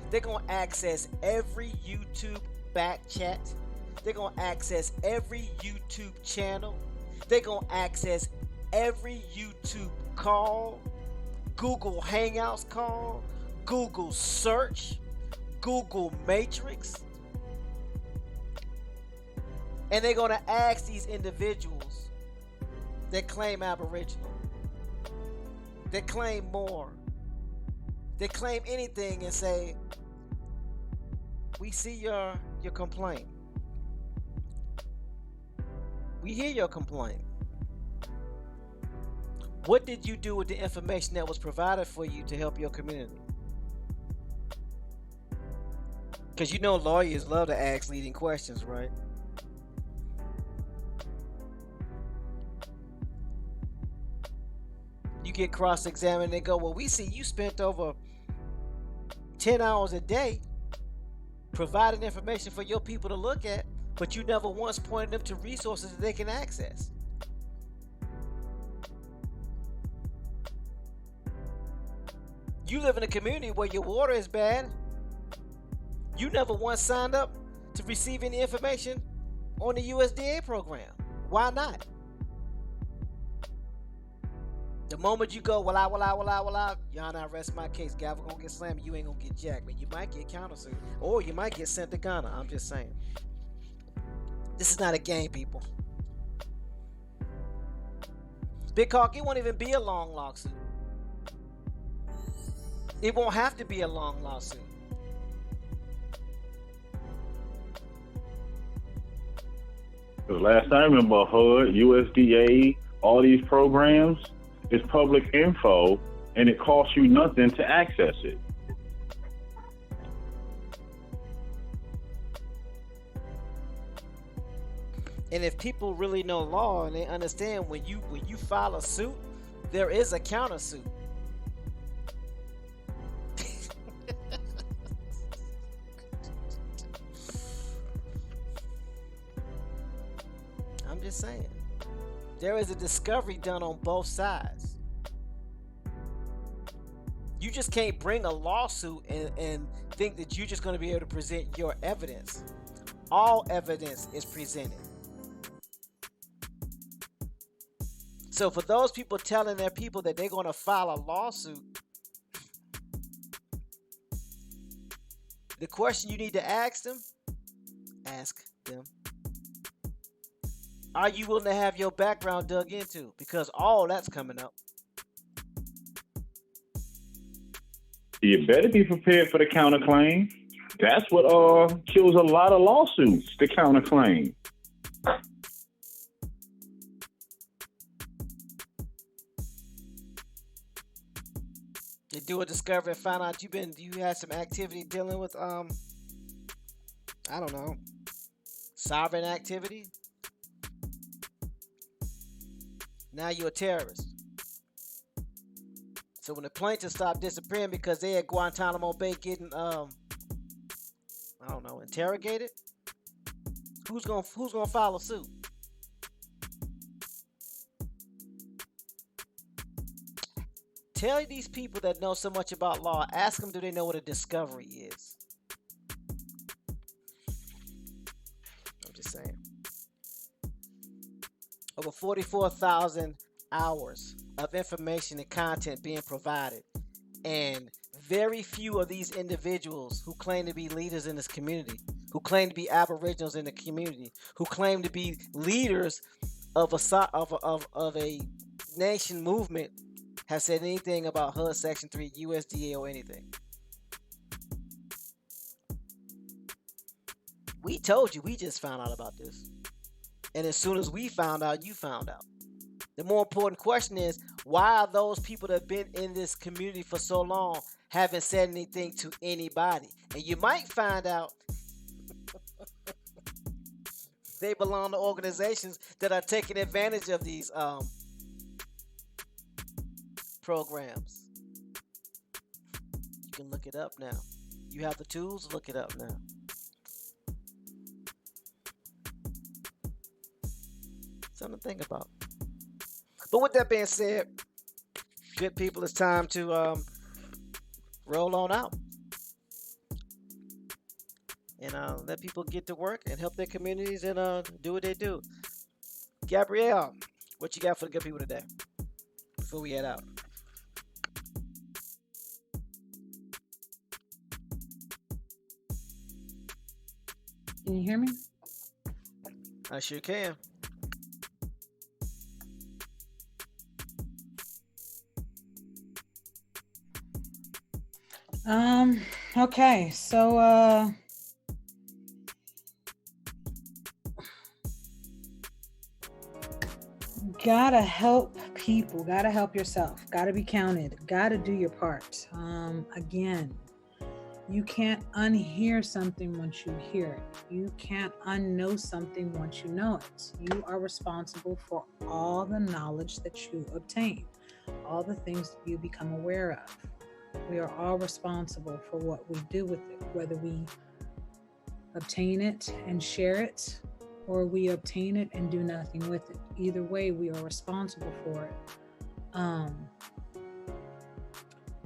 They're going to access every YouTube back chat. They're going to access every YouTube channel. They're going to access every YouTube call, Google Hangouts call, Google search, Google Matrix. And they're going to ask these individuals that claim Aboriginal, that claim more, they claim anything and say, we see your complaint. We hear your complaint. What did you do with the information that was provided for you to help your community? Because you know lawyers love to ask leading questions, right? You get cross-examined and they go, well, we see you spent over 10 hours a day providing information for your people to look at, but you never once pointed them to resources that they can access. You live in a community where your water is bad. You never once signed up to receive any information on the USDA program. Why not? The moment you go, well, Your Honor, I rest my case. Gavel gonna get slammed. You ain't gonna get jacked, man. You might get countersued, or you might get sent to Ghana. I'm just saying. This is not a game, people. Big Hawk, it won't even be a long lawsuit. It won't have to be a long lawsuit. Because last I remember, HUD, USDA, all these programs, it's public info, and it costs you nothing to access it. And if people really know law and they understand when you file a suit, there is a countersuit. I'm just saying. There is a discovery done on both sides. You just can't bring a lawsuit and think that you're just going to be able to present your evidence. All evidence is presented. So for those people telling their people that they're going to file a lawsuit, the question you need to ask them, are you willing to have your background dug into? Because all that's coming up. You better be prepared for the counterclaim. That's what kills a lot of lawsuits, the counterclaim. They do a discovery and find out you had some activity dealing with I don't know, sovereign activity. Now you're a terrorist. So when the plaintiffs stop disappearing because they at Guantanamo Bay getting I don't know, interrogated, who's gonna file a suit? Tell these people that know so much about law, ask them, do they know what a discovery is? I'm just saying. Over 44,000 hours of information and content being provided. And very few of these individuals who claim to be leaders in this community, who claim to be aboriginals in the community, who claim to be leaders of a nation movement, have said anything about HUD Section 3, USDA, or anything. We told you, we just found out about this. And as soon as we found out, you found out. The more important question is, why are those people that have been in this community for so long haven't said anything to anybody? And you might find out they belong to organizations that are taking advantage of these programs. You can look it up now. You have the tools, look it up now. Something to think about. But with that being said, good people, it's time to roll on out and let people get to work and help their communities and do what they do. Gabrielle, what you got for the good people today before we head out? Can you hear me? I sure can. Okay, so Gotta help people, gotta help yourself, gotta be counted, gotta do your part. Again, you can't unhear something once you hear it. You can't unknow something once you know it. You are responsible for all the knowledge that you obtain, all the things that you become aware of. We are all responsible for what we do with it, whether we obtain it and share it, or we obtain it and do nothing with it. Either way, we are responsible for it.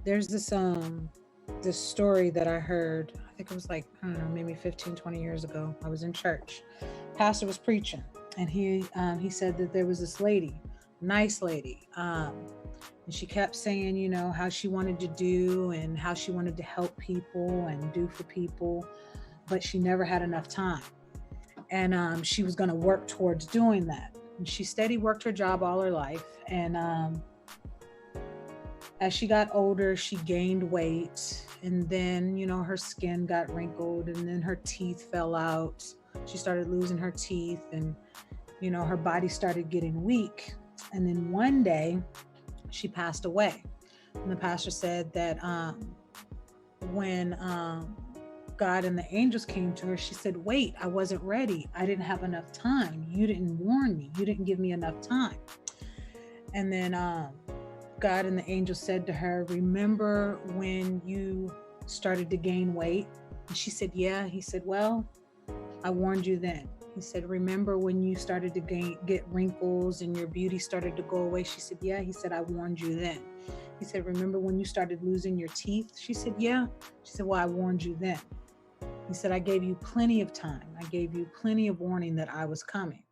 There's this story that I heard, I think it was like, I don't know, maybe 15, 20 years ago. I was in church. Pastor was preaching, and he said that there was this lady, nice lady, and she kept saying, you know, how she wanted to do and how she wanted to help people and do for people, but she never had enough time. And she was going to work towards doing that. And she steady worked her job all her life. And as she got older, she gained weight. And then, you know, her skin got wrinkled, and then her teeth fell out. She started losing her teeth, and, you know, her body started getting weak. And then one day she passed away. And the pastor said that when God and the angels came to her, she said, wait, I wasn't ready. I didn't have enough time. You didn't warn me. You didn't give me enough time. And then God and the angels said to her, remember when you started to gain weight? And she said, yeah. He said, well, I warned you then. He said, remember when you started to get wrinkles and your beauty started to go away? She said, yeah. He said, I warned you then. He said, remember when you started losing your teeth? She said, yeah. She said, well, I warned you then. He said, I gave you plenty of time. I gave you plenty of warning that I was coming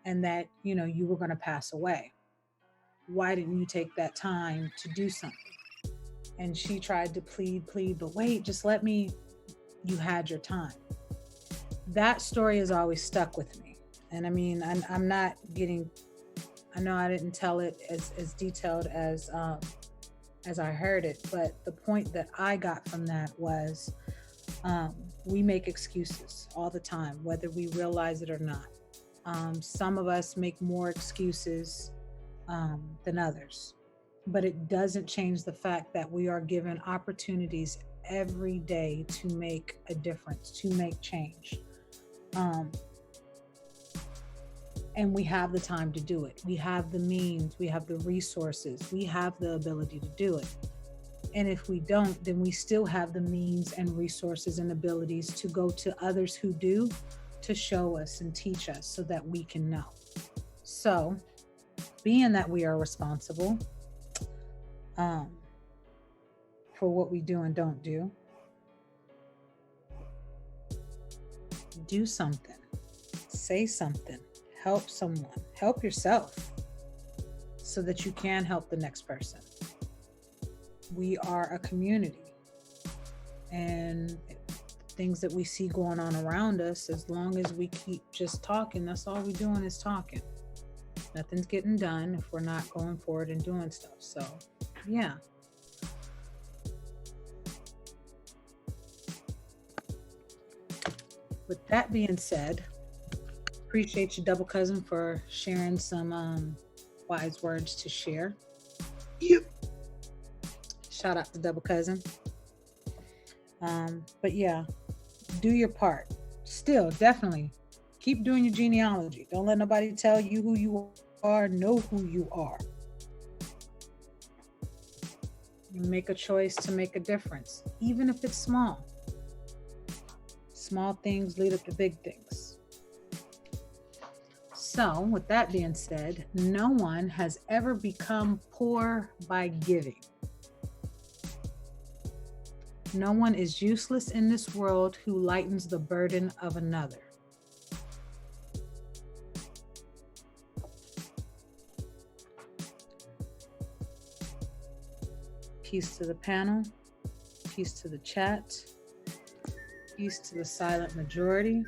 and that, you know, you were going to pass away. Why didn't you take that time to do something? And she tried to plead, but wait, just let me, you had your time. That story has always stuck with me. And I mean, I'm not getting, I know I didn't tell it as detailed as I heard it, but the point that I got from that was, we make excuses all the time, whether we realize it or not. Some of us make more excuses than others, but it doesn't change the fact that we are given opportunities every day to make a difference, to make change. And we have the time to do it. We have the means, we have the resources, we have the ability to do it. And if we don't, then we still have the means and resources and abilities to go to others who do, to show us and teach us so that we can know. So, being that we are responsible for what we do and don't do, do something, say something, help someone, help yourself so that you can help the next person. We are a community, and things that we see going on around us, as long as we keep just talking, that's all we're doing is talking. Nothing's getting done if we're not going forward and doing stuff. So, yeah. With that being said, appreciate you, Double Cousin, for sharing some wise words to share. Yep. Shout out to Double Cousin. But yeah, do your part. Still, definitely keep doing your genealogy. Don't let nobody tell you who you are. Know who you are. Make a choice to make a difference, even if it's small. Small things lead up to big things. So, with that being said, no one has ever become poor by giving. No one is useless in this world who lightens the burden of another. Peace to the panel. Peace to the chat. Peace to the silent majority.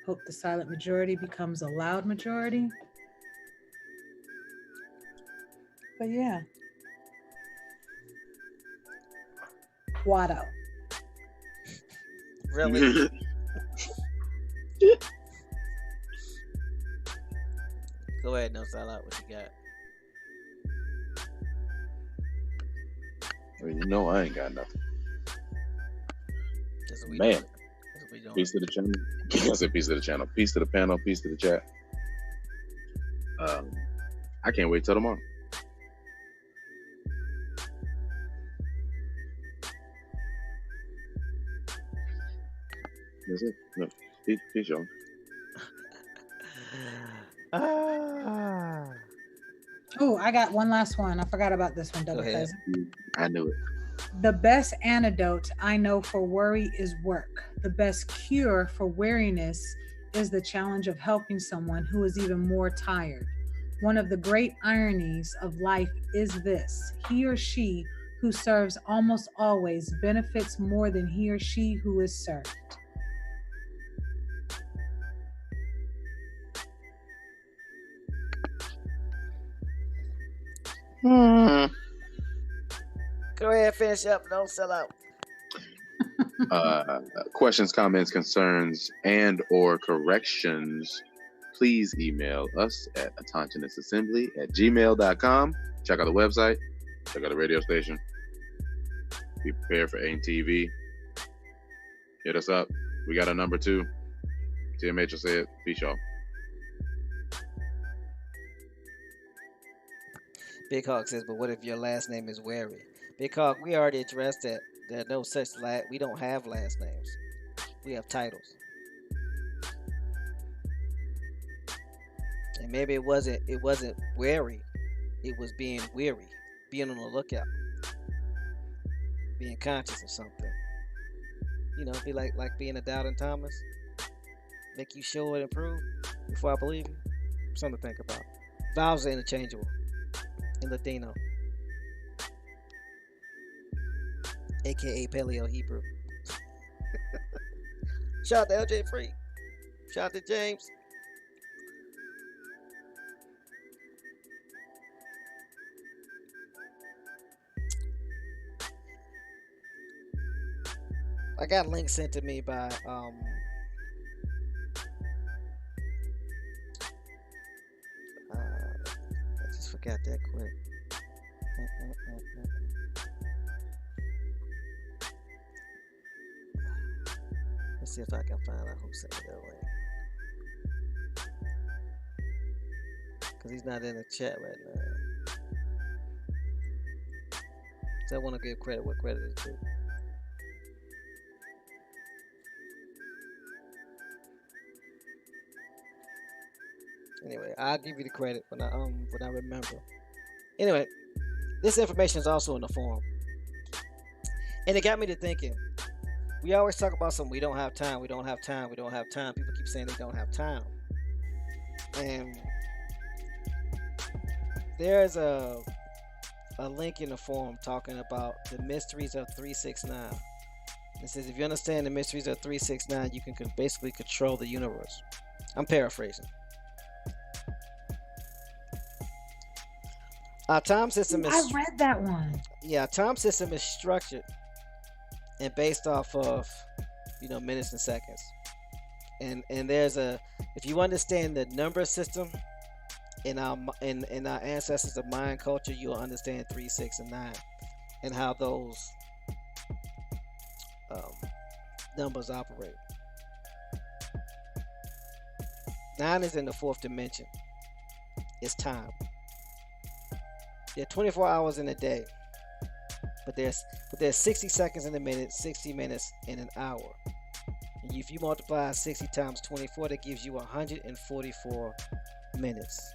Hope the silent majority becomes a loud majority. But yeah. Watto. Really? Go ahead, no sell out. What you got? Well, you know I ain't got nothing. That's what we Man, doing. That's what we doing. peace to the channel. I said peace to the channel. Peace to the panel. Peace to the chat. I can't wait till tomorrow. That's it. No, peace, y'all. Ah. Oh, I got one last one. I forgot about this one, double Go ahead. cousin. I knew it. The best antidote I know for worry is work. The best cure for weariness is the challenge of helping someone who is even more tired. One of the great ironies of life is this: he or she who serves almost always benefits more than he or she who is served. Go ahead, finish up. Don't sell out. Questions, comments, concerns, and or corrections, please email us at autonomousAssembly@gmail.com. Check out the website. Check out the radio station. Be prepared for AIM-TV. Hit us up. We got a number 2. TMH will say it. Peace, y'all. Big Hawk says, but what if your last name is Wary? Big Hawk, we already addressed that. There are no such we don't have last names. We have titles. And maybe it wasn't wary. It was being weary, being on the lookout, being conscious of something. You know, be like being a doubting Thomas. Make you sure and prove before I believe you. Something to think about. Vowels are interchangeable in Ladino, aka Paleo Hebrew. Shout out to LJ Free. Shout out to James. I got links sent to me by I just forgot that quick. Let's see if I can find out who sent me that link. Because he's not in the chat right now. So I want to give credit where credit is due. Anyway, I'll give you the credit when I remember. Anyway, this information is also in the forum. And it got me to thinking. We always talk about something, we don't have time, we don't have time, we don't have time. People keep saying they don't have time. And there's a link in the forum talking about the mysteries of 369. It says if you understand the mysteries of 369, you can basically control the universe. I'm paraphrasing. Our time system is. I read that one. Yeah, our time system is structured and based off of, minutes and seconds. And there's if you understand the number system in our ancestors of Mayan culture, you'll understand 3, 6, and 9, and how those numbers operate. 9 is in the 4th dimension. It's time. There are 24 hours in a day, but there's 60 seconds in a minute, 60 minutes in an hour. And if you multiply 60 times 24, that gives you 144 minutes.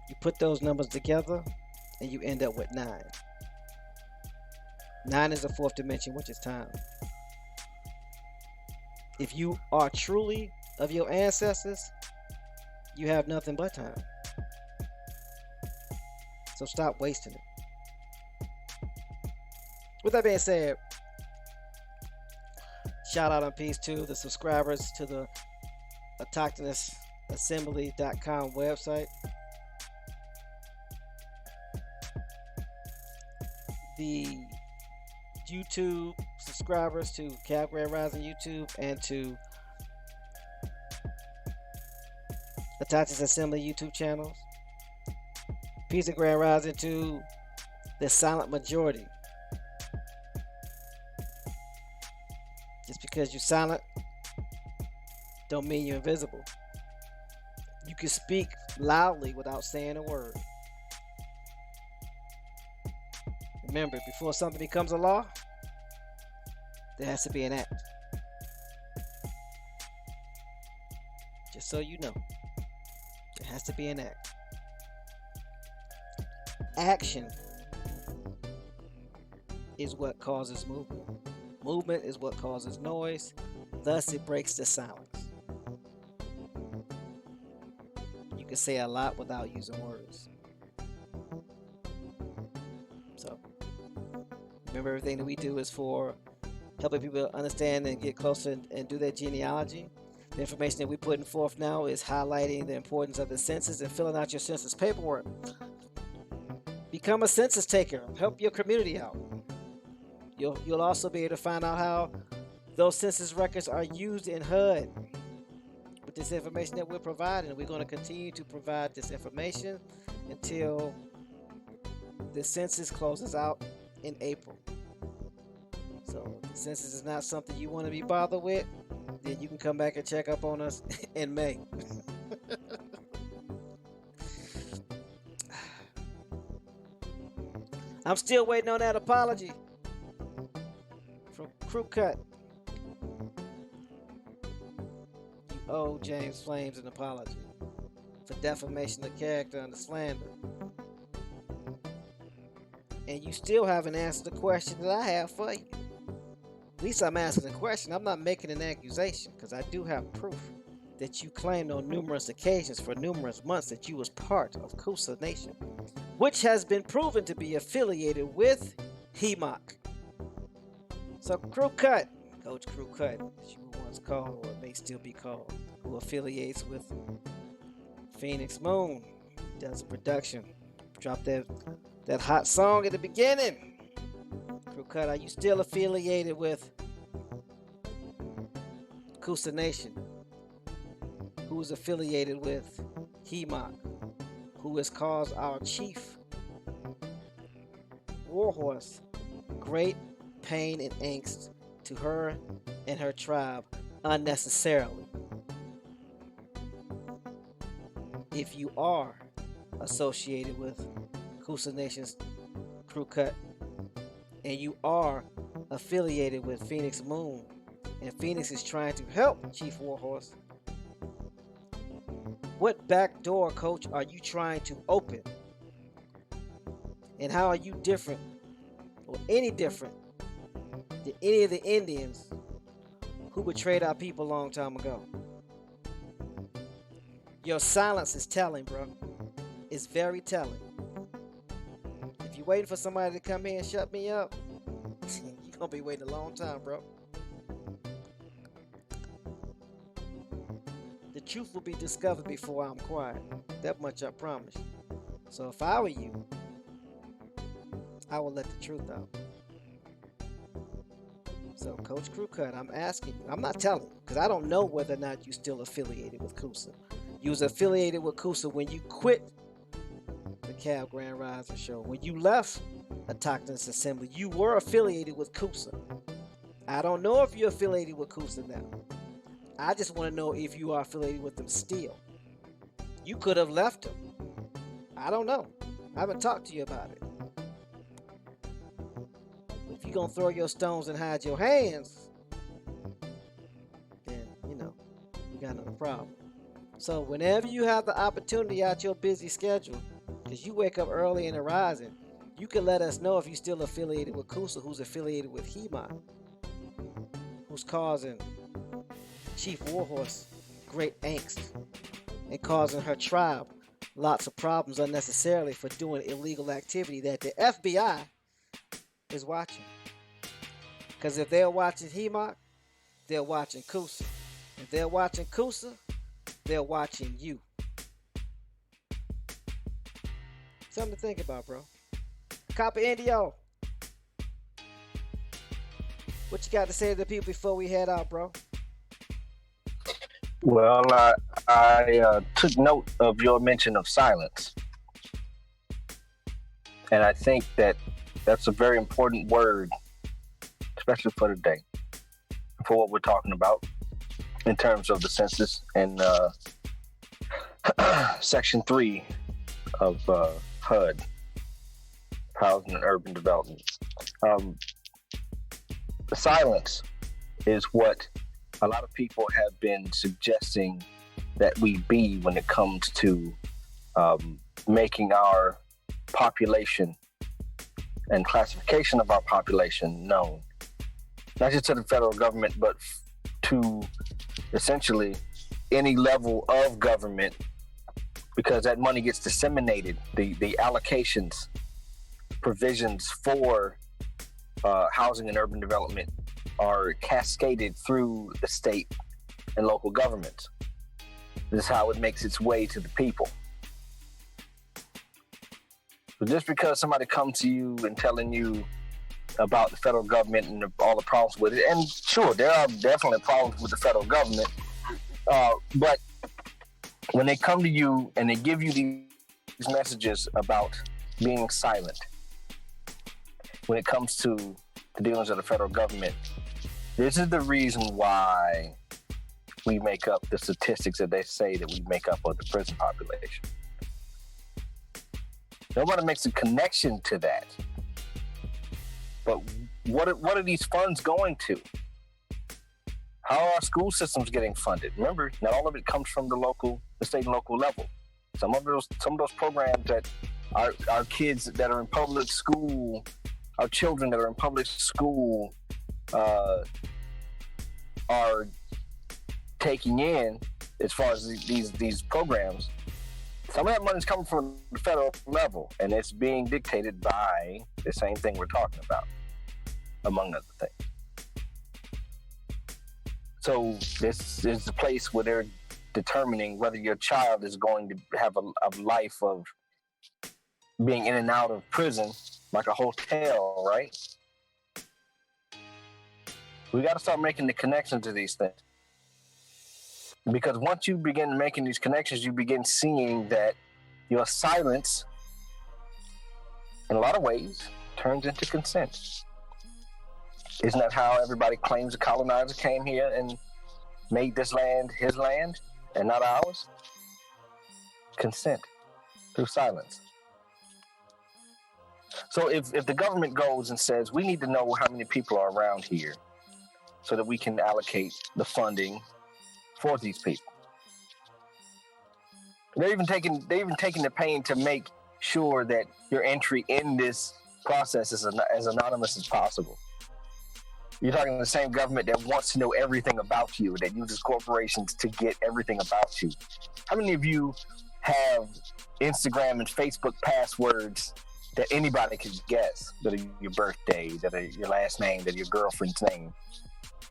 You put those numbers together, and you end up with 9. 9 is the 4th dimension, which is time. If you are truly of your ancestors, you have nothing but time. So stop wasting it. With that being said, shout out and peace to the subscribers to the autochthonousassembly.com website. The YouTube subscribers to Cal Grand Rising YouTube and to Hitachi's Assembly YouTube channels. Peace and Grand Rising to the silent majority. Just because you're silent don't mean you're invisible. You can speak loudly without saying a word. Remember, before something becomes a law, there has to be an act. Just so you know, there has to be an act. Action is what causes movement. Movement is what causes noise. Thus, it breaks the silence. You can say a lot without using words. So, remember, everything that we do is for helping people understand and get closer and do their genealogy. The information that we're putting forth now is highlighting the importance of the census and filling out your census paperwork. Become a census taker. Help your community out. You'll also be able to find out how those census records are used in HUD. With this information that we're providing, we're going to continue to provide this information until the census closes out in April. So if the census is not something you want to be bothered with, then you can come back and check up on us in May. I'm still waiting on that apology from Crew Cut. You owe James Flames an apology for defamation of character and slander. And you still haven't answered the question that I have for you. At least I'm asking a question. I'm not making an accusation, because I do have proof that you claimed on numerous occasions for numerous months that you was part of Coosa Nation, which has been proven to be affiliated with HEMOC. So Crew Cut, Coach Crew Cut, as you were once called, or may still be called, who affiliates with Phoenix Moon, does production. Drop that hot song at the beginning. Crew Cut, are you still affiliated with Coosa Nation, who is affiliated with HEMOC, who has caused our chief warhorse great pain and angst to her and her tribe unnecessarily? If you are associated with Coosa Nation's Crew Cut, and you are affiliated with Phoenix Moon, and Phoenix is trying to help Chief Warhorse, what back door, Coach, are you trying to open? And how are you different, or any different, than any of the Indians who betrayed our people a long time ago? Your silence is telling, bro. It's very telling. If you're waiting for somebody to come here and shut me up, you're gonna be waiting a long time, bro. The truth will be discovered before I'm quiet. That much I promise you. So if I were you, I would let the truth out. So Coach Crew Cut, I'm asking you. I'm not telling you, because I don't know whether or not you're still affiliated with Coosa. You was affiliated with Coosa when you quit the Cab Grand Rising show. When you left Autochthonous Assembly, you were affiliated with Coosa. I don't know if you're affiliated with Coosa now. I just want to know if you are affiliated with them still. You could have left them. I don't know. I haven't talked to you about it. If you're going to throw your stones and hide your hands, then, you got no problem. So whenever you have the opportunity out your busy schedule, because you wake up early in the rising, you can let us know if you're still affiliated with Coosa, who's affiliated with HEMOC, who's causing Chief Warhorse great angst and causing her tribe lots of problems unnecessarily for doing illegal activity that the FBI is watching. Because if they're watching HEMOC, they're watching Coosa. If they're watching Coosa, they're watching you. Something to think about, bro. Copper Indio, what you got to say to the people before we head out, bro? Well, I took note of your mention of silence. And I think that that's a very important word, especially for today, for what we're talking about in terms of the census and Section 3 of HUD, Housing and Urban Development. The silence is what a lot of people have been suggesting that we be when it comes to making our population and classification of our population known, not just to the federal government, but to essentially any level of government, because that money gets disseminated. The allocations, provisions for housing and urban development are cascaded through the state and local governments. This is how it makes its way to the people. So just because somebody comes to you and telling you about the federal government and all the problems with it, and sure, there are definitely problems with the federal government, but when they come to you and they give you these messages about being silent when it comes to the dealings of the federal government, this is the reason why we make up the statistics that they say that we make up of the prison population. Nobody makes a connection to that. But what are these funds going to? How are our school systems getting funded? Remember, not all of it comes from the state and local level. Some of those programs that our kids that are in public school, our children that are in public school are taking in, as far as these programs, some of that money is coming from the federal level, and it's being dictated by the same thing we're talking about, among other things. So this is the place where they're determining whether your child is going to have a life of being in and out of prison, like a hotel, right? We got to start making the connection to these things. Because once you begin making these connections, you begin seeing that your silence, in a lot of ways, turns into consent. Isn't that how everybody claims the colonizer came here and made this land his land and not ours? Consent through silence. So if the government goes and says, we need to know how many people are around here so that we can allocate the funding for these people. They're even taking the pain to make sure that your entry in this process is as anonymous as possible. You're talking to the same government that wants to know everything about you, that uses corporations to get everything about you. How many of you have Instagram and Facebook passwords that anybody can guess, that are your birthday, that are your last name, that are your girlfriend's name,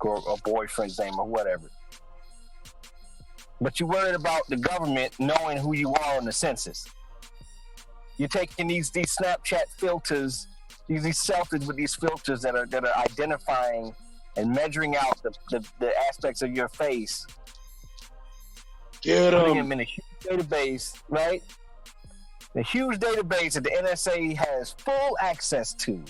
or boyfriend's name, or whatever? But you're worried about the government knowing who you are on the census. You're taking these Snapchat filters, these selfies with these filters that are identifying and measuring out the aspects of your face. Putting them in a huge database, right? A huge database that the NSA has full access to,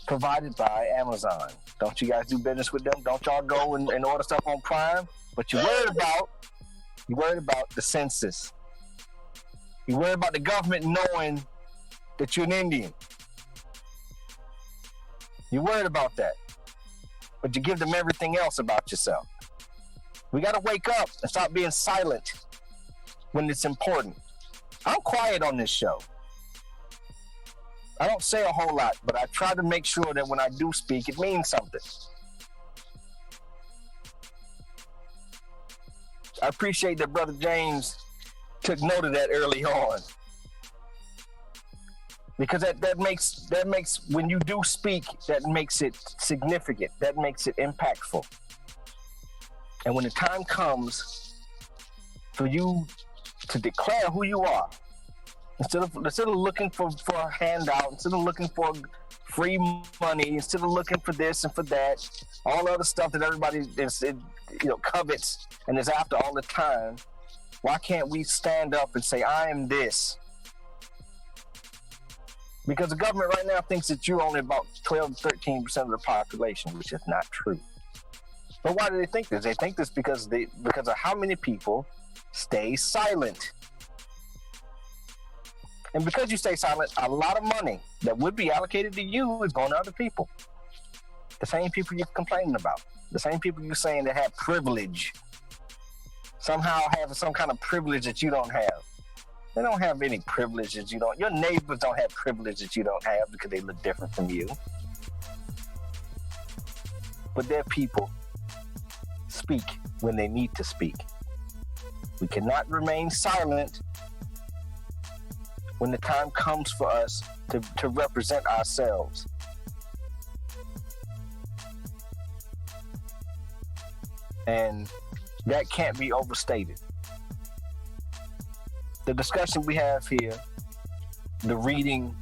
provided by Amazon. Don't you guys do business with them? Don't y'all go and order stuff on Prime? But you're worried about the census. You're worried about the government knowing that you're an Indian. You're worried about that. But you give them everything else about yourself. We got to wake up and stop being silent when it's important. I'm quiet on this show. I don't say a whole lot, but I try to make sure that when I do speak, it means something. I appreciate that Brother James took note of that early on. Because that makes when you do speak, that makes it significant. That makes it impactful. And when the time comes for you to declare who you are, instead of looking for a handout, instead of looking for free money, instead of looking for this and for that, all the other stuff that everybody covets and is after all the time, Why can't we stand up and say, I am this? Because the government right now thinks that you're only about 12 to 13% of the population, which is not true. But why do they think this? They think this because of how many people stay silent. And because you stay silent, a lot of money that would be allocated to you is going to other people. The same people you're complaining about. The same people you're saying that have privilege. Somehow have some kind of privilege that you don't have. They don't have any privilege that you don't. Your neighbors don't have privilege that you don't have because they look different from you. But their people speak when they need to speak. We cannot remain silent when the time comes for us to represent ourselves. And that can't be overstated. The discussion we have here, the reading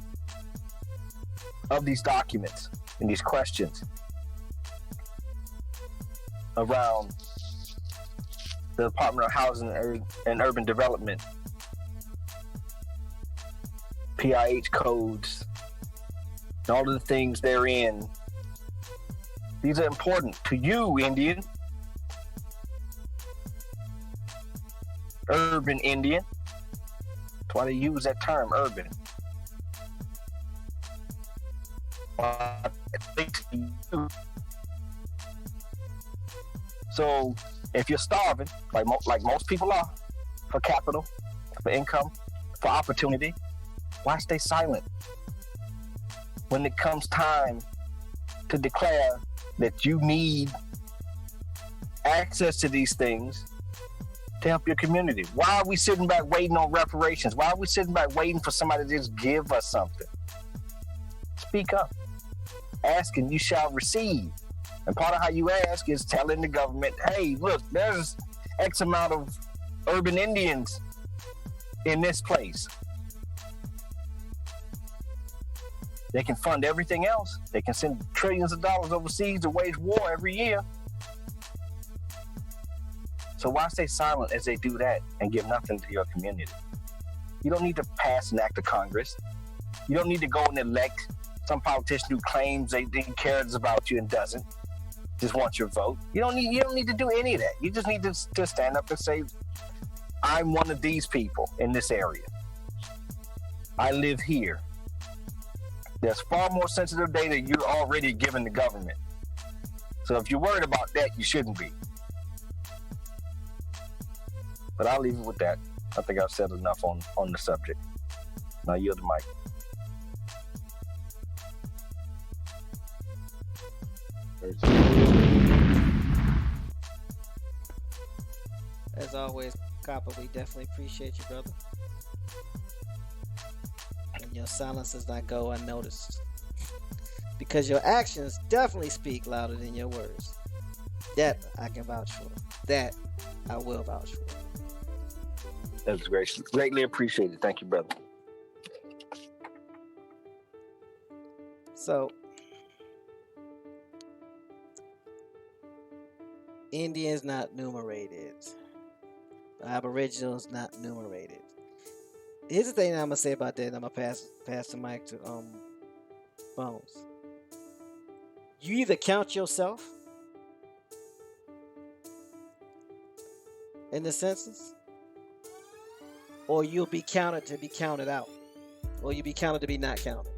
of these documents and these questions around the Department of Housing and Urban Development, PIH codes, and all of the things therein. These are important to you, Indian. Urban Indian. That's why they use that term, urban. So if you're starving, like most people are, for capital, for income, for opportunity, why stay silent? When it comes time to declare that you need access to these things to help your community, why are we sitting back waiting on reparations? Why are we sitting back waiting for somebody to just give us something? Speak up. Ask and you shall receive. And part of how you ask is telling the government, hey, look, there's X amount of urban Indians in this place. They can fund everything else. They can send trillions of dollars overseas to wage war every year. So why stay silent as they do that and give nothing to your community? You don't need to pass an act of Congress. You don't need to go and elect some politician who claims they cares about you and doesn't. Just want your vote. You don't need to do any of that. You just need to stand up and say, I'm one of these people in this area. I live here. There's far more sensitive data you're already giving the government. So if you're worried about that, you shouldn't be. But I'll leave it with that. I think I've said enough on the subject. Now yield the mic. As always, Copper, we definitely appreciate you, brother. And your silence does not go unnoticed. Because your actions definitely speak louder than your words. That I can vouch for. That I will vouch for. That's great. Greatly appreciated. Thank you, brother. So, Indians not numerated. Aboriginals not numerated. Here's the thing I'm gonna say about that, and I'm gonna pass the mic to Bones. You either count yourself in the census, or you'll be counted to be counted out, or you'll be counted to be not counted.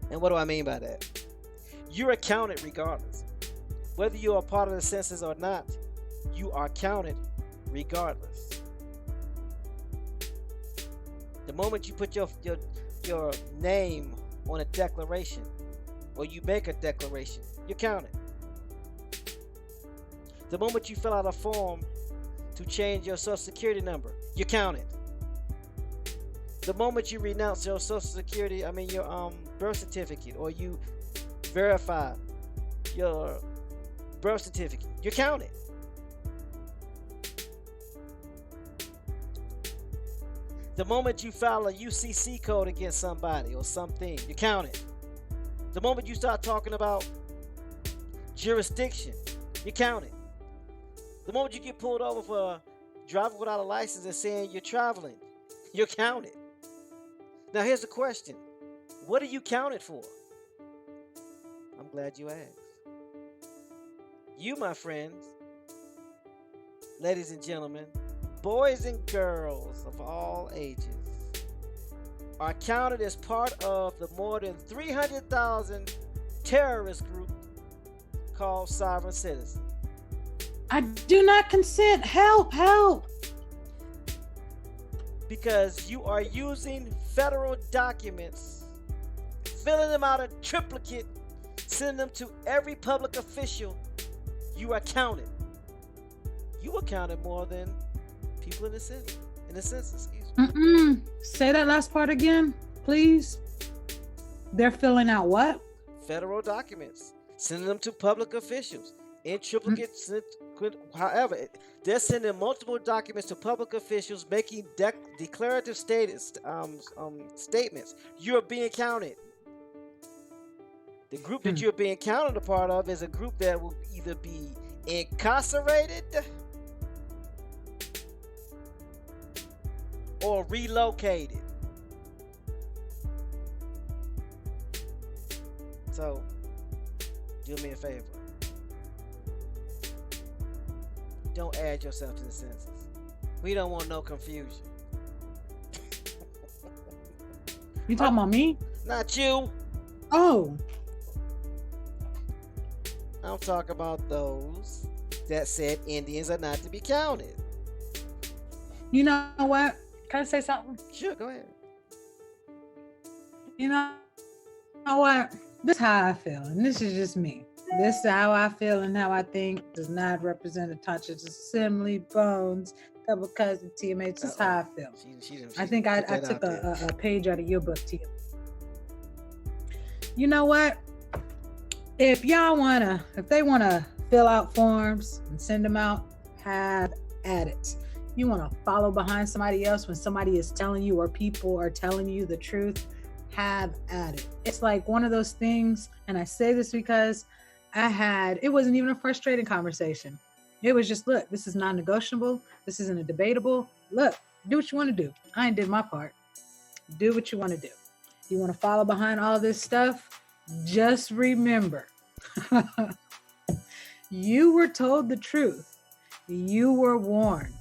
And what do I mean by that? You're accounted regardless. Whether you are part of the census or not, you are counted regardless. The moment you put your name on a declaration, or you make a declaration, you're counted. The moment you fill out a form to change your social security number, you're counted. The moment you renounce your social security, your birth certificate, or you verify your birth certificate, you're counted. The moment you file a UCC code against somebody or something, you're counted. The moment you start talking about jurisdiction, you're counted. The moment you get pulled over for driving without a license and saying you're traveling, you're counted. Now here's the question. What are you counted for? I'm glad you asked. You, my friends, ladies and gentlemen, boys and girls of all ages, are counted as part of the more than 300,000 terrorist group called Sovereign Citizen. I do not consent. Help, help. Because you are using federal documents, filling them out in triplicate, sending them to every public official. You are counted. You are counted more than people in the census. Excuse me. Say that last part again, please. They're filling out what? Federal documents, sending them to public officials in triplicate. However, they're sending multiple documents to public officials, making declarative statements. You're being counted. The group that you're being counted a part of is a group that will either be incarcerated or relocated. So, do me a favor. Don't add yourself to the census. We don't want no confusion. You talking about me? Not you. Oh. I'm talking about those that said Indians are not to be counted. You know what? Can I say something? Sure, go ahead. You know what? This is how I feel, and this is just me. This is how I feel and how I think. Does not represent a touch of assembly, bones, double cousin, teammates. This is how I feel. I think I took a page out of your book, Tia. You know what? If they wanna fill out forms and send them out, have at it. You wanna follow behind somebody else when somebody is telling you or people are telling you the truth, have at it. It's like one of those things, and I say this because it wasn't even a frustrating conversation. It was just, look, this is non-negotiable. This isn't a debatable. Look, do what you want to do. I ain't did my part. Do what you want to do. You want to follow behind all this stuff? Just remember, you were told the truth. You were warned.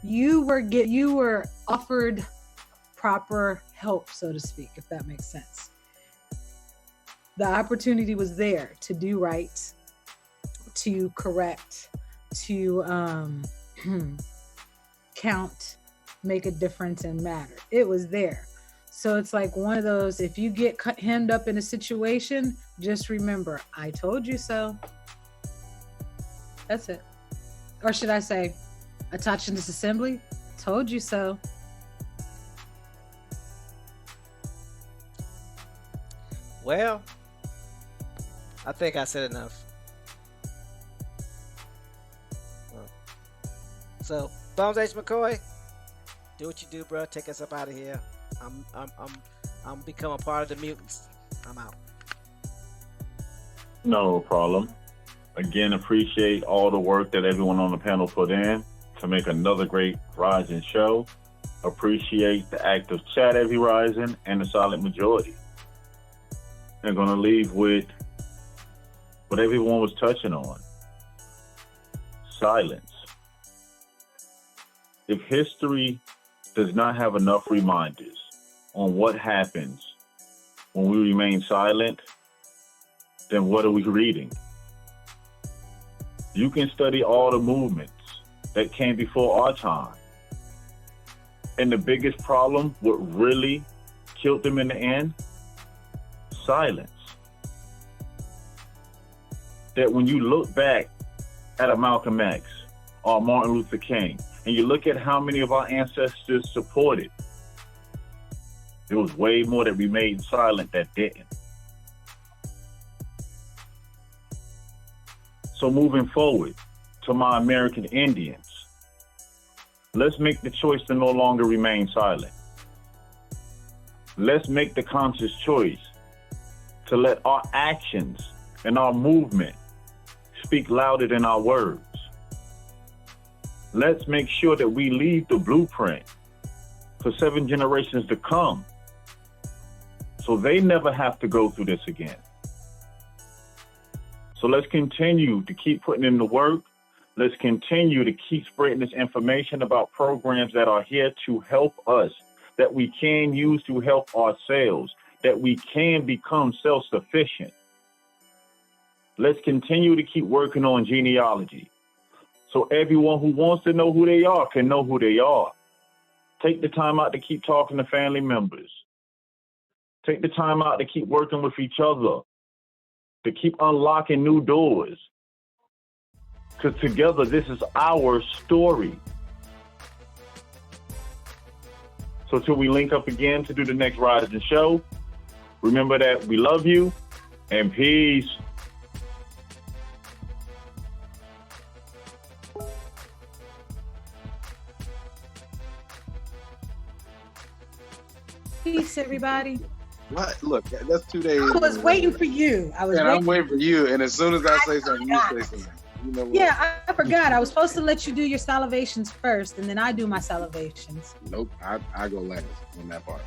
You were offered proper help, so to speak, if that makes sense. The opportunity was there to do right, to correct, to count, make a difference, and matter. It was there. So it's like one of those, if you get hemmed up in a situation, just remember, I told you so. That's it. Or should I say, attached in this assembly, told you so. Well, I think I said enough. So, Bones H. McCoy, do what you do, bro. Take us up out of here. I'm become a part of the mutants. I'm out. No problem. Again, appreciate all the work that everyone on the panel put in to make another great Rising show. Appreciate the active chat every Rising and the silent majority. I'm going to leave with what everyone was touching on. Silence. If history does not have enough reminders on what happens when we remain silent, then what are we reading? You can study all the movements that came before our time. And the biggest problem, what really killed them in the end? Silence. That when you look back at a Malcolm X or Martin Luther King, and you look at how many of our ancestors supported, there was way more that remained silent that didn't. So moving forward, to my American Indians, let's make the choice to no longer remain silent. Let's make the conscious choice to let our actions and our movement speak louder than our words. Let's make sure that we leave the blueprint for 7 generations to come, so they never have to go through this again. So let's continue to keep putting in the work. Let's continue to keep spreading this information about programs that are here to help us, that we can use to help ourselves, that we can become self-sufficient. Let's continue to keep working on genealogy, so everyone who wants to know who they are can know who they are. Take the time out to keep talking to family members. Take the time out to keep working with each other, to keep unlocking new doors. Because together, this is our story. So till we link up again to do the next Riders and Show, remember that we love you, and peace. Peace, everybody. What? Look, that's 2 days. I was waiting for you. I'm waiting for you. And as soon as I say something, you say something. You know what? Yeah, I forgot. I was supposed to let you do your salivations first, and then I do my salivations. Nope. I go last on that part.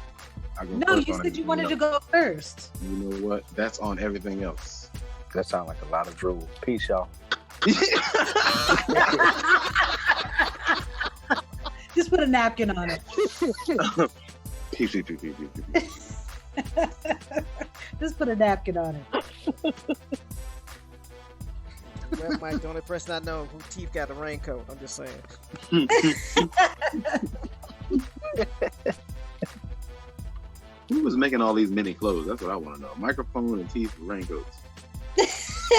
No, you said you wanted to go first. You know what? That's on everything else. That sounds like a lot of drool. Peace, y'all. Just put a napkin on it. Peace. Just put a napkin on it. Well, Mike, the only person I know who teeth got a raincoat. I'm just saying. Who was making all these mini clothes? That's what I want to know. Microphone and teeth and raincoats. Is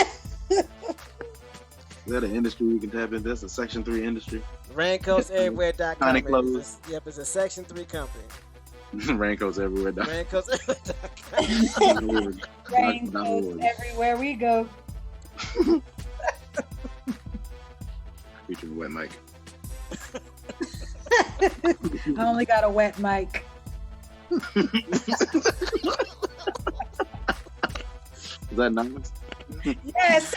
that an industry we can tap into? That's a Section 3 industry. Raincoatseverywhere.com. Tiny clothes. Yep, it's a Section 3 company. Raincoats everywhere. Raincoatseverywhere.com. Raincoats everywhere we go. Featuring Wet Mike. I only got a wet mic. Is that nice? Yes.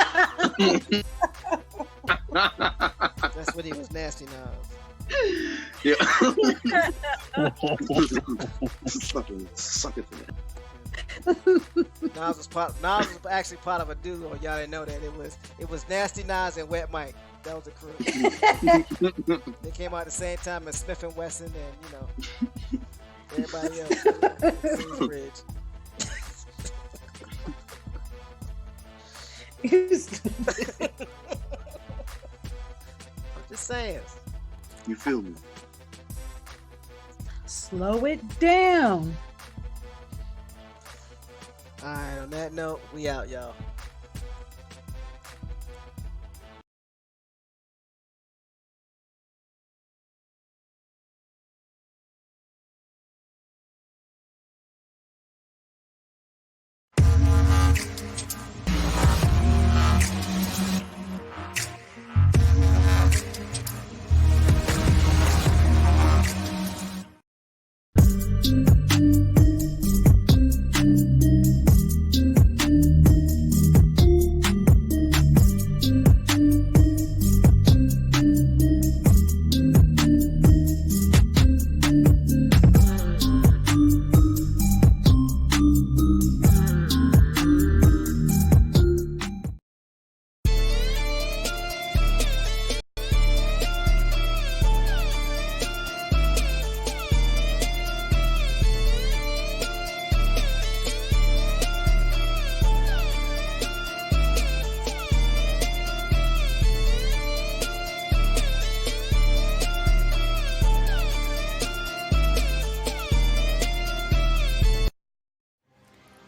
That's what he was nasty now. Yeah. Suck it to me. Nas was actually part of a duo. Y'all didn't know that. It was Nasty Nas and Wet Mike. That was the crew. They came out at the same time as Smith and Wesson, and everybody else. Queensbridge. I'm just saying. You feel me? Slow it down. All right, on that note, we out, y'all.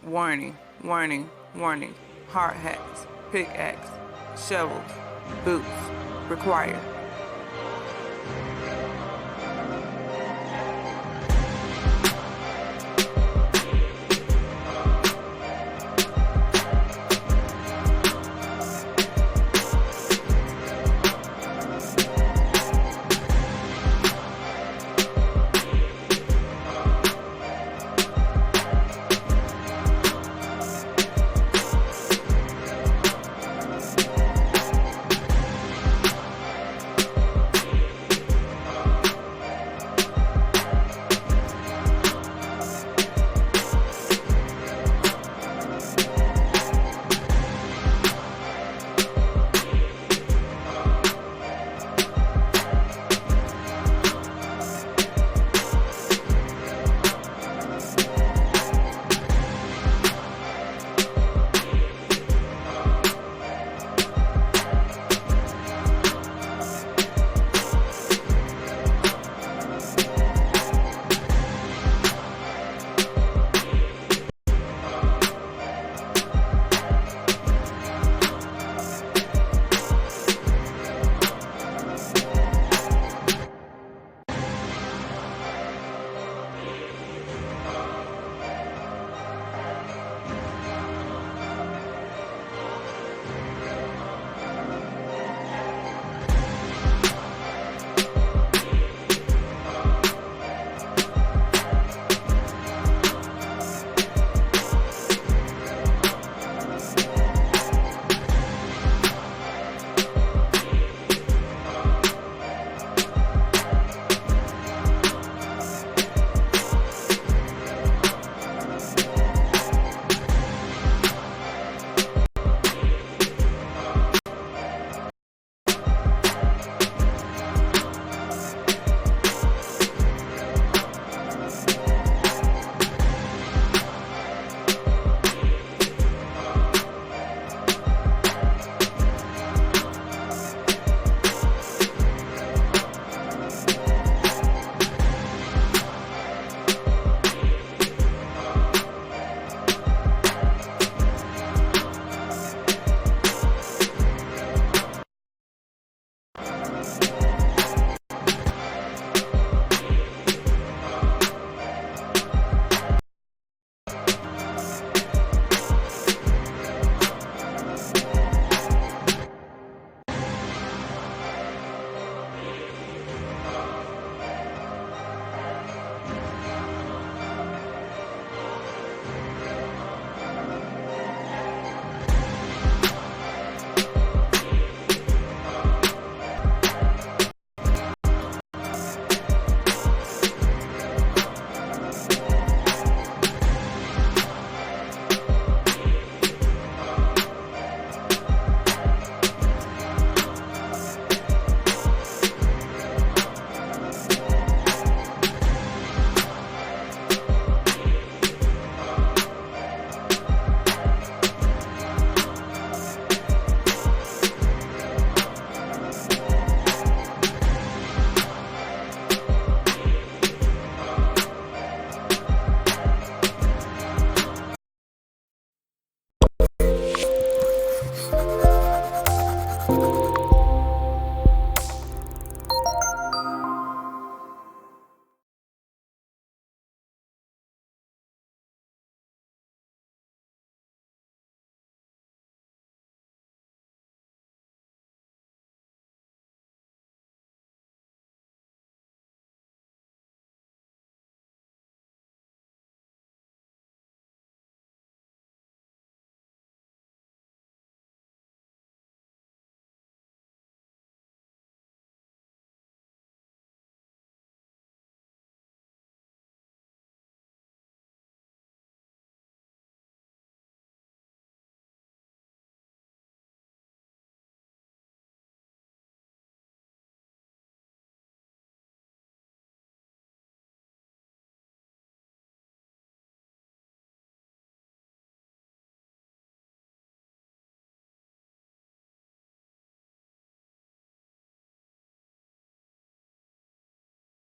Warning, warning, warning. Hard hats, pickaxe, shovels, boots required.